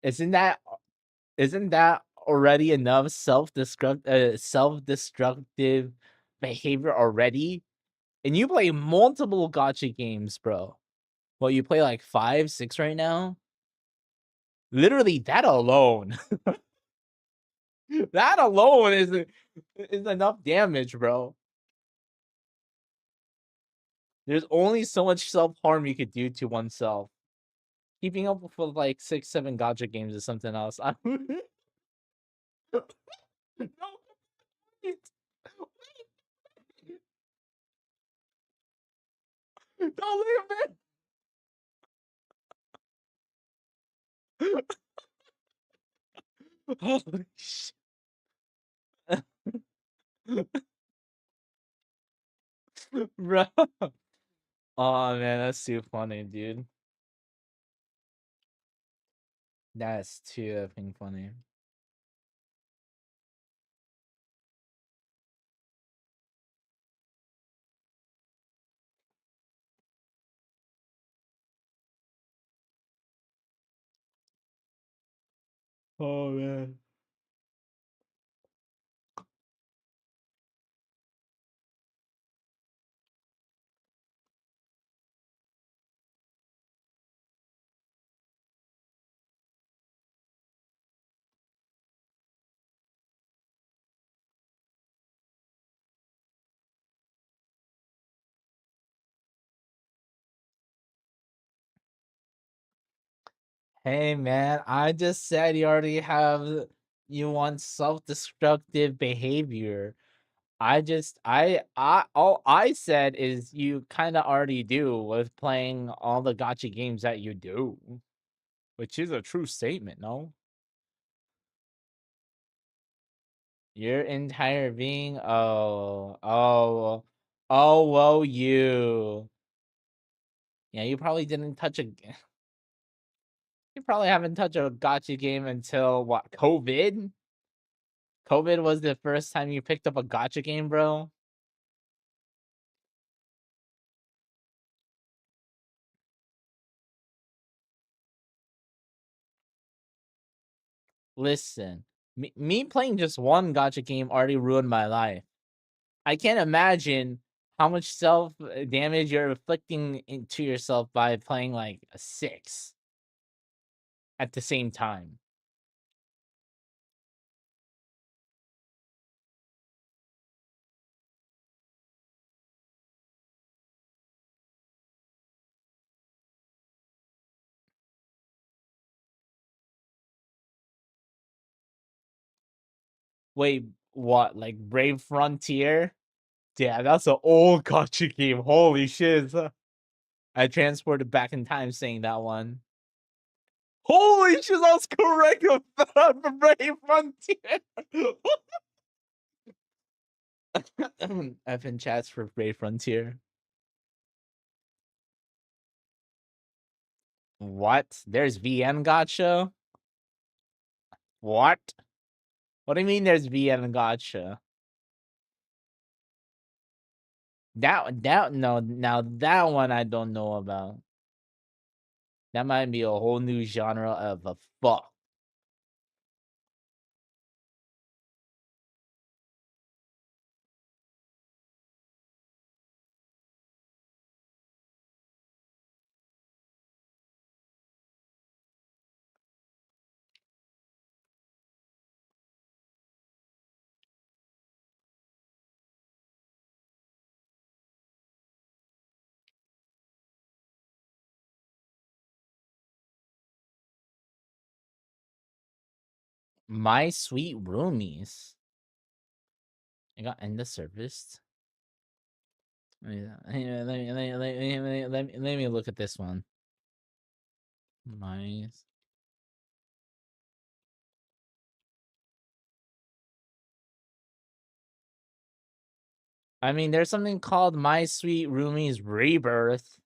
Isn't that isn't that already enough self-destructive behavior already? And you play multiple gotcha games, bro. Well, you play like 5, 6 right now? Literally that alone. That alone is enough damage, bro. There's only so much self-harm you could do to oneself. Keeping up with like 6, 7 gotcha games is something else. No, wait, don't leave me. Holy shit. Bro. Oh man, that's too funny, dude. That's too effing funny. Oh man. Hey man, I just said you want self-destructive behavior. All I said is you kind of already do with playing all the gotcha games that you do, which is a true statement, no? Your entire being, whoa, you. Yeah, you probably didn't touch a. You probably haven't touched a gotcha game until what? COVID. COVID was the first time you picked up a gotcha game, bro. Listen, me playing just one gotcha game already ruined my life. I can't imagine how much self damage you're inflicting into yourself by playing like a 6 at the same time. Wait, what? Like Brave Frontier? Yeah, that's an old gotcha game. Holy shit. I transported back in time saying that one. Holy shit, that's correct. Brave Frontier. F in chats for Brave Frontier. What? There's VN gotcha? What? What do you mean there's VN gotcha? That no, now that one I don't know about. That might be a whole new genre of a fuck. My sweet roomies. I got end of service. Let me look at this one. My. I mean, there's something called My Sweet Roomies Rebirth.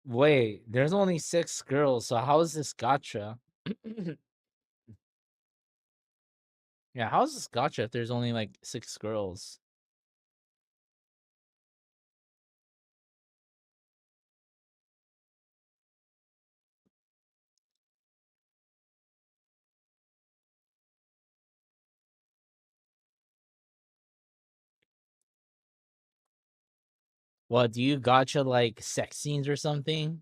Wait, there's only 6 girls, so how is this gotcha? Yeah, how is this gotcha if there's only like 6 girls? What, do you gotcha like sex scenes or something?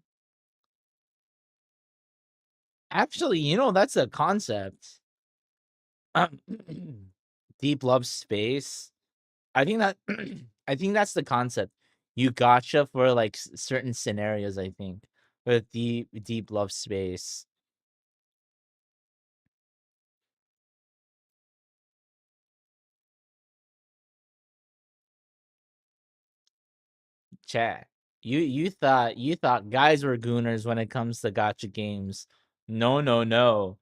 Actually, that's a concept. Deep love space. I think that I think that's the concept. You gotcha for like certain scenarios, I think. With deep love space. Chat. You thought guys were gooners when it comes to gotcha games. No, no, no.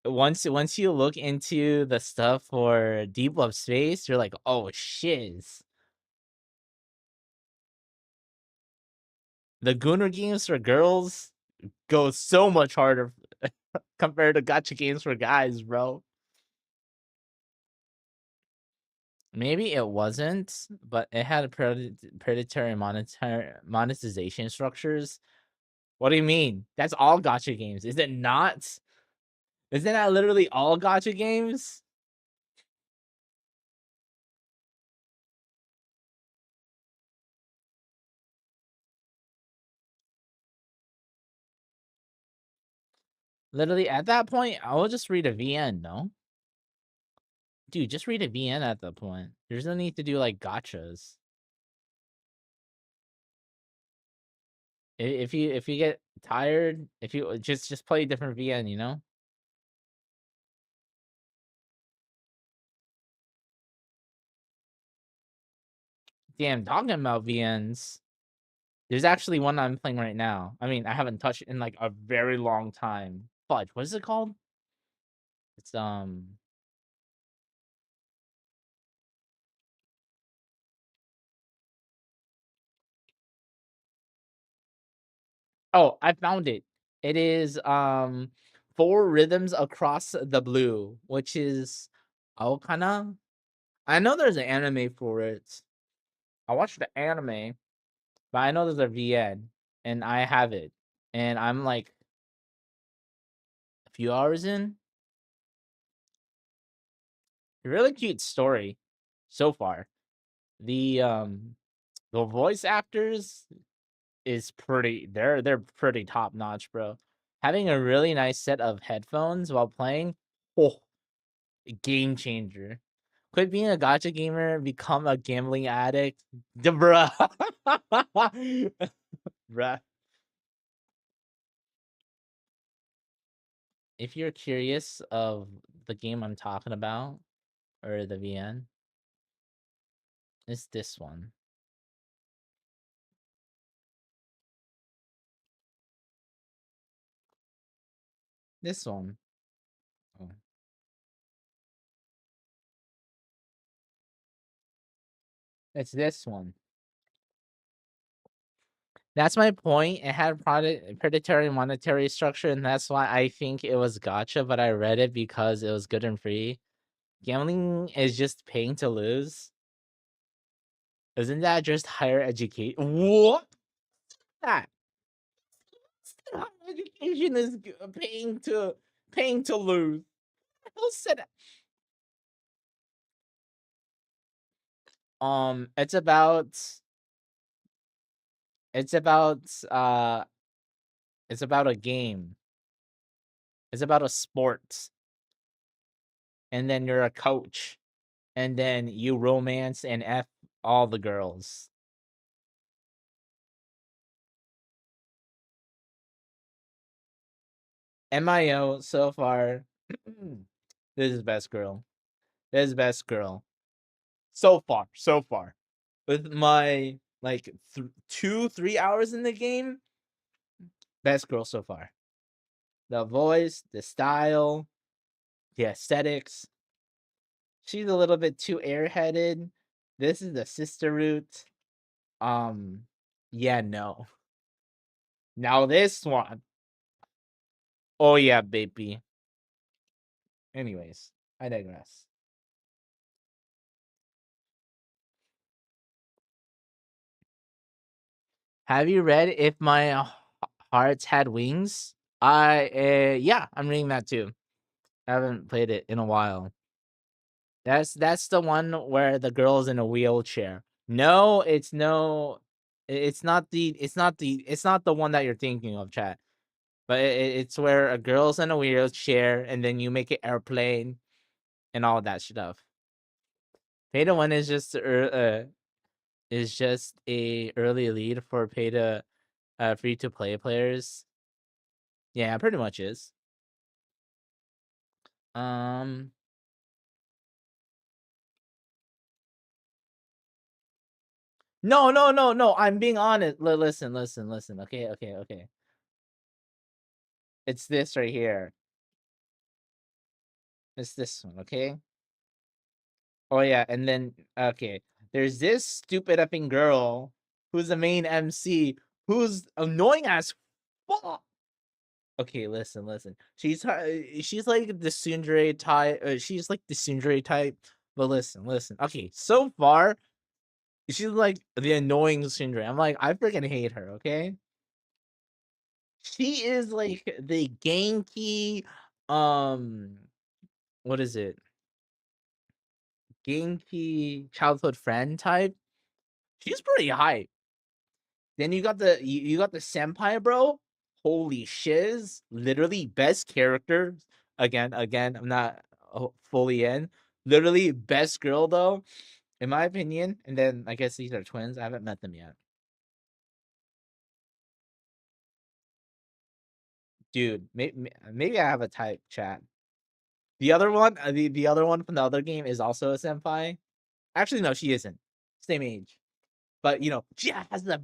Once you look into the stuff for Deep Love Space, you're like, oh shiz. The gooner games for girls go so much harder compared to gotcha games for guys, bro. Maybe it wasn't, but it had predatory monetization structures. What do you mean? That's all gotcha games. Is it not? Isn't that literally all gotcha games? Literally, at that point, I will just read a VN, no? Dude, just read a VN at that point. There's no need to do, like, gotchas. If you get tired, if you just play a different VN, you know? Damn, talking about VNs, there's actually one I'm playing right now. I mean, I haven't touched in, like, a very long time. Fudge, what is it called? It's, oh, I found it. It is, 4 Rhythms Across the Blue, which is Aokana? I know there's an anime for it. I watched the anime, but I know there's a VN, and I have it, and I'm, like, a few hours in. Really cute story so far. The voice actors is pretty they're pretty top notch, bro. Having a really nice set of headphones while playing, oh, game changer. Quit being a gotcha gamer, become a gambling addict. Bruh. Bruh. If you're curious of the game I'm talking about, or the VN, it's this one. This one. Oh. It's this one. That's my point. It had predatory monetary structure, and that's why I think it was gotcha, but I read it because it was good and free. Gambling is just paying to lose. Isn't that just higher education? What? That higher education is paying to lose. Who said that? It's about it's about uh it's about a game. It's about a sport. And then you're a coach. And then you romance and F all the girls. MIO so far. This is best girl. This is best girl. So far. So far. With my like 2-3 hours in the game, best girl so far. The voice, the style, the aesthetics. She's a little bit too airheaded. This is the sister route. Yeah, no. Now this one. Oh yeah, baby. Anyways, I digress. Have you read If My Hearts Had Wings? Yeah, I'm reading that too. I haven't played it in a while. That's the one where the girl's in a wheelchair. No, it's not the one that you're thinking of, chat. But it's where a girl's in a wheelchair and then you make it airplane and all that stuff. Beta one is just a early lead for beta free to play players. Yeah, pretty much is. Um No, no, no, no. I'm being honest. Listen, listen, listen. Okay, okay, okay. It's this right here. It's this one, okay? Oh yeah, and then okay. There's this stupid effing girl who's the main MC who's annoying as fuck. Okay, listen, listen. She's like the tsundere type. She's like the tsundere type. But listen, listen. Okay, so far she's like the annoying tsundere. I'm like, I freaking hate her. Okay, she is like the Genki. Um, what is it? Genki childhood friend type. She's pretty hype. Then you got the senpai, bro. Holy shiz! Literally best character. Again, I'm not fully in. Literally best girl though, in my opinion. And then I guess these are twins. I haven't met them yet, dude. Maybe I have a type, chat. The other one, the other one from the other game is also a senpai. Actually, no, she isn't. Same age, but you know, she has the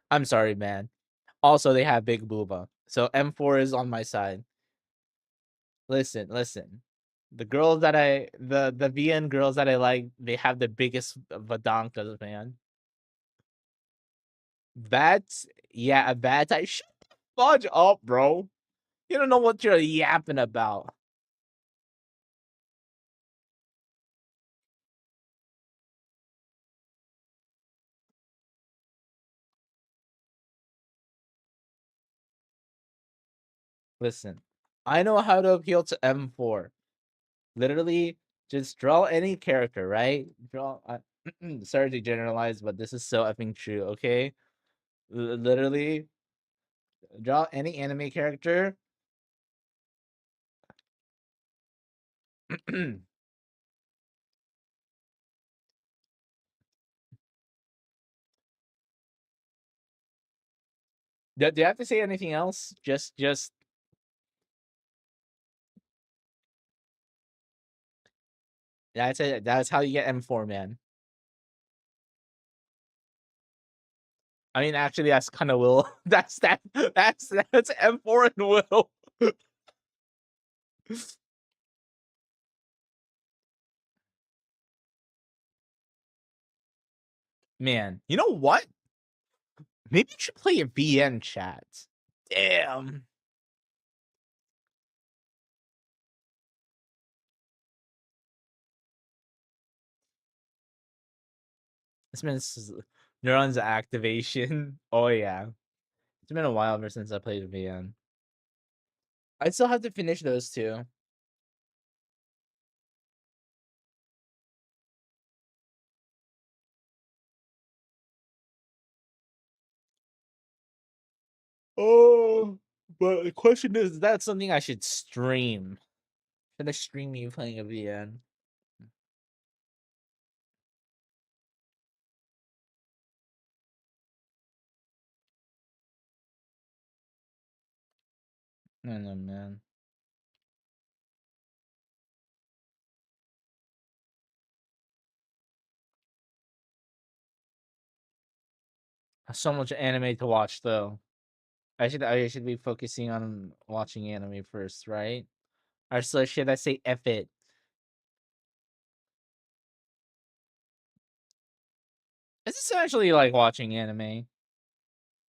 I'm sorry, man. Also, they have big booba. So M4 is on my side. Listen, listen. The girls that the VN girls that I like, they have the biggest vadonkas, man. That's yeah, a bad type. Shut the fudge up, bro. You don't know what you're yapping about. Listen, I know how to appeal to M4. Literally, just draw any character, right? Draw. Sorry to generalize, but this is so effing true. Okay, literally, draw any anime character. Do you have to say anything else? Just that's it. That's how you get M4, man. I mean, actually, that's kind of Will. That's M4 and Will. Man, you know what? Maybe you should play a VN chat. Damn. This means neurons activation. Oh yeah, it's been a while ever since I played VN. I still have to finish those two. Oh, but the question is that something I should stream? Should I stream you playing a VN? I don't know, man. So much anime to watch, though. I should be focusing on watching anime first, right? Or so should I say F it? It's essentially like watching anime.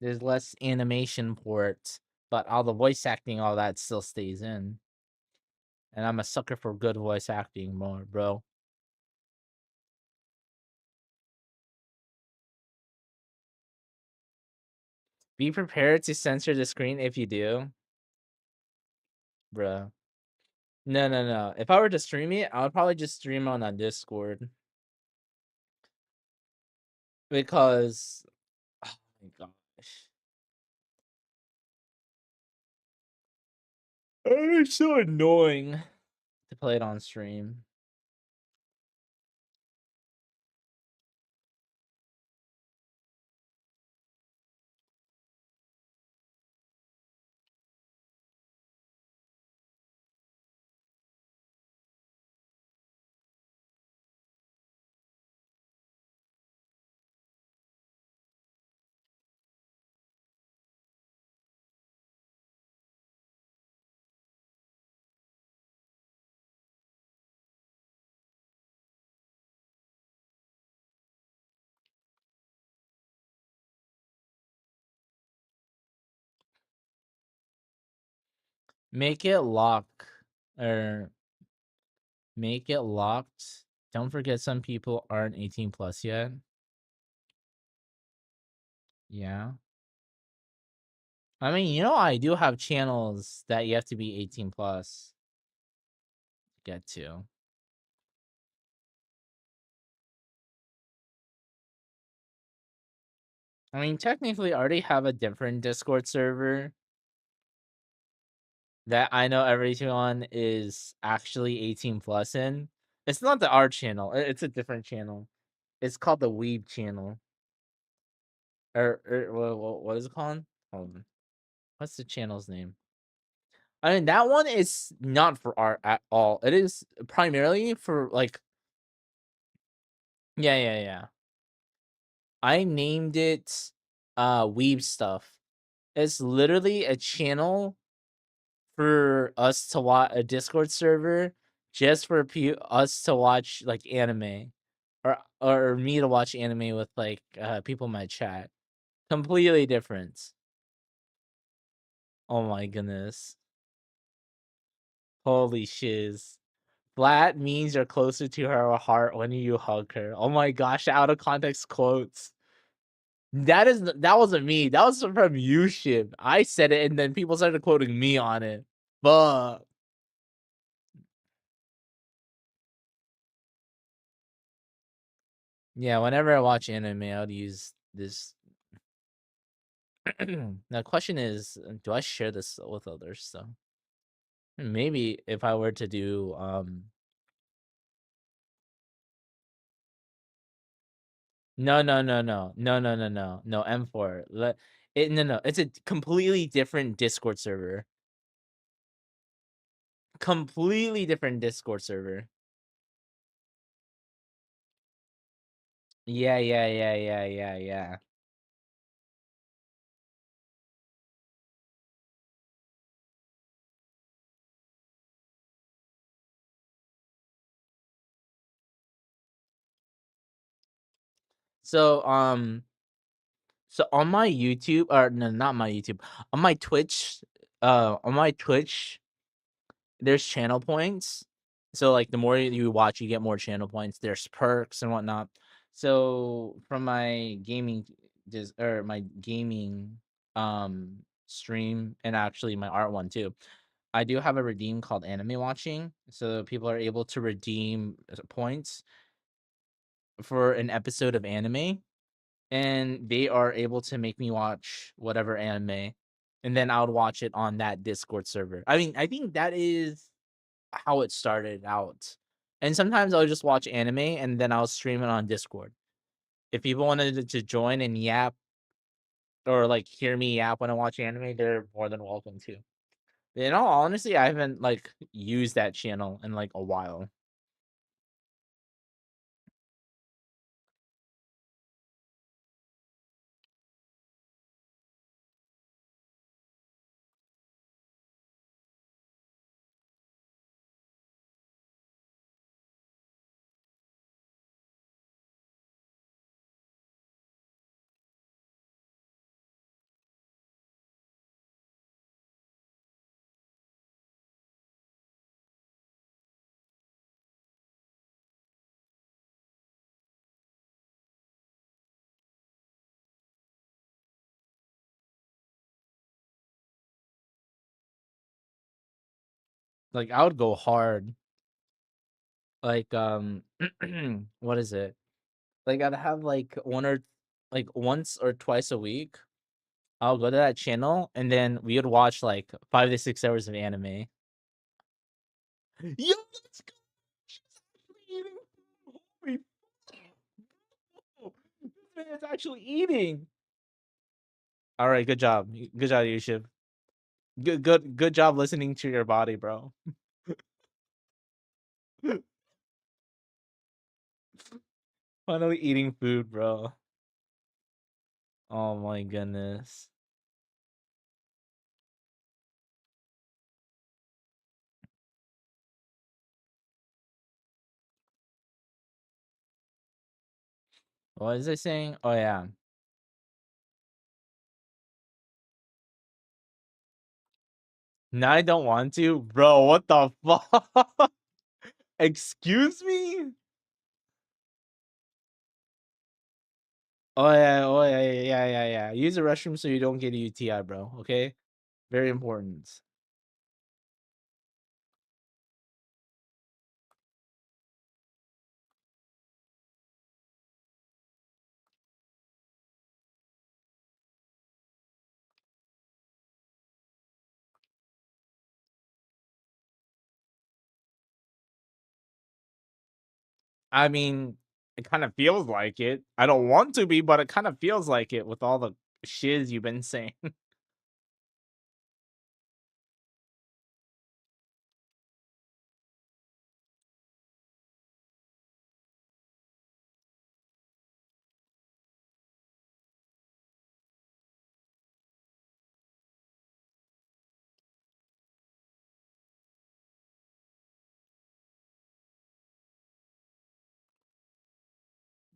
There's less animation ports, but all the voice acting, all that still stays in. And I'm a sucker for good voice acting more, bro. Be prepared to censor the screen if you do, bro. No, no, no. If I were to stream it, I would probably just stream on a Discord. Because, oh my gosh. It's so annoying to play it on stream. Make it lock or make it locked. Don't forget some people aren't 18 plus yet. Yeah. I mean, I do have channels that you have to be 18 plus to get to. I mean, technically, I already have a different Discord server that I know everyone is actually 18 plus in. It's not the art channel. It's a different channel. It's called the Weeb channel. What is it called? Hold on. What's the channel's name? I mean, that one is not for art at all. It is primarily for like, yeah, yeah, yeah. I named it Weeb Stuff. It's literally a channel for us to watch, a Discord server just for us to watch like anime, or me to watch anime with like people in my chat. Completely different. Oh my goodness. Holy shiz. Flat means you're closer to her heart when you hug her. Oh my gosh, out of context quotes. That wasn't me. That was from Ushib. I said it and then people started quoting me on it. Fuck. Yeah, whenever I watch anime, I would use this. Now, the question is, do I share this with others? So maybe if I were to do no, no, no, no, no, no, no, no, no, M4. No, it's a completely different Discord server. Completely different Discord server. Yeah, yeah, yeah, yeah, yeah, yeah. So so on my YouTube, or no, not my YouTube, on my Twitch, there's channel points. So like the more you watch, you get more channel points. There's perks and whatnot. So from my gaming my gaming stream, and actually my art one too, I do have a redeem called Anime Watching, so people are able to redeem points for an episode of anime, and they are able to make me watch whatever anime, and then I would watch it on that Discord server. I mean, I think that is how it started out. And sometimes I'll just watch anime and then I'll stream it on Discord. If people wanted to join and yap or like hear me yap when I watch anime, they're more than welcome to. In all honesty, I haven't like used that channel in like a while. Like I would go hard. Like what is it? Like I'd have like once or twice a week. I'll go to that channel and then we would watch like 5 to 6 hours of anime. Yo, let's go. She's actually eating food. Holy fuck. This man is actually eating. All right, good job. Good job, Yusuf. Good job listening to your body, bro. Finally eating food, bro. Oh my goodness. What is it saying? Oh yeah. Now I don't want to, bro. What the fuck? Excuse me? Oh yeah, yeah. Use the restroom so you don't get a UTI, bro. Okay, very important. I mean, it kind of feels like it. I don't want to be, but it kind of feels like it with all the shiz you've been saying.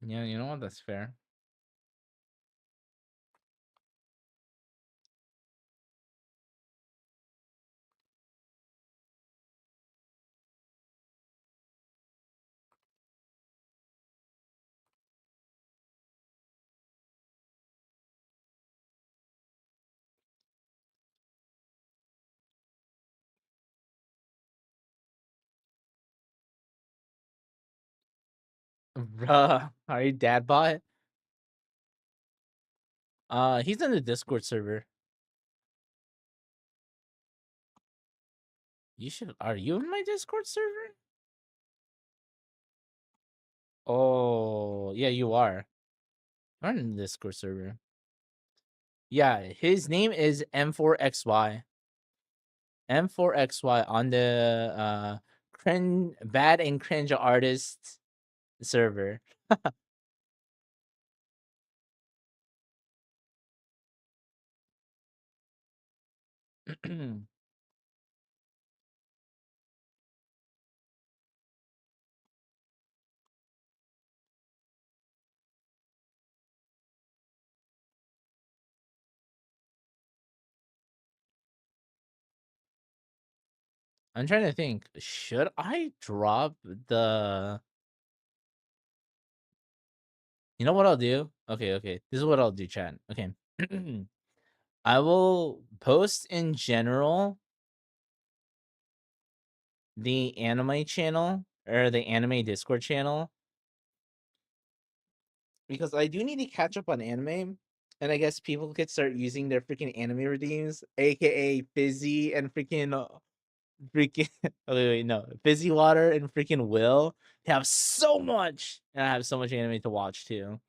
Yeah, you know what? That's fair. Bruh, are you dad bot? He's in the Discord server. You should. Are you in my Discord server? Oh, yeah, you are. I'm in the Discord server. Yeah, his name is M4XY. M4XY on the cringe bad and cringe artist server. I'm trying to think. Should I drop the? You know what I'll do? Okay. This is what I'll do, chat. Okay. I will post in general the anime channel or the anime Discord channel because I do need to catch up on anime. And I guess people could start using their freaking anime redeems, aka Fizzy and freaking wait, no, Fizzy Water and freaking Will. They have so much, and I have so much anime to watch too.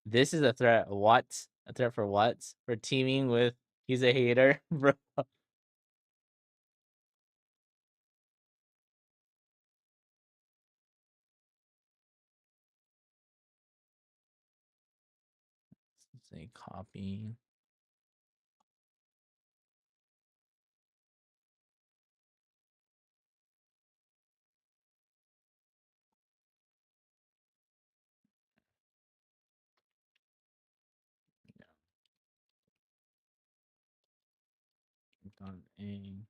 This is a threat. What? A threat for what? For teaming with? He's a hater, bro. Say copy. Done a.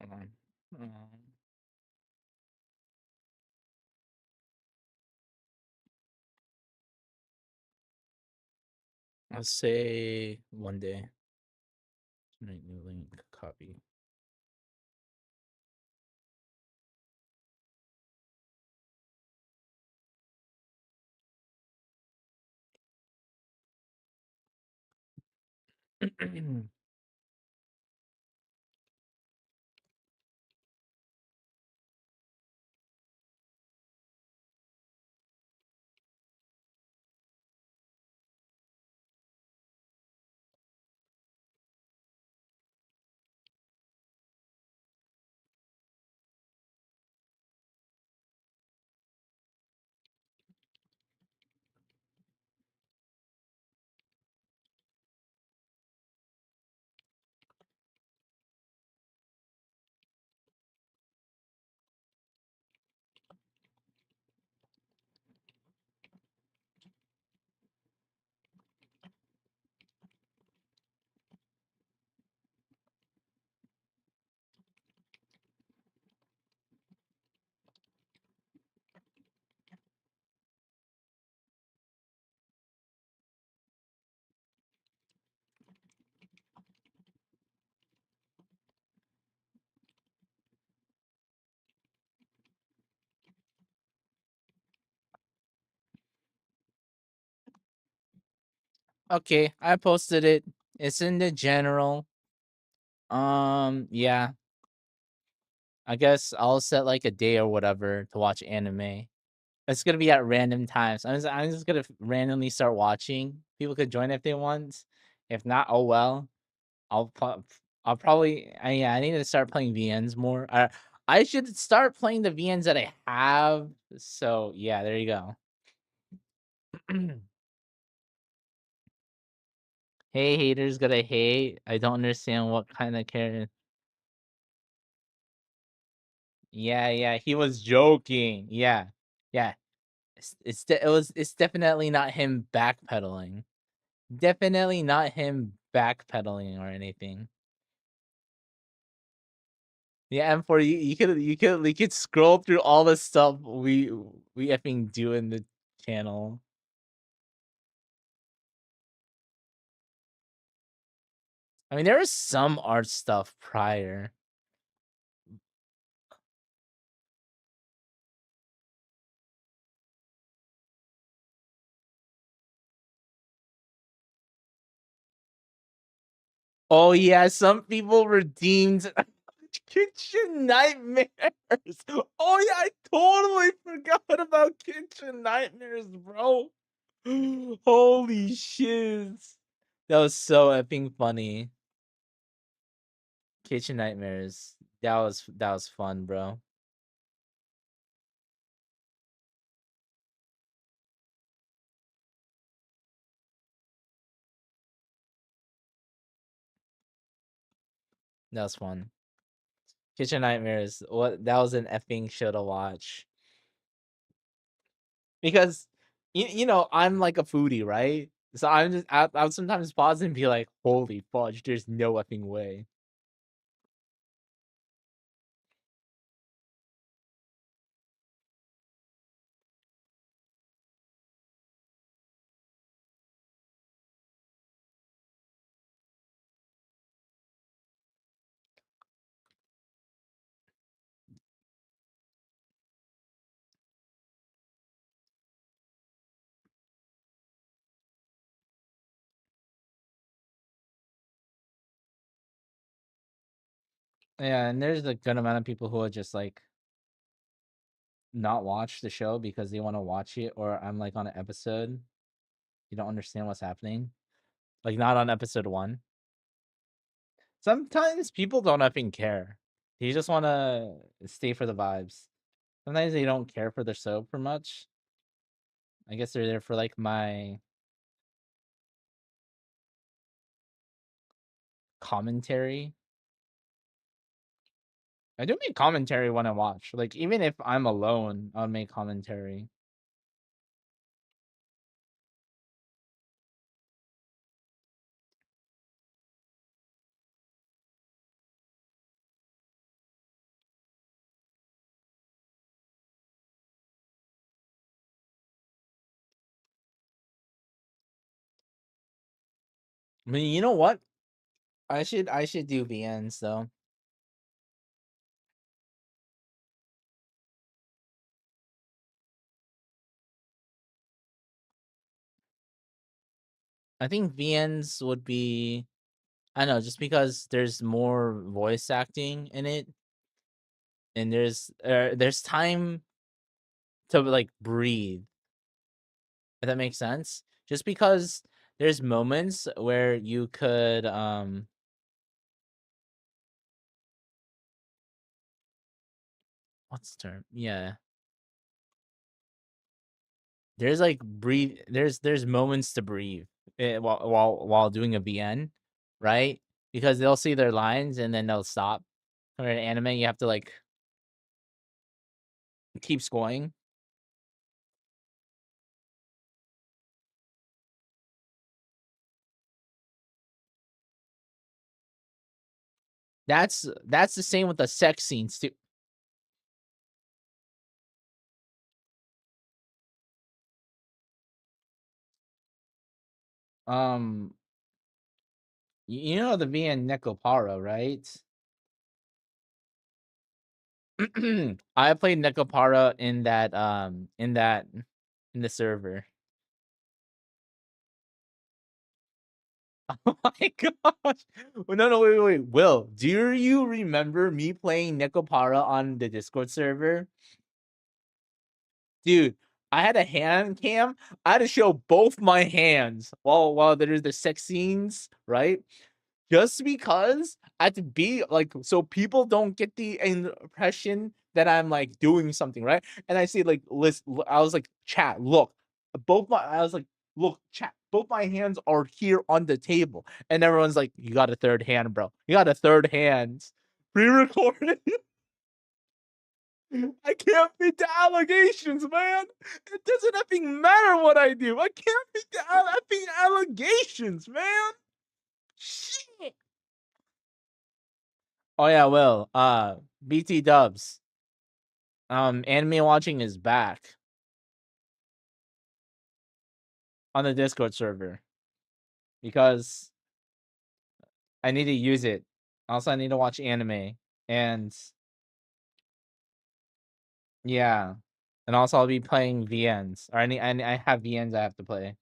Hold on. I'll say one day. Generate new link. Copy. Okay, I posted it. It's in the general. Yeah. I guess I'll set like a day or whatever to watch anime. It's gonna be at random times. I'm just gonna randomly start watching. People could join if they want. If not, oh well. I'll probably yeah, I need to start playing VNs more. I should start playing the VNs that I have. So yeah, there you go. Hey, haters gonna hate. I don't understand what kind of character. Yeah, yeah, he was joking. Yeah, yeah. It's definitely not him backpedaling. Definitely not him backpedaling or anything. Yeah, and for you, you could scroll through all the stuff we effing do in the channel. I mean, there was some art stuff prior. Oh yeah, some people redeemed Kitchen Nightmares. Oh yeah, I totally forgot about Kitchen Nightmares, bro. Holy shit. That was so effing funny. Kitchen Nightmares. That was fun, bro. That was fun. Kitchen Nightmares. What that was an effing show to watch. Because I'm like a foodie, right? So I would sometimes pause and be like, holy fudge, there's no effing way. Yeah, and there's a good amount of people who are just like not watch the show because they want to watch it, or I'm like on an episode. You don't understand what's happening. Like not on episode one. Sometimes people don't effing care. They just want to stay for the vibes. Sometimes they don't care for the soap for much. I guess they're there for like my commentary. I do make commentary when I watch. Like even if I'm alone, I'll make commentary. I mean, you know what? I should do VNs though. I think VNs would be I don't know, just because there's more voice acting in it, and there's time to like breathe. If that makes sense. Just because there's moments where you could what's the term? Yeah. There's like breathe there's moments to breathe while doing a VN, right? Because they'll see their lines and then they'll stop. Or in anime, you have to like keeps going. That's the same with the sex scenes too. Um, you know the VN Nekopara, right? I played Nekopara in the server. Oh my gosh. No, wait. Will, do you remember me playing Nekopara on the Discord server? Dude, I had a hand cam. I had to show both my hands while there's the sex scenes, right? Just because I have to be like, so people don't get the impression that I'm like doing something, right? And I say like, listen, I was like, chat, look, I was like, look, chat, both my hands are here on the table, and everyone's like, you got a third hand, bro. You got a third hand. Pre-recorded. I can't meet the allegations, man. It doesn't effing matter what I do. I can't meet the effing allegations, man. Shit. Oh yeah, Will. BT Dubs. Anime watching is back on the Discord server because I need to use it. Also, I need to watch anime, and yeah, and also I'll be playing VNs. Or I have VNs I have to play.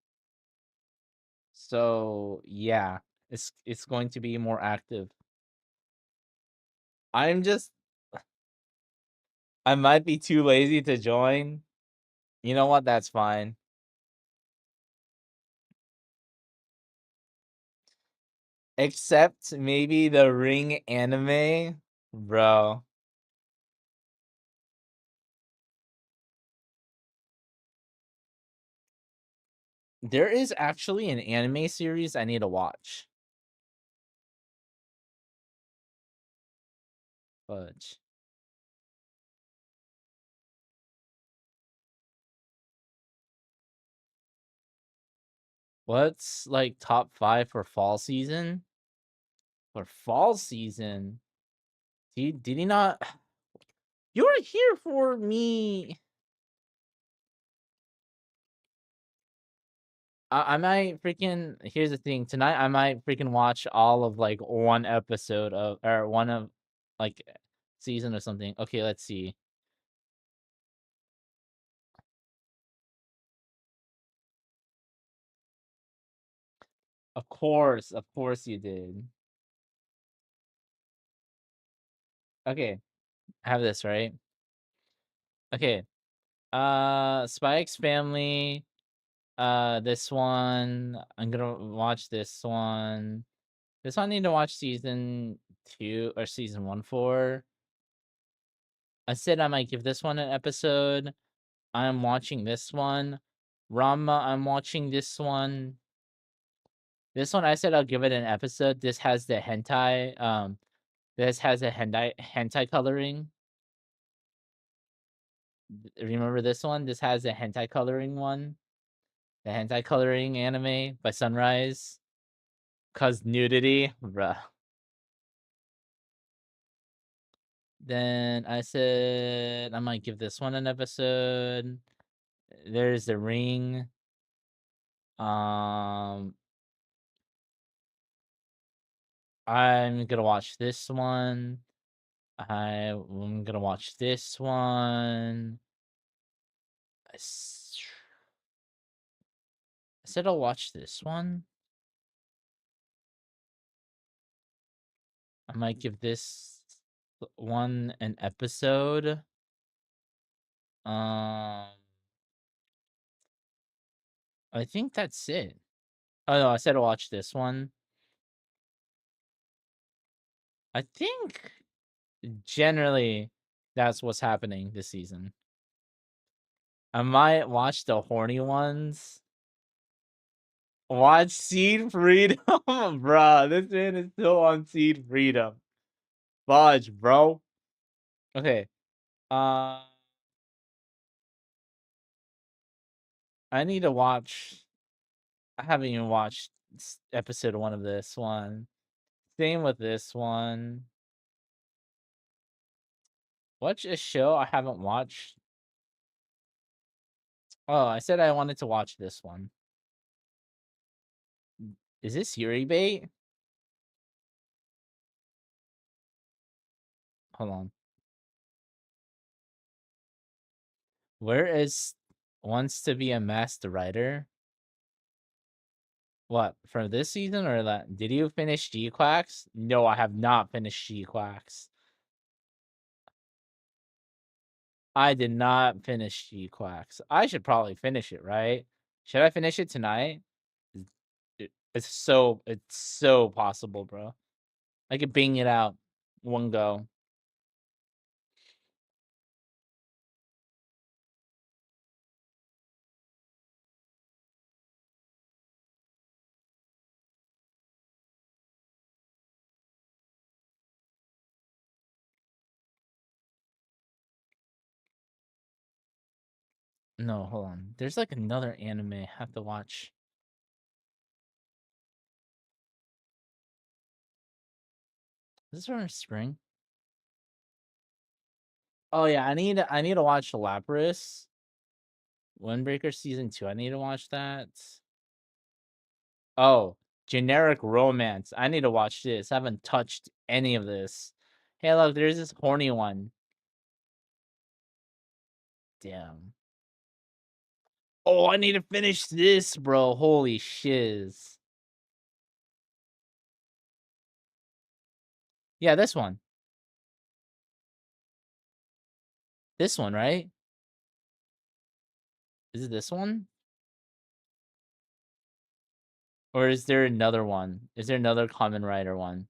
So yeah, it's going to be more active. I'm just I might be too lazy to join. You know what? That's fine. Except maybe the Ring anime, bro. There is actually an anime series I need to watch. Fudge. What's like top 5 for fall season? For fall season? Did he not? You were here for me. I might freaking. Here's the thing. Tonight, I might freaking watch all of like one episode of or one of like season or something. Okay, let's see. Of course you did. Okay, I have this right. Okay, Spike's Family. This one. I'm gonna watch this one. This one I need to watch season 2 or season 1 for. I said I might give this one an episode. I'm watching this one. Rama, I'm watching this one. This one I said I'll give it an episode. This has the hentai. This has a hentai coloring. Remember this one? This has a hentai coloring one. The hentai coloring anime by Sunrise. Cause nudity, bruh. Then I said I might give this one an episode. There's the ring. Um, I'm gonna watch this one. I'm gonna watch this one. I said I'll watch this one. I might give this one an episode. I think that's it. Oh no, I said I'll watch this one. I think generally that's what's happening this season. I might watch the horny ones. Watch Seed Freedom, bruh. This man is still on Seed Freedom. Fudge, bro. Okay. I need to watch. I haven't even watched episode 1 of this one. Same with this one. Watch a show I haven't watched. Oh, I said I wanted to watch this one. Is this Yuri bait? Hold on. Where is wants to be a master writer? What, for this season or that? Did you finish G-Quacks? No, I have not finished G-Quacks. I did not finish G-Quacks. I should probably finish it, right? Should I finish it tonight? It's so possible, bro. I could bang it out one go. No, hold on. There's like another anime I have to watch. Is this from spring? Oh yeah, I need to watch Lapras. Windbreaker season 2. I need to watch that. Oh, generic romance. I need to watch this. I haven't touched any of this. Hey, look, there's this horny one. Damn. Oh, I need to finish this, bro. Holy shiz. Yeah, this one. This one, right? Is it this one? Or is there another one? Is there another Common Rider one?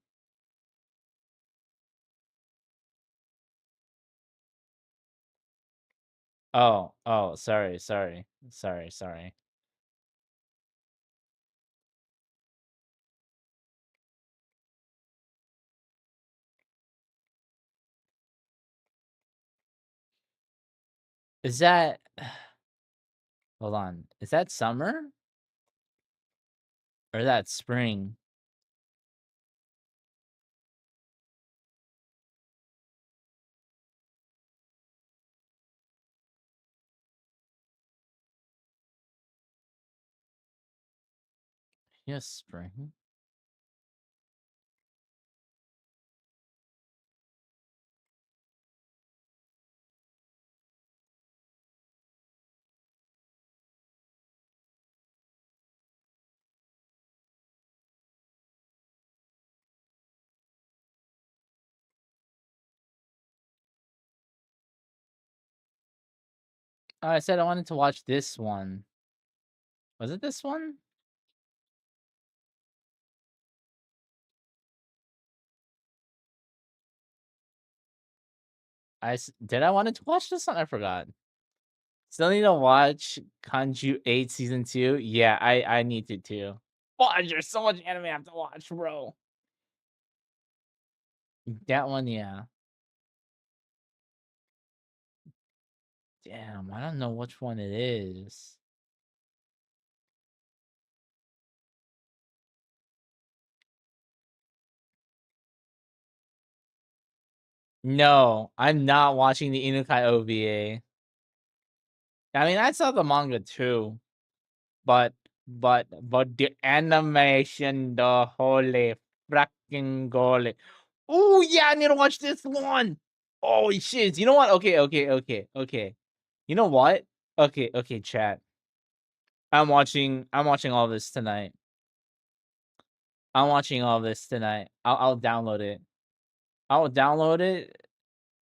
Oh, sorry. Is that hold on. Is that summer? Or that spring? Yes, spring. Oh, I said I wanted to watch this one. Was it this one? Did I wanted to watch this one? I forgot. Still need to watch Kanju 8 season 2. Yeah, I need to too. Watch, there's so much anime I have to watch, bro. That one, yeah. Damn, I don't know which one it is. No, I'm not watching the Inukai OVA. I mean, I saw the manga too, but but the animation, the holy fracking golly. Oh yeah, I need to watch this one. Holy shit! You know what? Okay. You know what? Okay, chat. I'm watching all this tonight. I'm watching all this tonight. I'll download it. I'll download it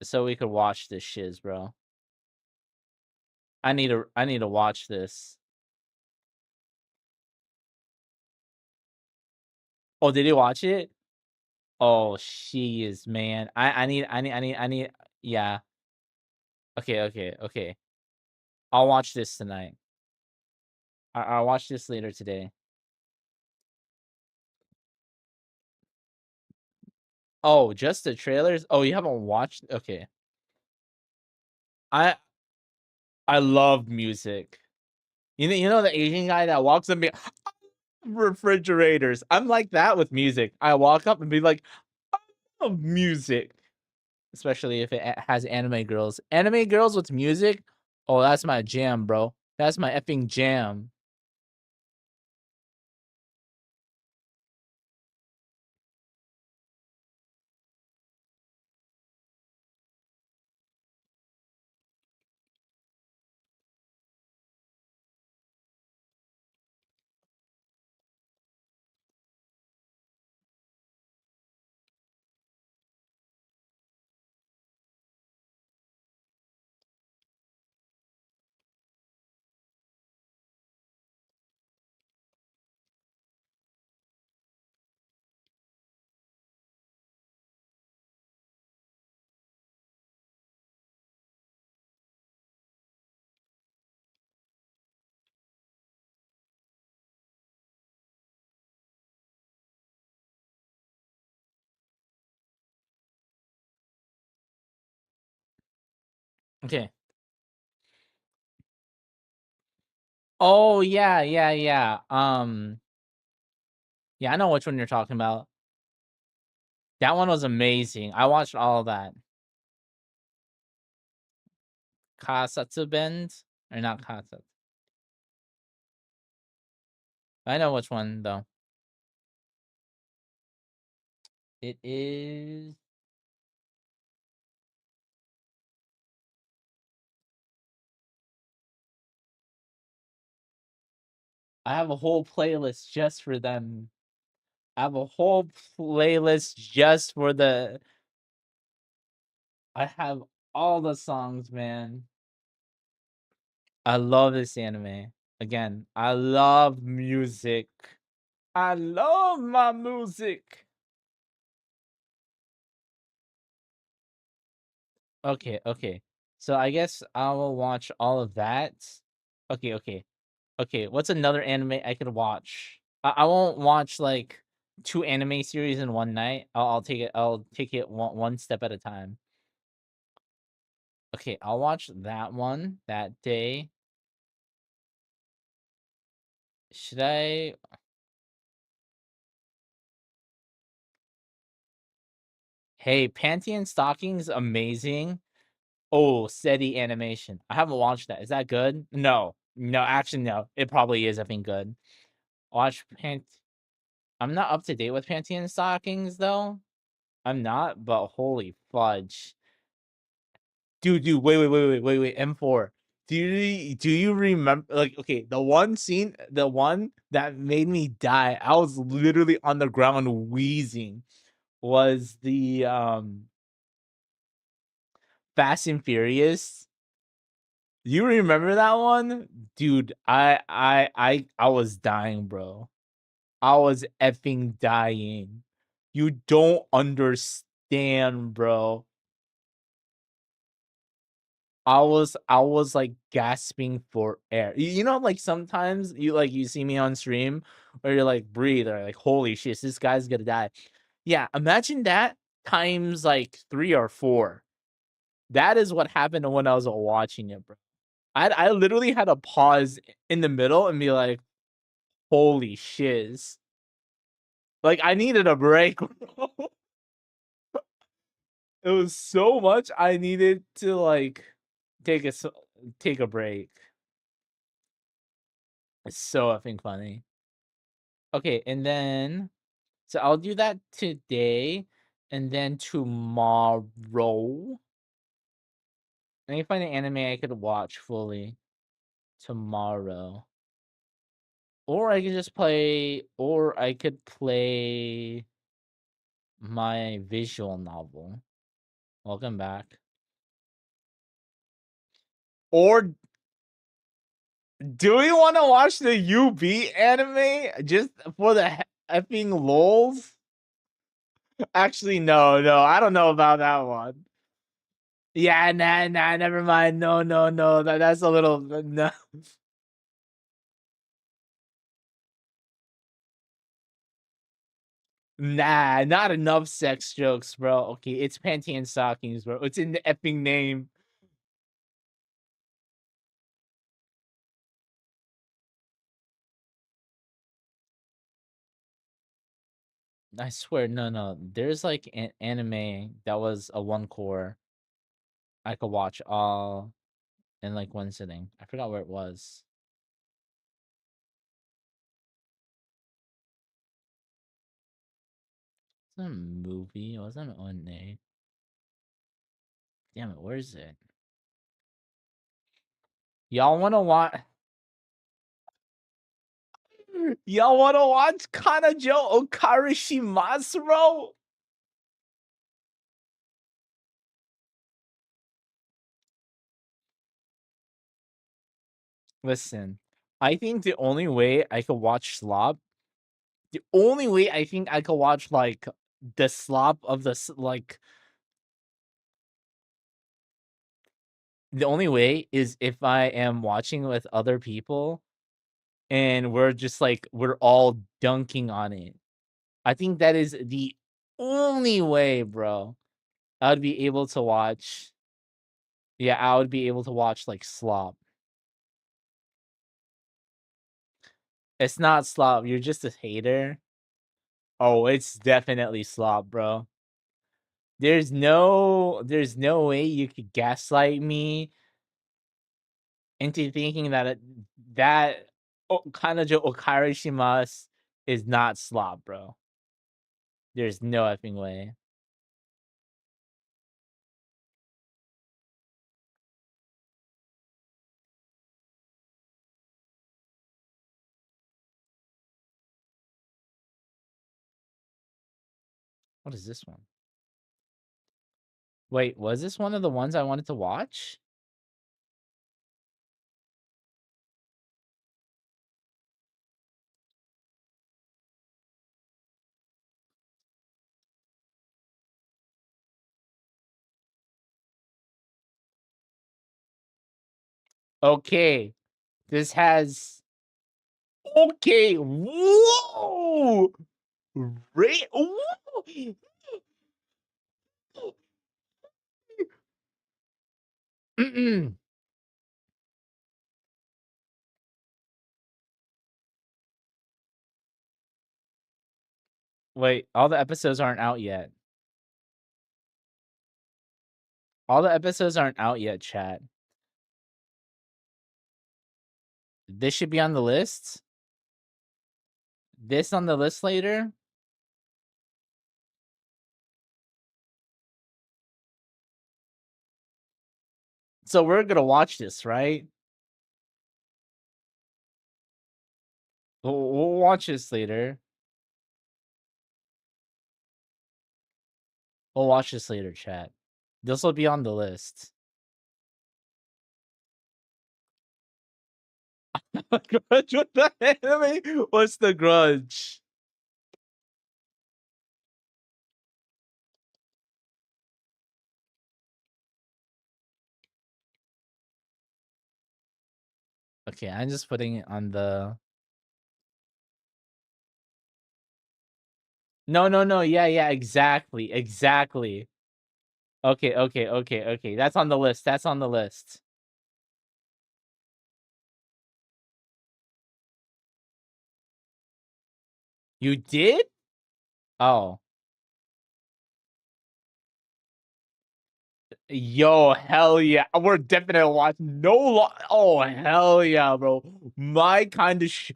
so we could watch this shiz, bro. I need to watch this. Oh, did you watch it? Oh, she is, man. I need. Yeah. Okay. I'll watch this tonight. I'll watch this later today. Oh, just the trailers? Oh, you haven't watched? Okay. I I love music. You know the Asian guy that walks up and be refrigerators. I'm like that with music. I walk up and be like, "Oh, music." Especially if it has anime girls. Anime girls with music? Oh, that's my jam, bro. That's my effing jam. Okay. Oh, yeah. Yeah, I know which one you're talking about. That one was amazing. I watched all of that. Kasatsu Bend? Or not Kasatsu. I know which one, though. It is... I have a whole playlist just for them. I have a whole playlist just for the... I have all the songs, man. I love this anime. Again, I love music. I love my music. Okay. So I guess I will watch all of that. Okay. What's another anime I could watch? I won't watch like 2 anime series in one night. I'll take it one step at a time. Okay, I'll watch that one that day. Should I? Hey, Pantheon Stockings, amazing. Oh, steady animation. I haven't watched that. Is that good? No. No, actually, no. It probably is, I think, good. Watch Pant. I'm not up to date with Pantheon Stockings, though. I'm not, but holy fudge. Dude, wait, M4. Do you remember, like, okay, the one scene, the one that made me die, I was literally on the ground wheezing, was the Fast and Furious. You remember that one? Dude, I was dying, bro. I was effing dying. You don't understand, bro. I was like gasping for air. You know, like sometimes you see me on stream where you're like breathe or like holy shit, this guy's gonna die. Yeah, imagine that times like 3 or 4. That is what happened when I was watching it, bro. I literally had to pause in the middle and be like, holy shiz. Like I needed a break, bro. It was so much I needed to like take take a break. It's so effing funny. Okay, and then so I'll do that today, and then tomorrow, let me find an anime I could watch fully tomorrow. Or I could just play, or I could play my visual novel. Welcome back. Or do we want to watch the UB anime just for the effing lols? Actually, no, I don't know about that one. Yeah, nah, never mind. No, that's a little no. Nah, not enough sex jokes, bro. Okay, it's panty and stockings, bro. It's in the effing name. I swear, no. There's like an anime that was a one core I could watch all in like one sitting. I forgot where it was. It's a movie. It wasn't an ONA. Damn it, where is it? Y'all wanna watch? Y'all wanna watch Kanajo Okarishimasu, bro? Listen, I think the only way I could watch Slop, the only way I think I could watch like the slop of like, the only way is if I am watching with other people and we're just like we're all dunking on it. I think that is the only way, bro. I would be able to watch. Yeah, I would be able to watch like slop. It's not slop. You're just a hater. Oh, it's definitely slop, bro. There's no way you could gaslight me into thinking that that Kanajo Okarishimasu is not slop, bro. There's no effing way. What is this one? Wait, was this one of the ones I wanted to watch? Okay. This has okay. Whoa! Whoa! Wait, all the episodes aren't out yet. All the episodes aren't out yet, chat. This should be on the list. This on the list later. So we're gonna watch this, right? We'll watch this later. We'll watch this later, chat. This will be on the list. Grudge? What the anime? What's the grudge? Okay, I'm just putting it on the. No. Yeah, exactly. Okay. That's on the list. That's on the list. You did? Oh. Yo, hell yeah. We're definitely watching. Oh, hell yeah, bro. My kind of show.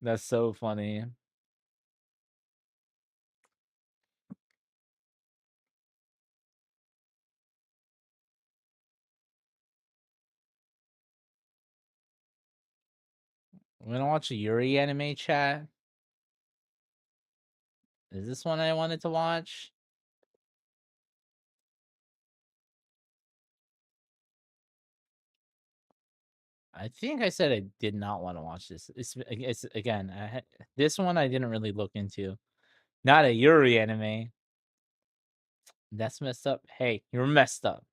That's so funny. I'm gonna watch a Yuri anime, chat. Is this one I wanted to watch? I think I said I did not want to watch this. It's again, this one I didn't really look into. Not a Yuri anime. That's messed up. Hey, you're messed up.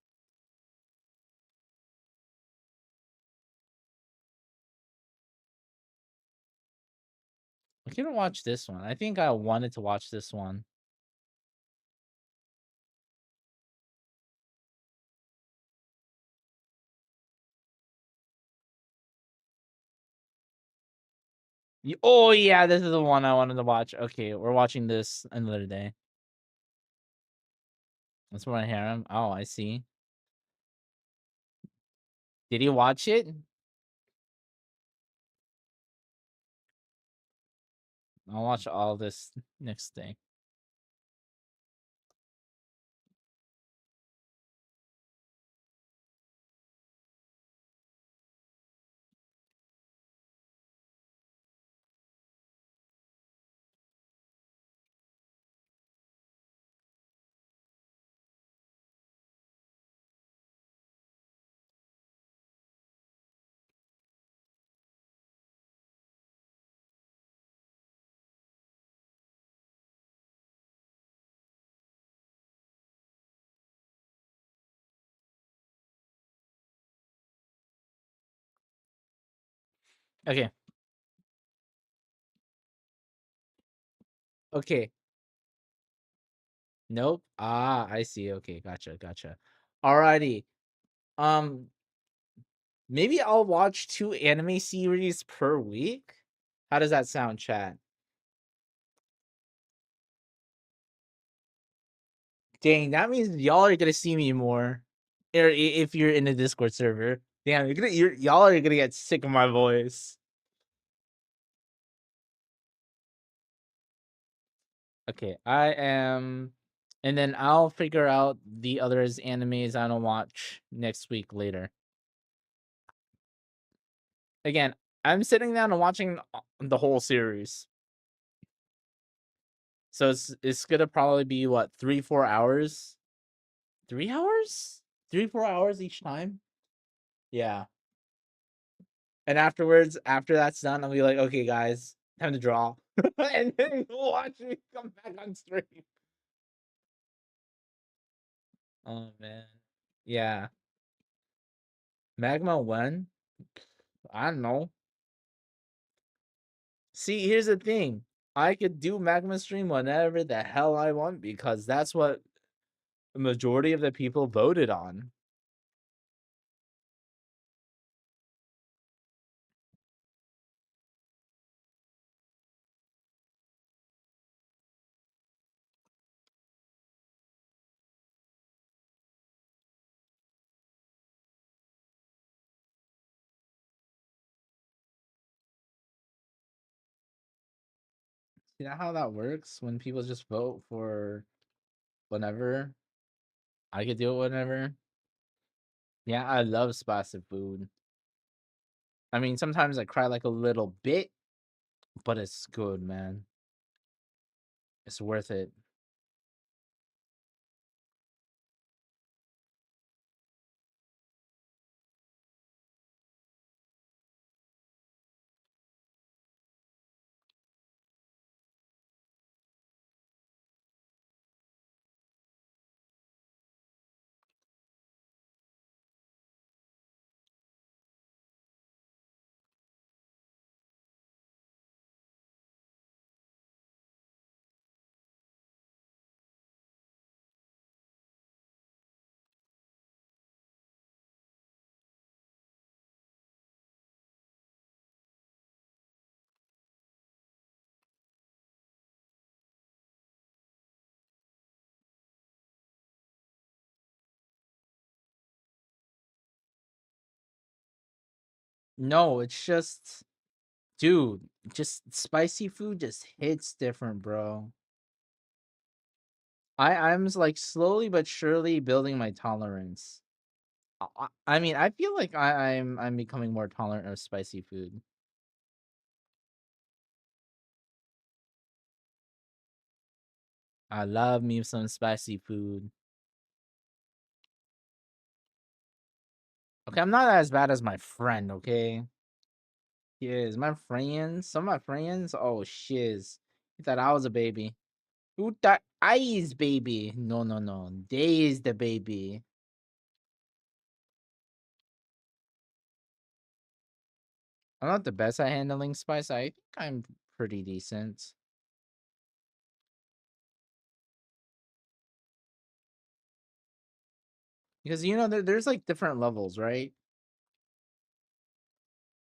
I couldn't watch this one. I think I wanted to watch this one. Oh yeah, this is the one I wanted to watch. Okay, we're watching this another day. That's my harem. Oh, I see. Did you watch it? I'll watch all this next day. Okay. Okay. Nope. Ah, I see. Okay, gotcha. Alrighty. Maybe I'll watch 2 anime series per week. How does that sound, chat? Dang, that means y'all are gonna see me more. Or if you're in the Discord server. Damn, y'all are gonna get sick of my voice. Okay, I am, and then I'll figure out the others animes I don't watch next week later. Again, I'm sitting down and watching the whole series. So it's gonna probably be what, 3-4 hours? 3 hours? 3-4 hours each time? Yeah. And afterwards, after that's done, I'll be like, okay, guys, time to draw. And then you'll watch me come back on stream. Oh man. Yeah. Magma when? I don't know. See, here's the thing. I could do Magma stream whenever the hell I want because that's what the majority of the people voted on. You know how that works when people just vote for whenever? I could do it whenever. Yeah, I love spicy food. I mean, sometimes I cry like a little bit, but it's good, man. It's worth it. No, it's just, dude, just spicy food just hits different, bro. I'm like slowly but surely building my tolerance. I mean, I feel like I'm becoming more tolerant of spicy food. I love me some spicy food. Okay, I'm not as bad as my friend, okay? Yes, my friends, some of my friends, oh shiz. He thought I was a baby. Who thought I is baby? No, no, no. They is the baby. I'm not the best at handling spice. I think I'm pretty decent. Because there's like different levels, right?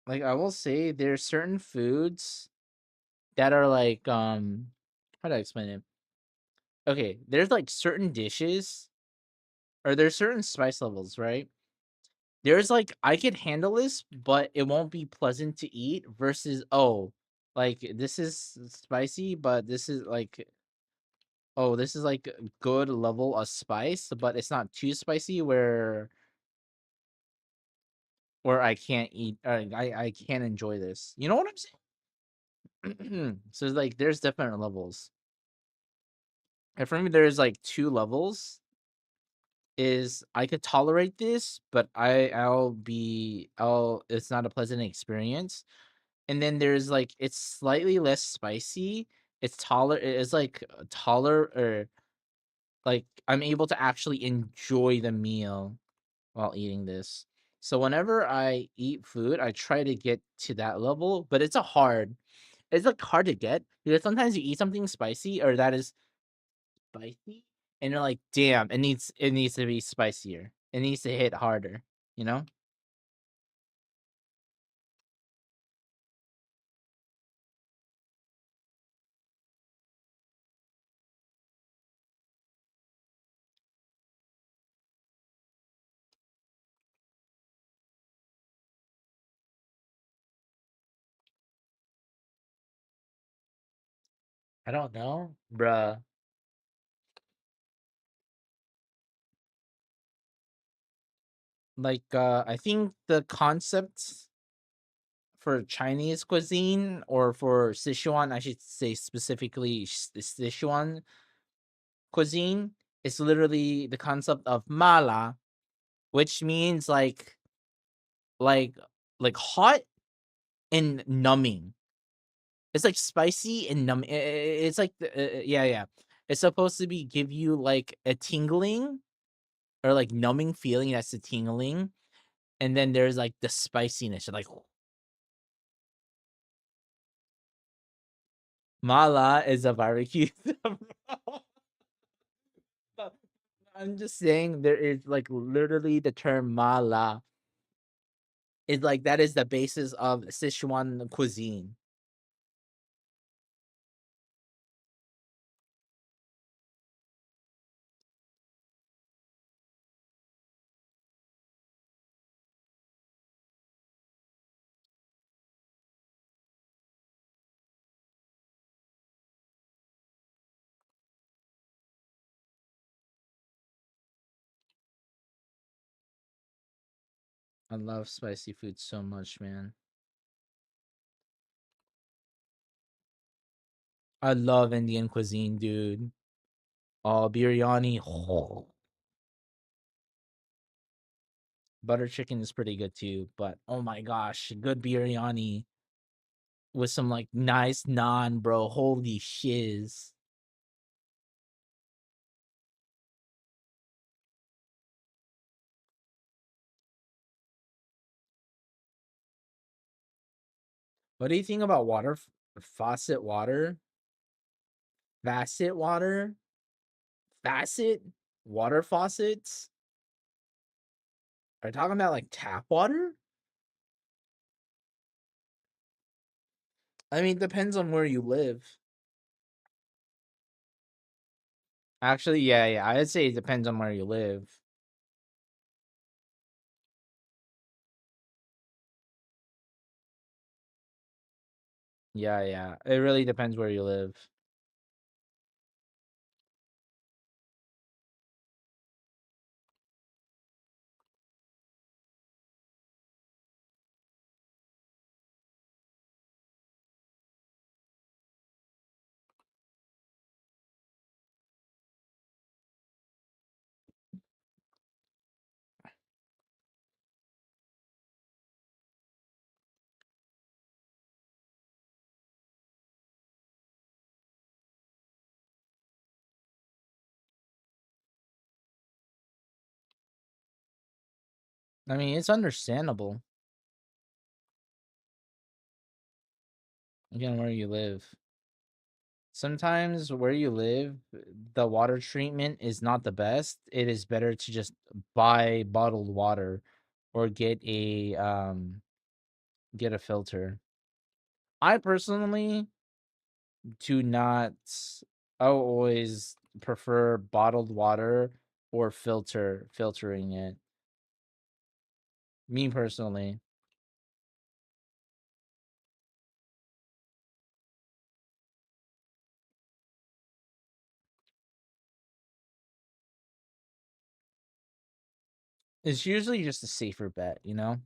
Like I will say there's certain foods that are like how do I explain it? Okay, there's like certain dishes or there's certain spice levels, right? There's like I could handle this, but it won't be pleasant to eat versus like this is spicy, but this is like this is like a good level of spice, but it's not too spicy where I can't eat I can't enjoy this. You know what I'm saying? So it's like there's different levels. And for me there's like two levels is I could tolerate this, but I'll it's not a pleasant experience. And then there's like it's slightly less spicy. It's like or like I'm able to actually enjoy the meal while eating this. So whenever I eat food, I try to get to that level, but it's like hard to get because sometimes you eat something spicy or that is spicy and you're like, damn, it needs to be spicier. It needs to hit harder, you know? I don't know, bruh. Like I think the concept for Chinese cuisine or for Sichuan, I should say specifically Sichuan cuisine, is literally the concept of mala, which means like like hot and numbing. It's like spicy and numb. It's like yeah, yeah. It's supposed to be give you like a tingling or like numbing feeling. That's the tingling, and then there's like the spiciness. Like mala is a barbecue. I'm just saying there is like literally the term mala. It's like that is the basis of Sichuan cuisine. I love spicy food so much, man. I love Indian cuisine, dude. Oh, biryani. Butter chicken is pretty good too, but oh my gosh, good biryani with some like nice naan, bro. Holy shiz. What do you think about water? Faucet water? Facet water? Facet? Water faucets? Are you talking about like tap water? I mean, depends on where you live. Actually, yeah. I'd say it depends on where you live. Yeah. It really depends where you live. I mean, it's understandable. Again, where you live. Sometimes where you live, the water treatment is not the best. It is better to just buy bottled water or get a filter. I personally do not. I always prefer bottled water or filtering it. Me personally. It's usually just a safer bet, you know?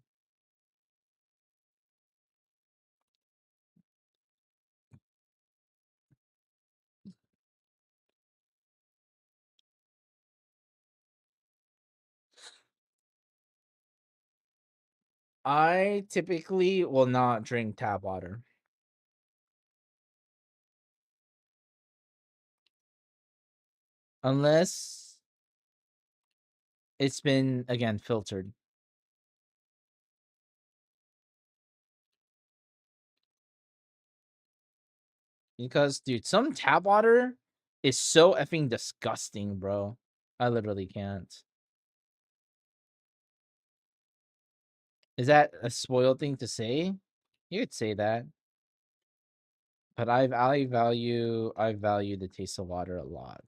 I typically will not drink tap water unless it's been again filtered. Because dude, some tap water is so effing disgusting, bro. I literally can't. Is that a spoiled thing to say? You could say that. But I value the taste of water a lot.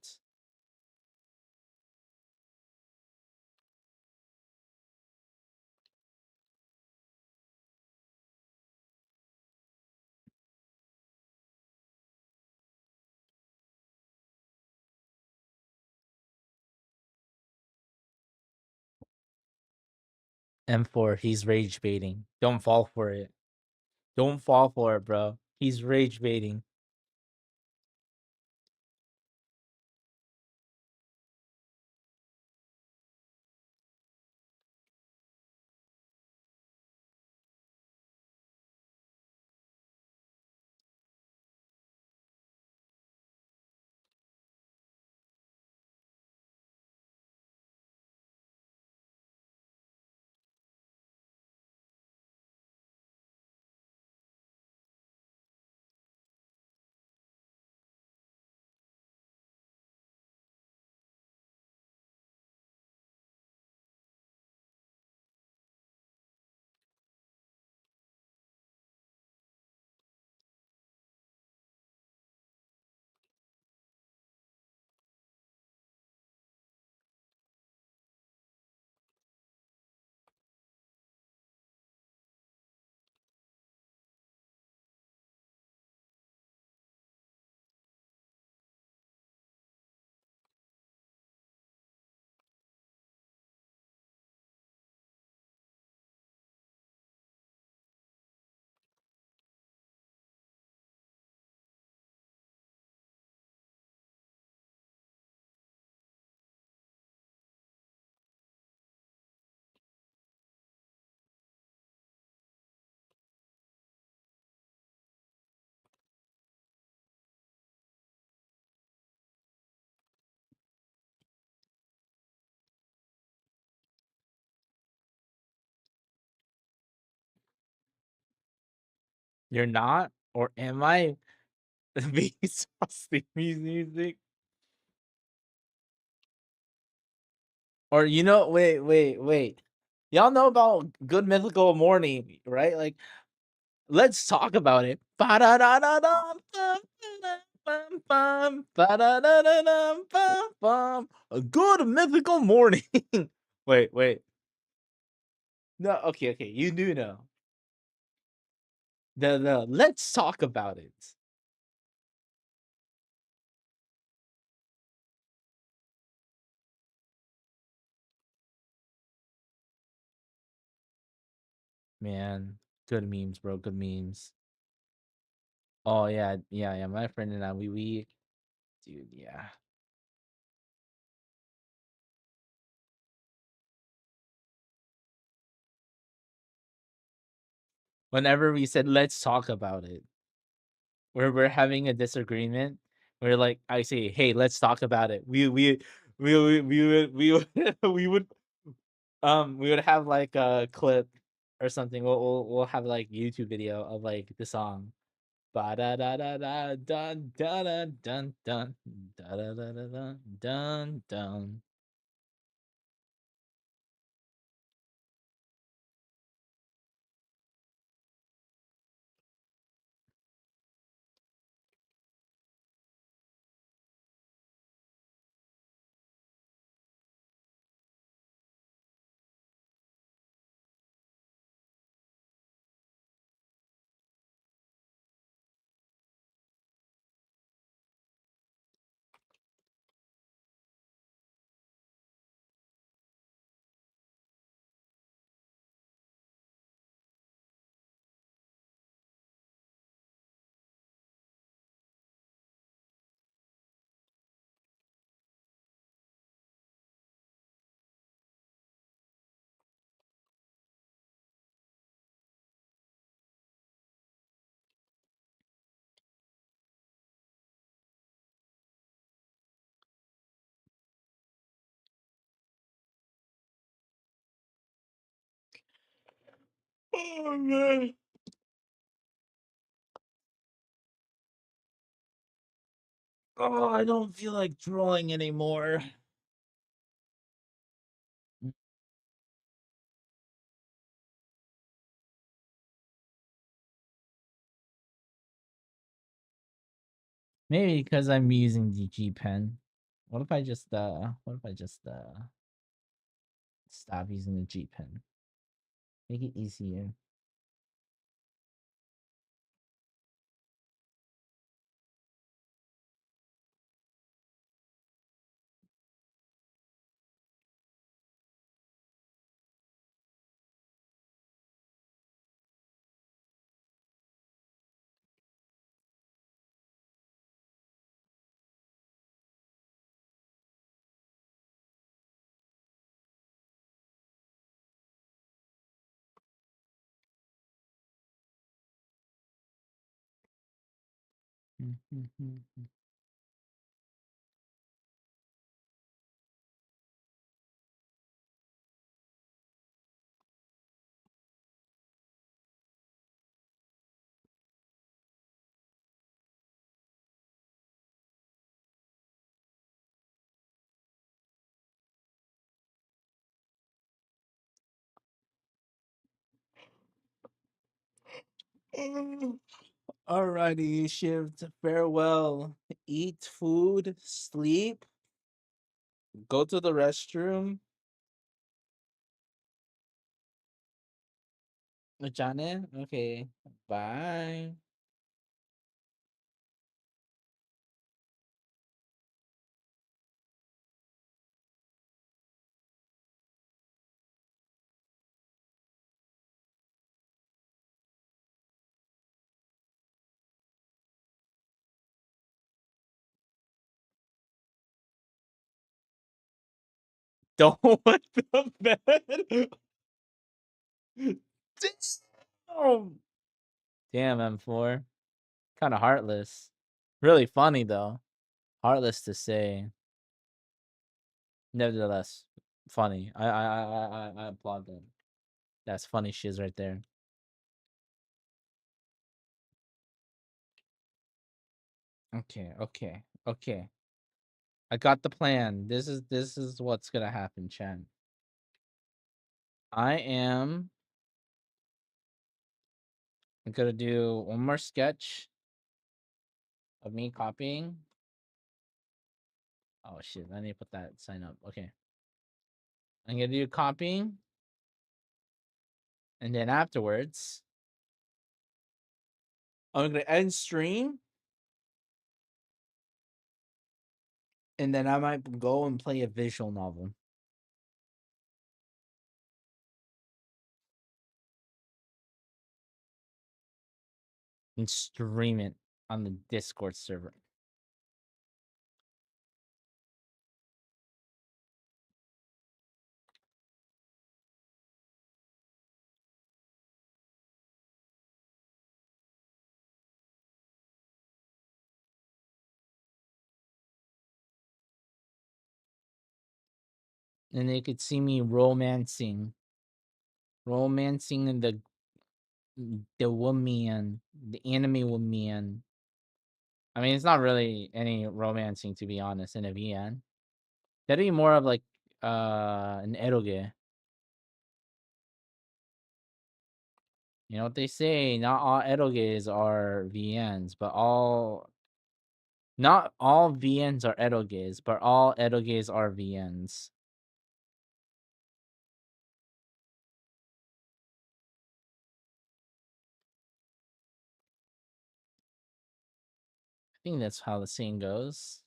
M4, he's rage baiting. Don't fall for it. Don't fall for it, bro. He's rage baiting. You're not, or am I being saucy music? Or wait. Y'all know about Good Mythical Morning, right? Like, let's talk about it. Ba-da-da-da-dum, bum, ba-dum, bum, ba-da-da-da-dum, bum, bum. A Good Mythical Morning. Wait. No, okay. You do know. The let's talk about it. Man, good memes, bro. Good memes. Oh yeah. My friend and I, we, dude, yeah. Whenever we said let's talk about it, where we're having a disagreement, we're like, I say, hey, let's talk about it. We would we would have like a clip or something. We'll have like YouTube video of like the song. Ba da da da da dun dun dun dun dun da da da da dun dun dun. Oh man. Oh, I don't feel like drawing anymore. Maybe because I'm using the G pen. What if I just stop using the G pen? Make it easier. Alrighty, shift. Farewell. Eat food, sleep, go to the restroom. Janet? Okay. Bye. Don't want the bed. Damn. Damn, M4. Kind of heartless. Really funny though. Heartless to say. Nevertheless, funny. I applaud that. That's funny shiz right there. Okay, okay, okay. I got the plan. This is what's gonna happen, Chen. I'm gonna do one more sketch of me copying. Oh shit, I need to put that sign up. Okay. I'm gonna do copying, and then afterwards, I'm gonna end stream, and then I might go and play a visual novel and stream it on the Discord server. And they could see me romancing the woman, the anime woman. I mean, it's not really any romancing, to be honest, in a VN. That'd be more of like an eroge. You know what they say? Not all eroges are VNs, but all not all VNs are eroges, but all eroges are VNs. I think that's how the saying goes.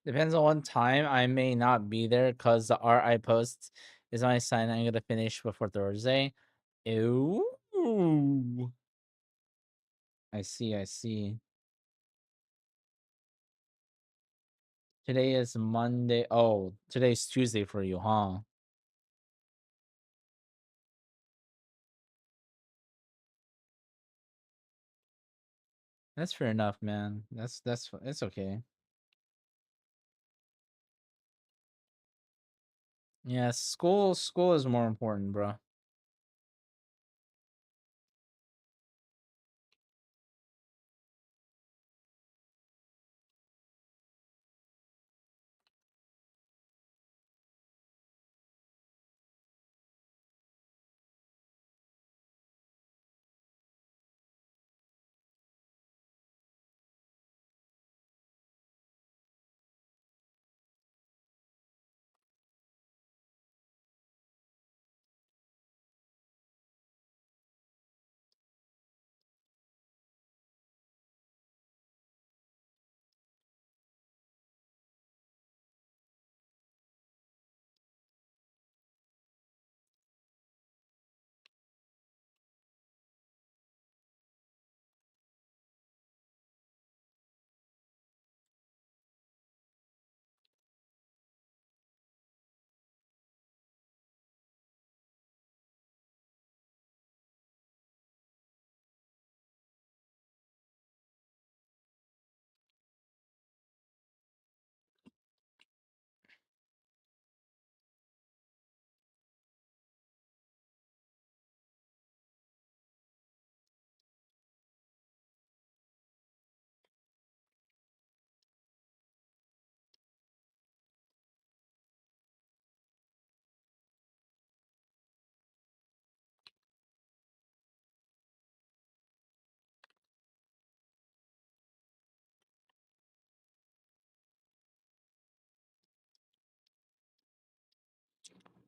Depends on what time. I may not be there because the art I post is my sign I'm gonna finish before Thursday. Ooh. I see, I see. Today is Monday. Oh, today's Tuesday for you, huh? That's fair enough, man. It's okay. Yeah, school is more important, bro.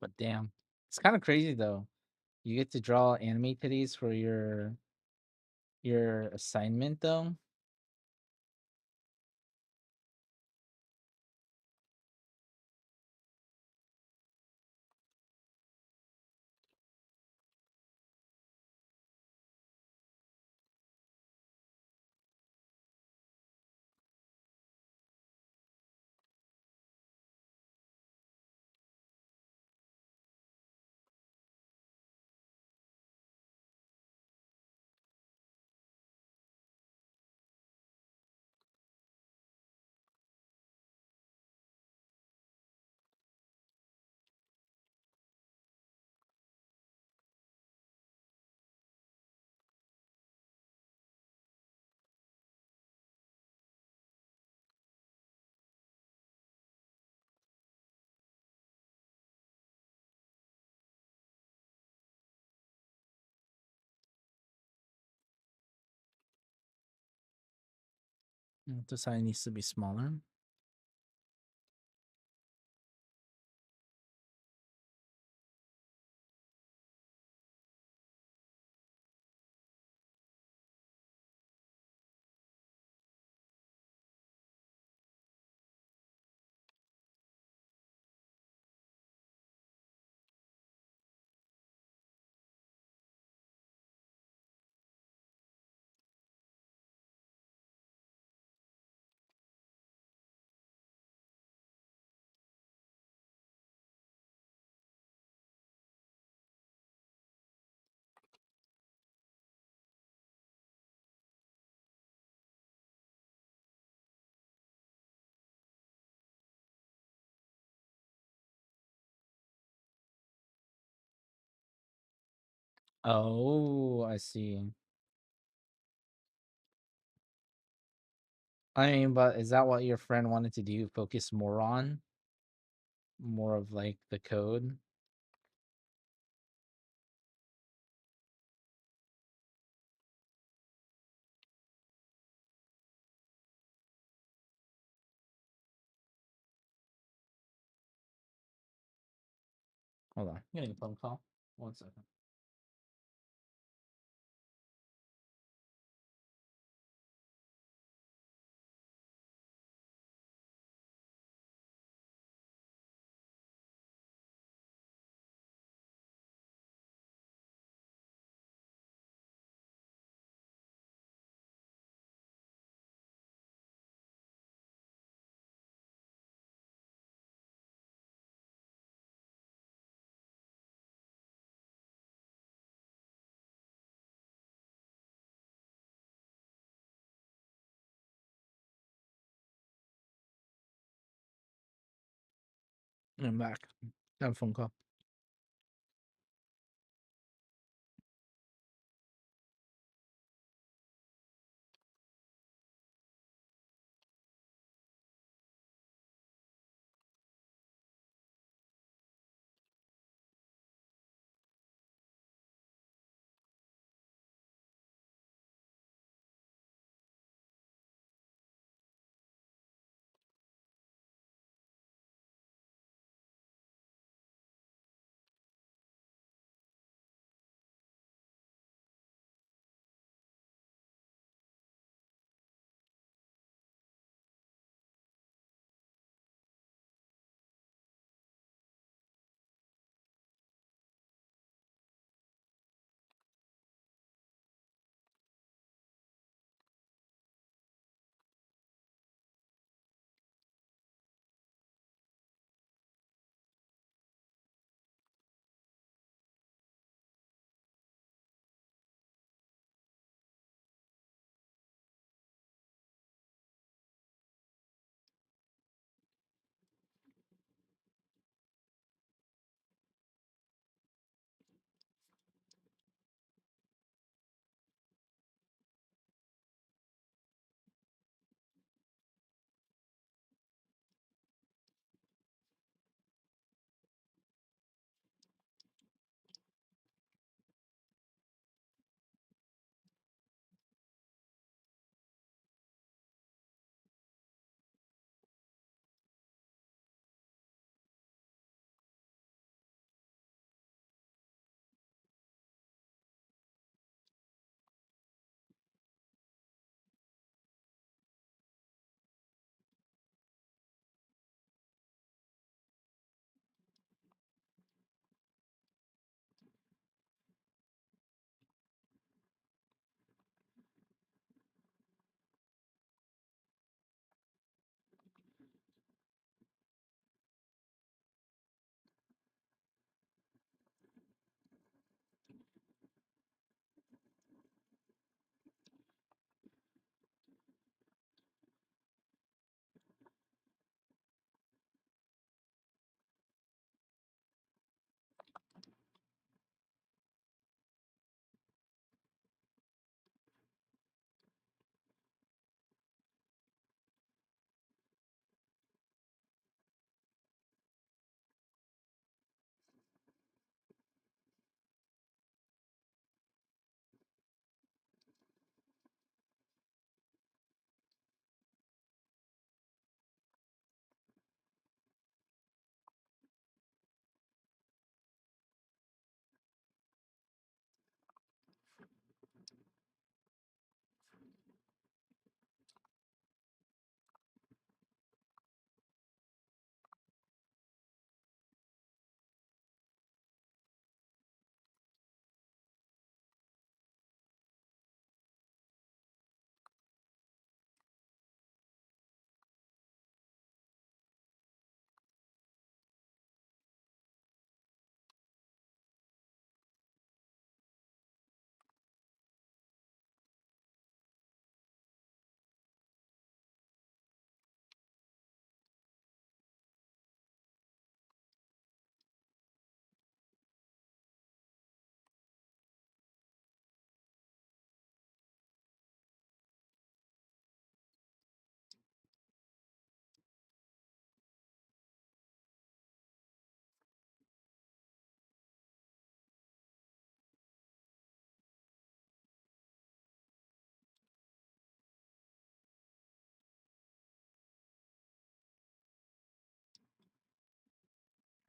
But damn, it's kind of crazy though. You get to draw anime titties for your assignment though. The sign needs to be smaller. Oh, I see. I mean, but is that what your friend wanted to do? Focus more on more of like the code? Hold on, I'm getting a phone call. 1 second. I'm back. I have a phone call.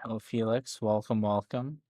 Hello, Felix. Welcome, welcome.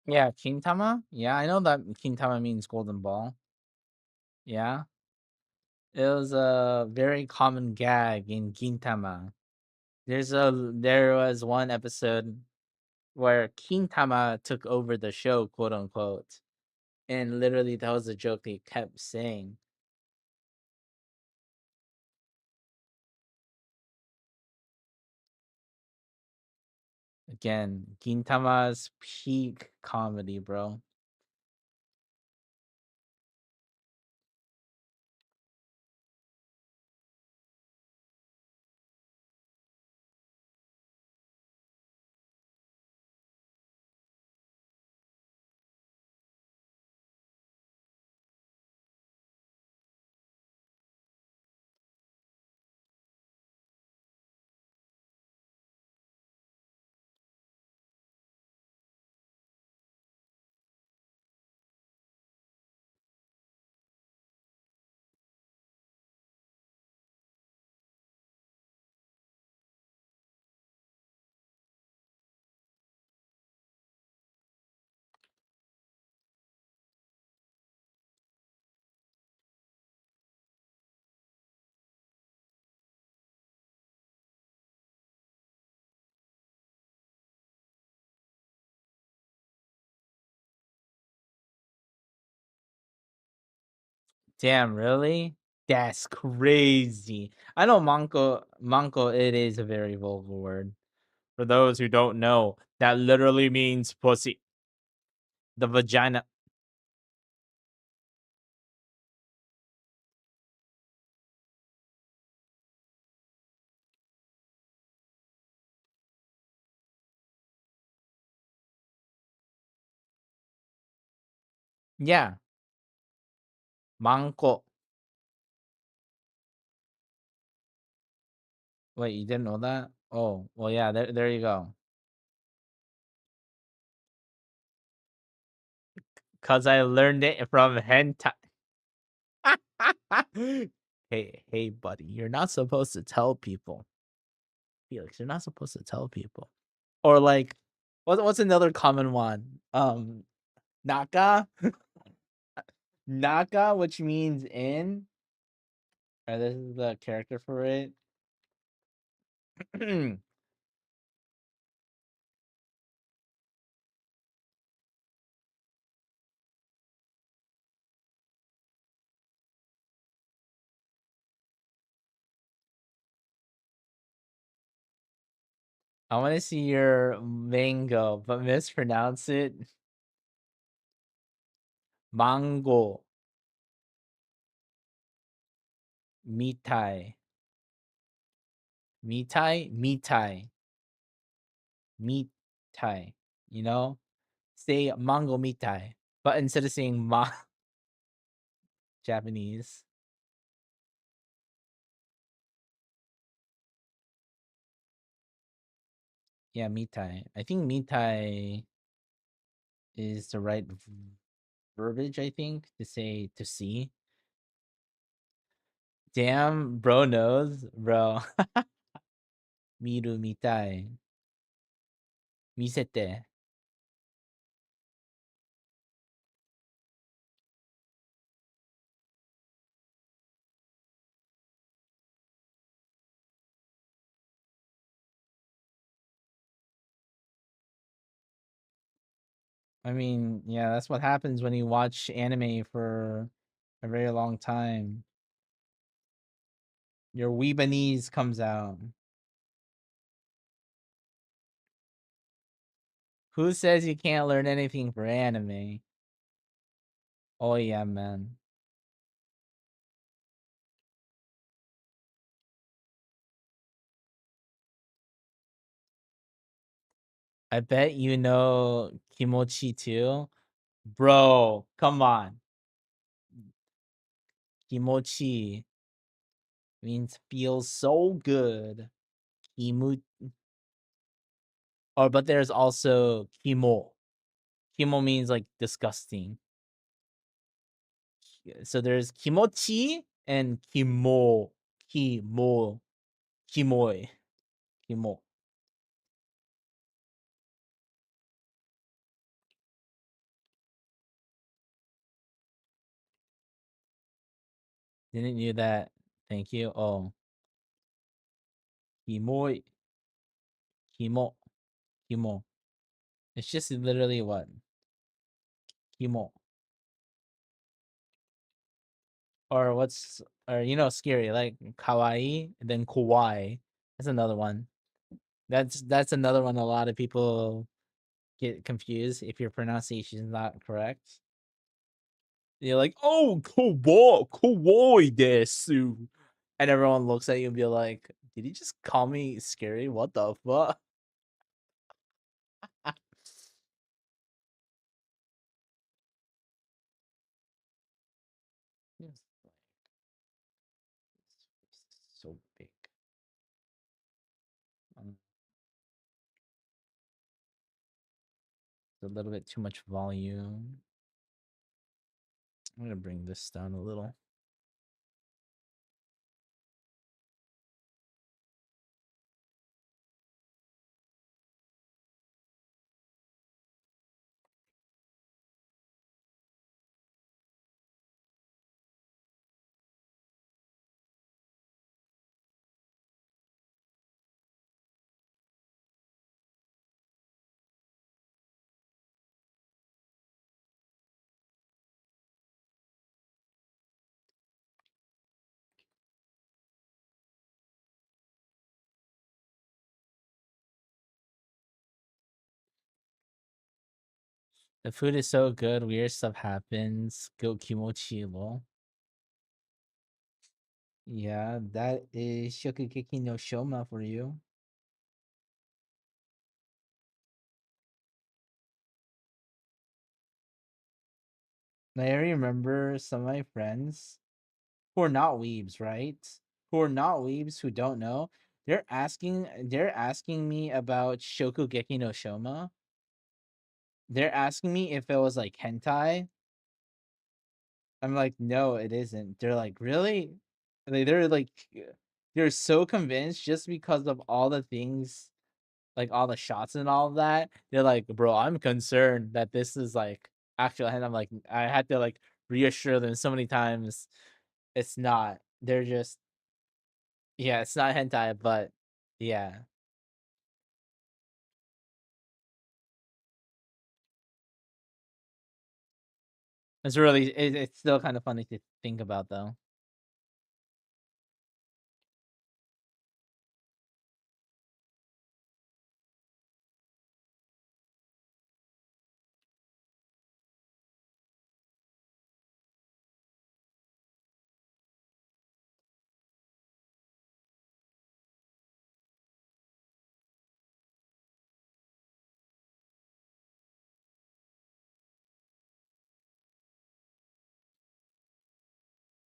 Yeah, Kintama. Yeah, I know that Kintama means golden ball. Yeah, it was a very common gag in Gintama. There was one episode where Kintama took over the show, quote unquote, and literally that was a joke they kept saying. Again, Gintama's peak comedy, bro. Damn, really? That's crazy. I know manco, it is a very vulgar word. For those who don't know, that literally means pussy. The vagina. Yeah, manco. Wait, you didn't know that? Oh, well, yeah, there you go. Cause I learned it from hentai. Hey, buddy, you're not supposed to tell people. Felix, you're not supposed to tell people. Or like, what's another common one? Naka, Naka, which means in. Or this is the character for it. I want to see your mango, but mispronounce it. Mango. Mitai. Mitai? Mitai. Mitai. You know? Say mango mitai. But instead of saying Japanese. Yeah, mitai. I think mitai is the right verbiage, I think, to say to see. Damn, bro knows, bro. Miru mitai. Misete. I mean, yeah, that's what happens when you watch anime for a very long time. Your Weebanese comes out. Who says you can't learn anything for anime? Oh yeah, man. I bet you know kimochi too. Bro, come on. Kimochi means feels so good. Kimu Oh, but there's also kimo. Kimo means like disgusting. So there's kimochi and kimo. Kimo. Kimoi. Kimo. Didn't you that? Thank you. Oh. Kimoi. Kimo. Kimo. It's just literally what? Kimo. Or what's or scary, like kawaii, and then kawaii. That's another one. That's another one a lot of people get confused if your pronunciation is not correct. You're like, oh, kawaii desu. And everyone looks at you and be like, did he just call me scary? What the fuck? Yes, so big. A little bit too much volume. I'm gonna bring this down a little. The food is so good, weird stuff happens. Go kimochi lol. Yeah, that is Shokugeki no Shoma for you. I remember some of my friends who are not weebs, right? Who are not weebs, who don't know. They're asking me about Shokugeki no Shoma. They're asking me if it was like hentai. I'm like, no, it isn't. They're like, really? They're like, they're so convinced just because of all the things, like all the shots and all of that. They're like, bro, I'm concerned that this is like actual. And I'm like, I had to like reassure them so many times. It's not. They're just, yeah, it's not hentai, but yeah, it's still kind of funny to think about though.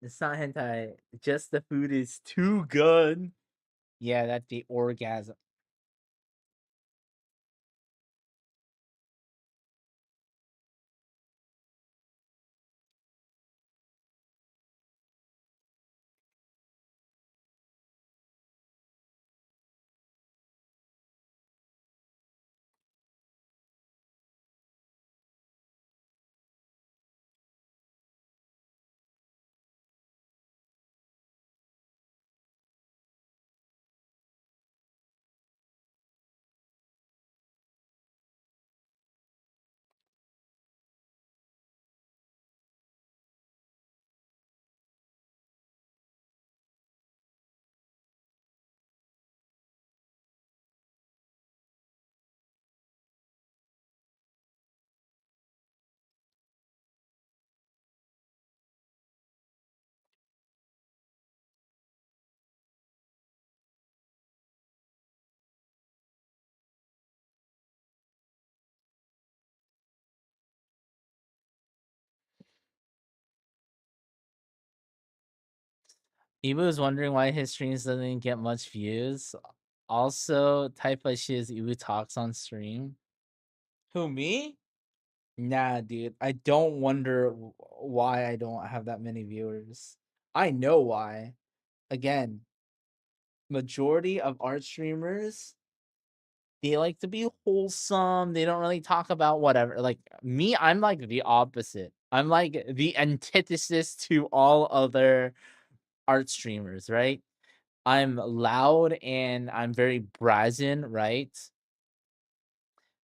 It's not hentai. Just the food is too good. Yeah, that's the orgasm. Ibu is wondering why his streams doesn't get much views. Also, type of shit is Ibu talks on stream. Who, me? Nah, dude. I don't wonder why I don't have that many viewers. I know why. Again, majority of art streamers, they like to be wholesome. They don't really talk about whatever. Like me, I'm like the opposite. I'm like the antithesis to all other art streamers, right? I'm loud and I'm very brazen, right?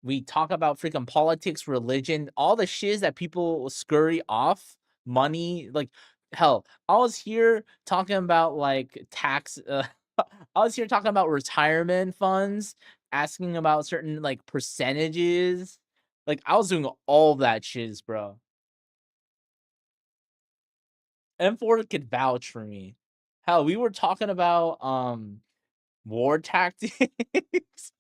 We talk about freaking politics, religion, all the shiz that people scurry off, money. Like, hell, I was here talking about like tax. I was here talking about retirement funds, asking about certain like percentages. Like, I was doing all that shiz, bro. M4 could vouch for me. Hell, we were talking about war tactics.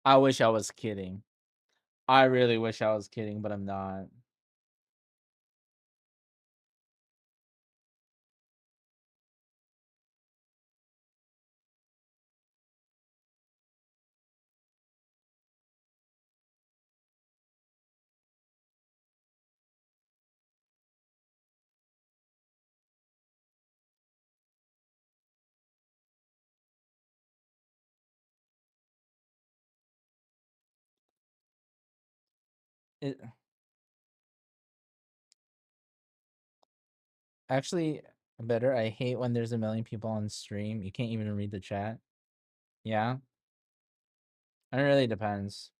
I wish I was kidding. I really wish I was kidding, but I'm not. It, actually, better. I hate when there's a million people on stream. You can't even read the chat. Yeah, it really depends.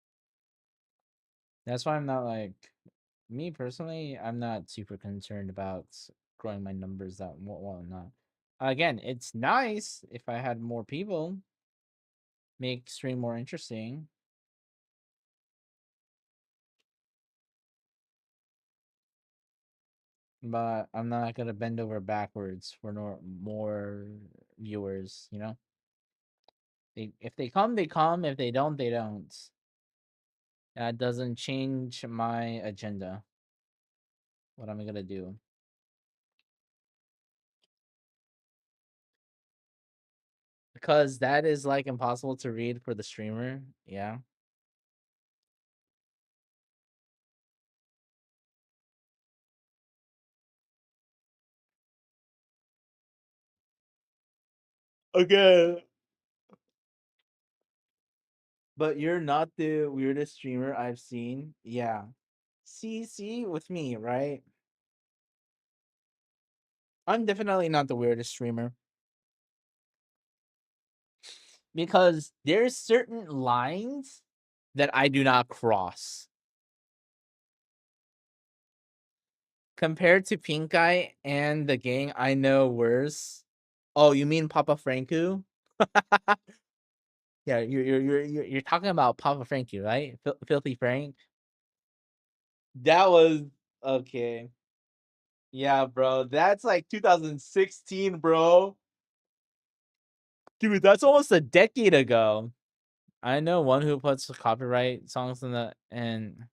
That's why I'm not like me personally. I'm not super concerned about growing my numbers that well not. Again, it's nice if I had more people, make stream more interesting. But I'm not gonna bend over backwards for more viewers, you know? If they come, they come. If they don't, they don't. That doesn't change my agenda. What am I gonna do? Because that is like impossible to read for the streamer. Yeah. Okay. But you're not the weirdest streamer I've seen. Yeah. See, with me, right? I'm definitely not the weirdest streamer. Because there's certain lines that I do not cross. Compared to Pink Eye and the gang I know worse. Oh, you mean Papa Franku? Yeah, you're talking about Papa Franku, right? Filthy Frank. That was okay. Yeah, bro. That's like 2016, bro. Dude, that's almost a decade ago. I know one who puts copyright songs in the and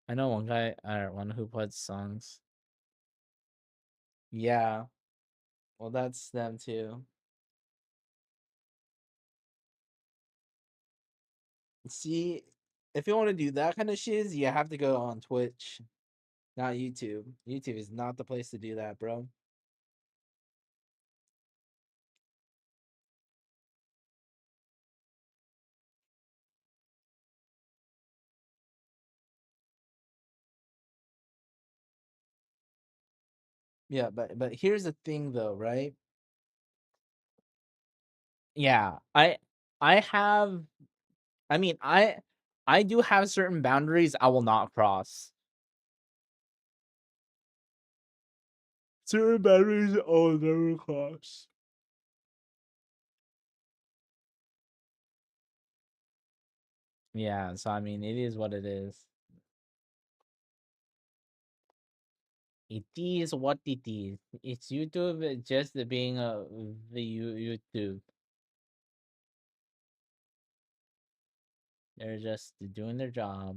I know one guy or one who puts songs. Yeah. Well, that's them too. See, if you want to do that kind of shiz, you have to go on Twitch, not YouTube. YouTube is not the place to do that, bro. Yeah, but here's the thing though, right? Yeah, I have I mean, I do have certain boundaries I will not cross. Certain boundaries I will never cross. Yeah, so I mean, it is what it is. It is what it is. It's YouTube just being the YouTube. They're just doing their job.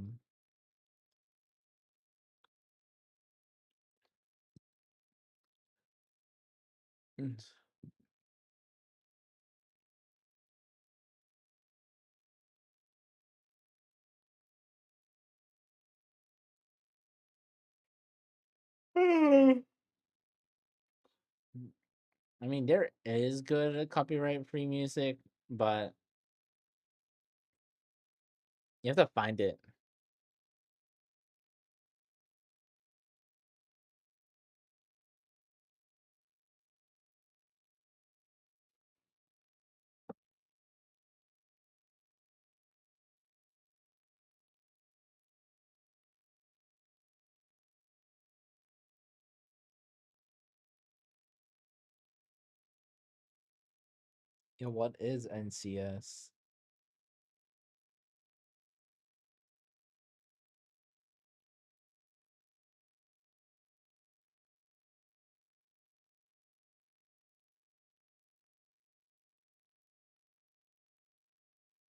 I mean, there is good copyright free music, but you have to find it. Yeah, what is NCS?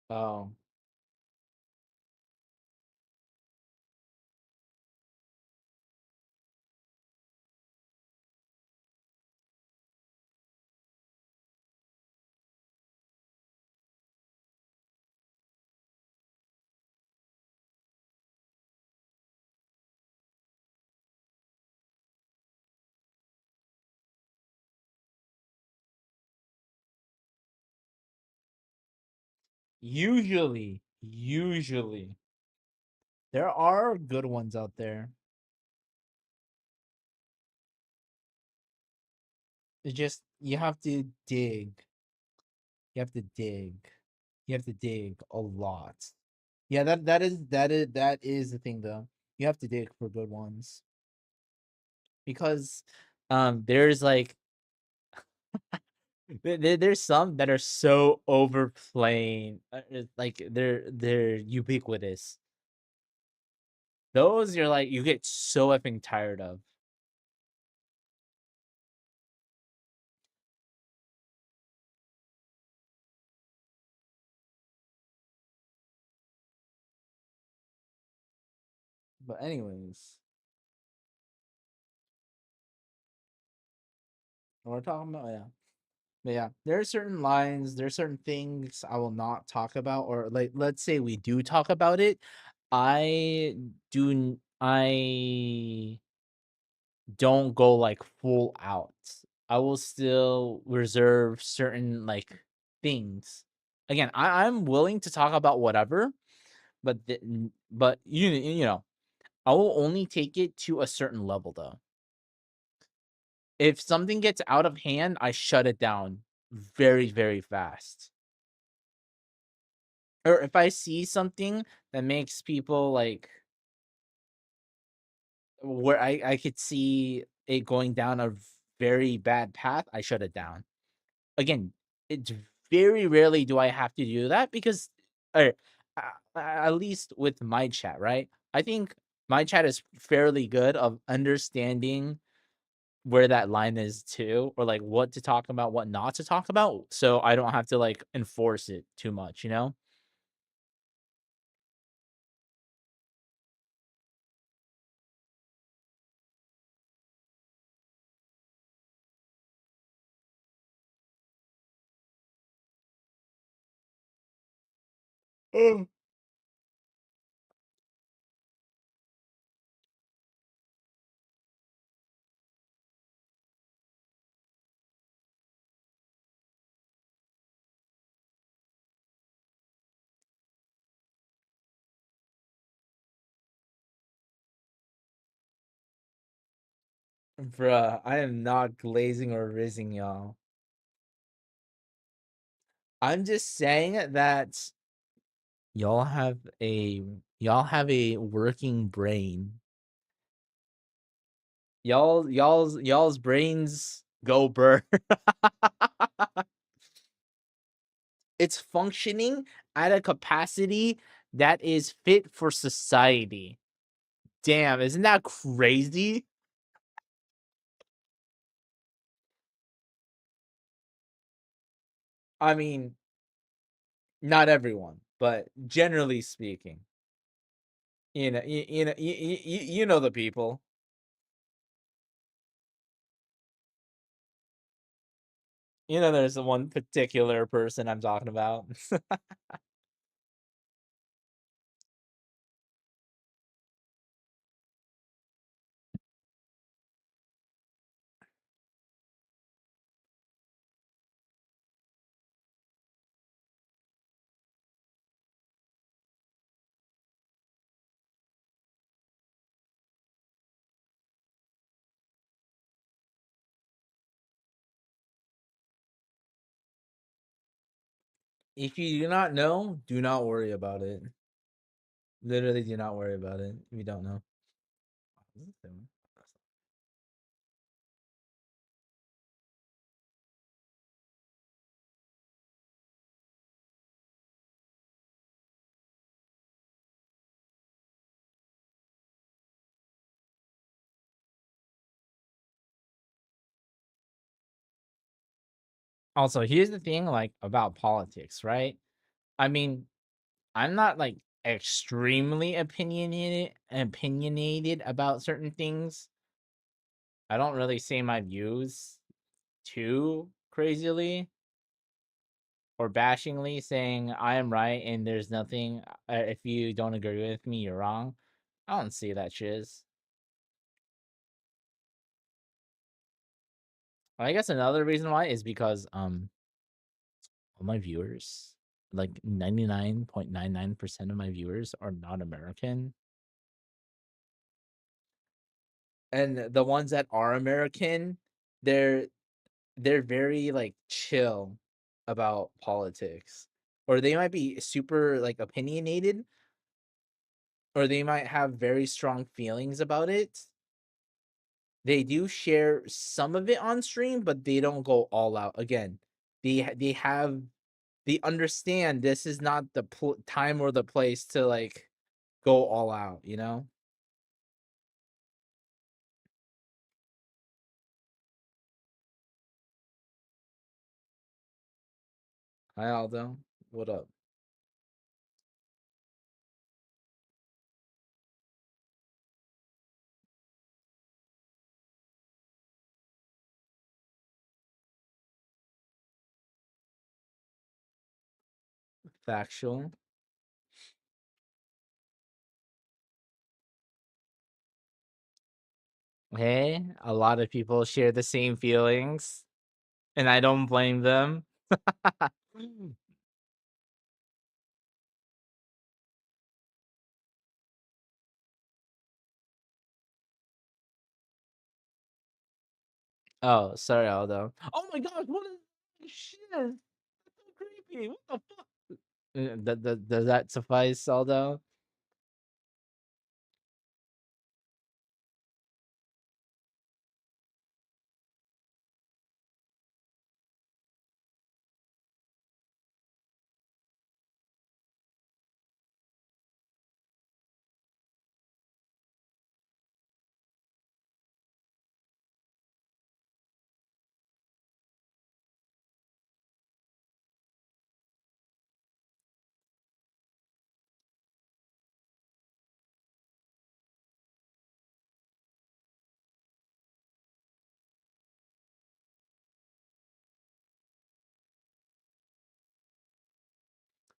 Oh, usually there are good ones out there. It's just you have to dig. You have to dig. You have to dig a lot. Yeah, that is the thing though. You have to dig for good ones because there's like There's some that are so overplaying, like they're ubiquitous. Those you're like you get so effing tired of. But anyways, what we're talking about, yeah. But yeah, there are certain lines, there are certain things I will not talk about, or like let's say we do talk about it. I don't go like full out. I will still reserve certain like things. Again, I'm willing to talk about whatever, but but you know, I will only take it to a certain level though. If something gets out of hand, I shut it down very fast. Or if I see something that makes people like where I could see it going down a very bad path, I shut it down. Again, it's very rarely do I have to do that because, or at least with my chat, right? I think my chat is fairly good of understanding where that line is too, or like what to talk about, what not to talk about, so I don't have to like enforce it too much, you know? Bruh, I am not glazing or rizzing y'all. I'm just saying that y'all have a working brain. Y'all's brains go burr. It's functioning at a capacity that is fit for society. Damn, isn't that crazy? I mean, not everyone, but generally speaking, you know the people. You know, there's the one particular person I'm talking about. If you do not know, do not worry about it. Literally, do not worry about it if you don't know. Also, here's the thing, like about politics, right? I mean, I'm not like extremely opinionated about certain things. I don't really say my views too crazily or bashingly, saying I am right and there's nothing. If you don't agree with me, you're wrong. I don't see that shiz. I guess another reason why is because all my viewers, like 99.99% of my viewers are not American. And the ones that are American, they're they're very like chill about politics. Or they might be super like opinionated, or they might have very strong feelings about it. They do share some of it on stream, but they don't go all out. Again, they understand this is not the time or the place to like go all out, you know? Hi Aldo, what up? Factual. Hey, a lot of people share the same feelings, and I don't blame them. Oh, sorry, Aldo. Oh my gosh, what is shit? That's so creepy. What the fuck? Does that suffice, Aldo?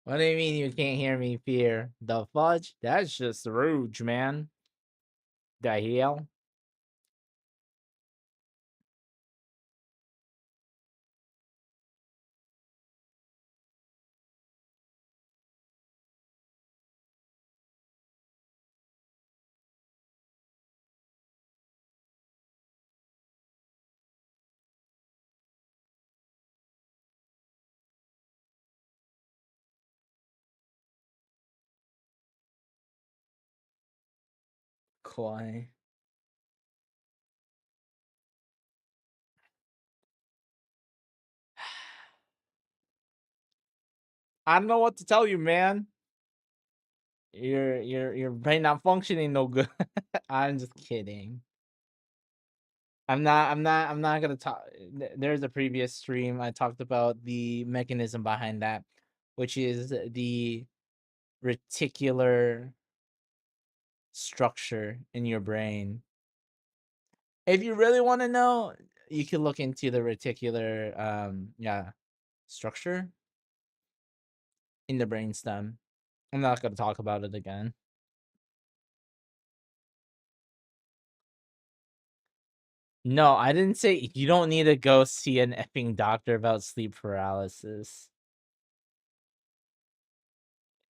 What do you mean you can't hear me, Fear? The fudge? That's just rude, man. The hell? Quiet. I don't know what to tell you, man. Your brain not functioning no good. I'm just kidding. I'm not gonna talk. There's a previous stream I talked about the mechanism behind that, which is the reticular structure in your brain. If you really want to know, you can look into the reticular structure in the brainstem. I'm not gonna talk about it again. No, I didn't say you don't need to go see an effing doctor about sleep paralysis.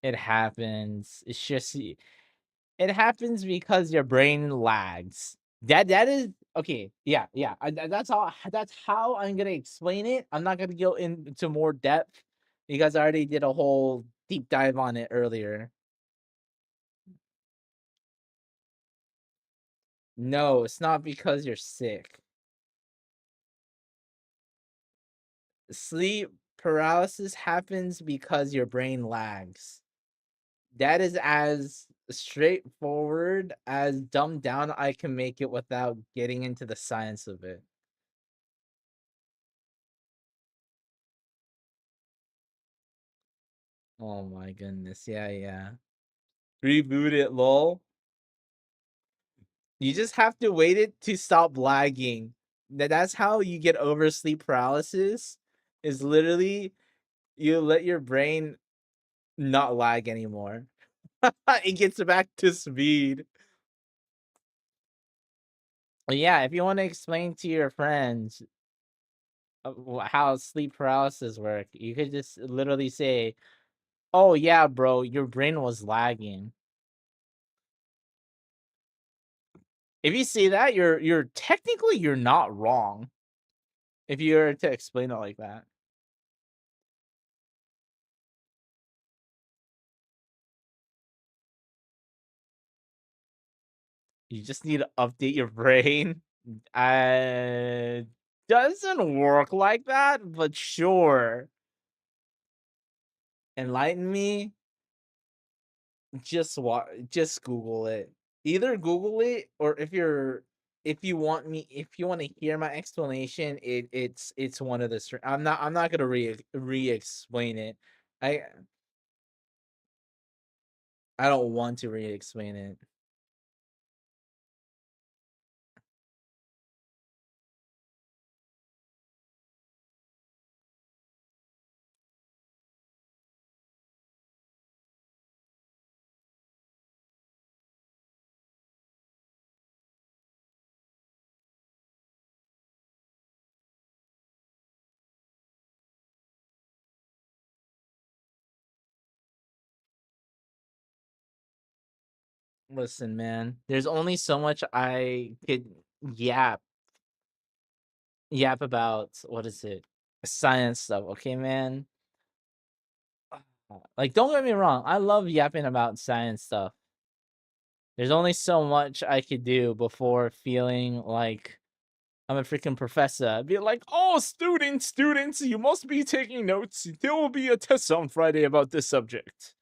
It happens. It's just it happens because your brain lags. That is okay. Yeah, yeah. That's how I'm gonna explain it. I'm not gonna go into more depth because I already did a whole deep dive on it earlier. No, it's not because you're sick. Sleep paralysis happens because your brain lags. That is as straightforward, as dumbed down I can make it without getting into the science of it. Oh my goodness. Yeah, yeah. Reboot it, lol. You just have to wait it to stop lagging. That's how you get over sleep paralysis. Is literally you let your brain not lag anymore. It gets back to speed. Yeah, if you want to explain to your friends how sleep paralysis work, you could just literally say, "Oh yeah, bro, your brain was lagging." If you say that, you're technically you're not wrong. If you were to explain it like that, you just need to update your brain. I doesn't work like that, but sure. Enlighten me. Just Google it. Either Google it, or if you want to hear my explanation, it's one of the I'm not gonna re-explain it. I I don't want to re-explain it. Listen, man, there's only so much I could yap about. What is it? Science stuff, okay, man? Like, don't get me wrong, I love yapping about science stuff. There's only so much I could do before feeling like I'm a freaking professor. I'd be like, "Oh, students, you must be taking notes. There will be a test on Friday about this subject."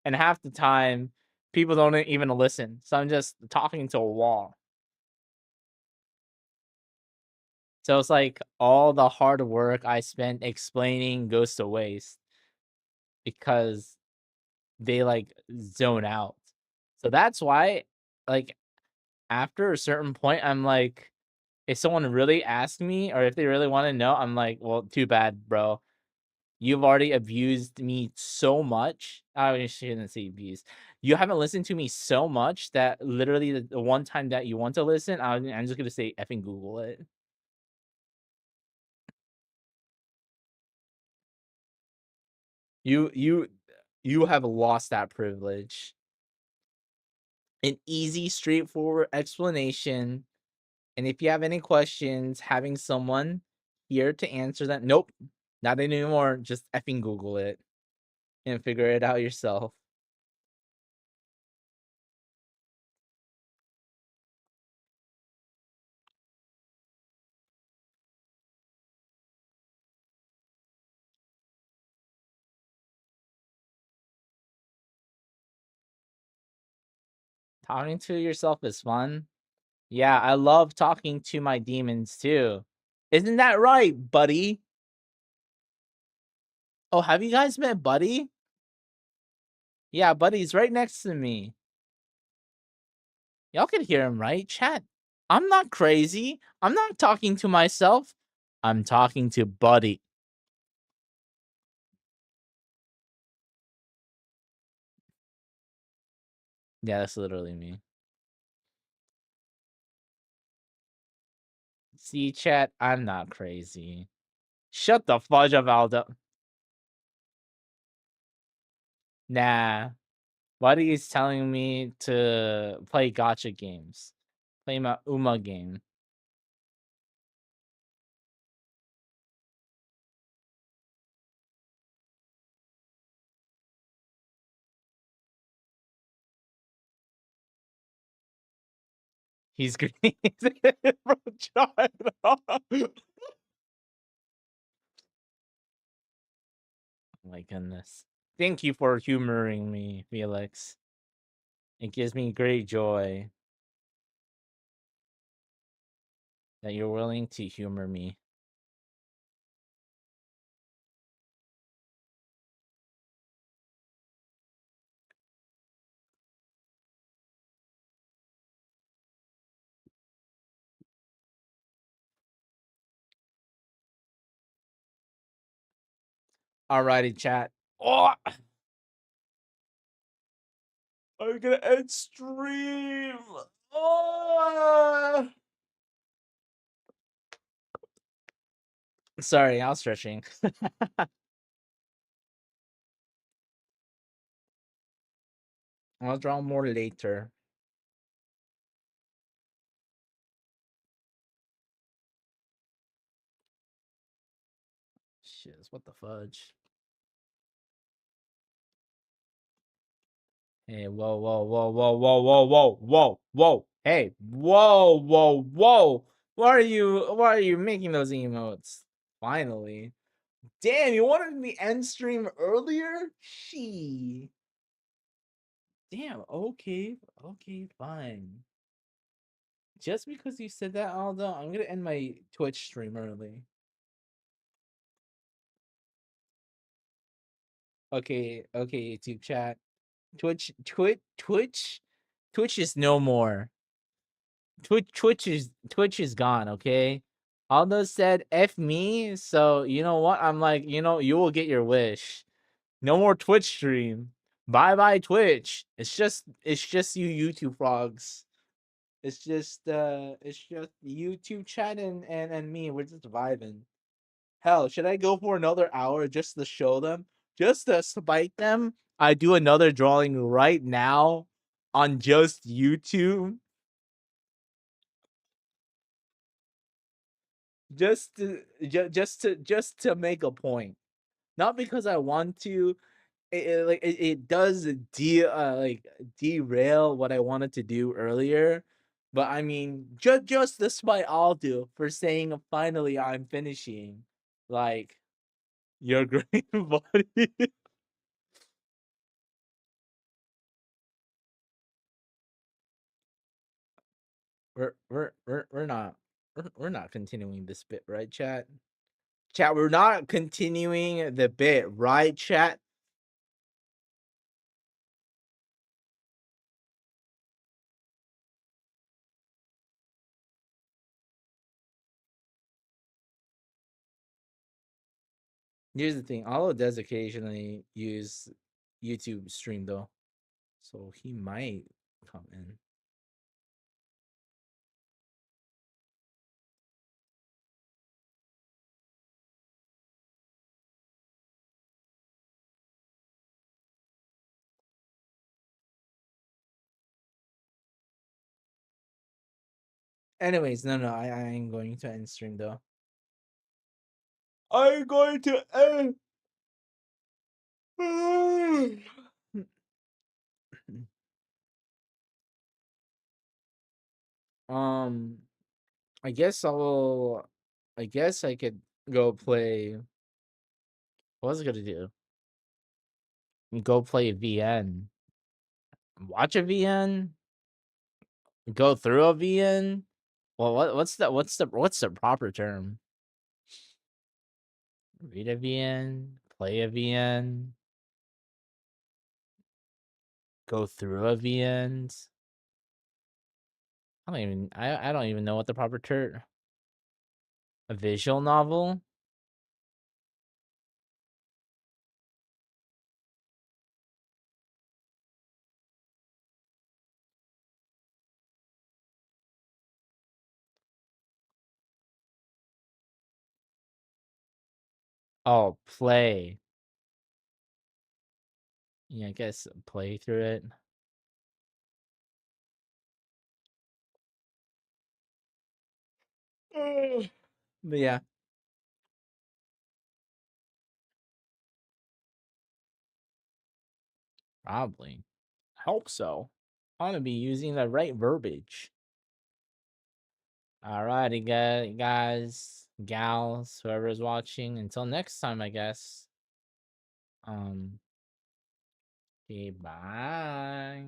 And half the time, people don't even listen. So I'm just talking to a wall. So it's like all the hard work I spent explaining goes to waste because they like zone out. So that's why, like, after a certain point, I'm like, if someone really asks me or if they really want to know, I'm like, well, too bad, bro. You've already abused me so much. I shouldn't say abused. You haven't listened to me so much that literally the one time that you want to listen, I'm just gonna say effing Google it. You you you have lost that privilege. An easy, straightforward explanation. And if you have any questions, having someone here to answer that. Nope, not anymore. Just effing Google it and figure it out yourself. Talking to yourself is fun. Yeah, I love talking to my demons too. Isn't that right, buddy? Oh, have you guys met Buddy? Yeah, Buddy's right next to me. Y'all can hear him, right? Chat. I'm not crazy. I'm not talking to myself. I'm talking to Buddy. Yeah, that's literally me. See, chat, I'm not crazy. Shut the fudge up, Aldo. Nah. Buddy is telling me to play gotcha games. Play my Uma game. He's green from China. My goodness. Thank you for humoring me, Felix. It gives me great joy that you're willing to humor me. Alrighty, chat. Oh, I'm gonna end stream. Oh. Sorry, I was stretching. I'll draw more later. Shiz, what the fudge? Hey, whoa, whoa, whoa, whoa, whoa, whoa, whoa, whoa, whoa. Hey, whoa, whoa, whoa. Why are you making those emotes? Finally. Damn, you wanted the end stream earlier? She. Damn, okay. Okay, fine. Just because you said that, Aldo, I'm gonna end my Twitch stream early. Okay, YouTube chat. Twitch is no more. Twitch is gone, okay? Aldo said F me, so you know what? I'm like, you will get your wish. No more Twitch stream. Bye bye Twitch. It's just you YouTube frogs. It's just YouTube chat and me. We're just vibing. Hell, should I go for another hour just to show them? Just to spite them? I do another drawing right now on just YouTube. Just to make a point. Not because I want to. It does like derail what I wanted to do earlier. But I mean, just despite all do for saying finally I'm finishing. Like, you're great, buddy. We're not continuing this bit, right, chat? Chat, we're not continuing the bit, right, chat? Here's the thing, Alo does occasionally use YouTube stream though. So he might come in. Anyways, no, I ain't going to end stream though. I'm going to end. um, I guess I'll. I guess I could go play. What was I gonna do? Go play VN. Watch a VN. Go through a VN. Well, what's the proper term? Read a VN. Play a VN. Go through a VN. I don't even know what the proper term. A visual novel. Oh, play. Yeah, I guess play through it. But yeah, probably. I hope so. I want to be using the right verbiage. Alrighty, guys, gals, whoever's watching. Until next time, I guess. Okay, bye.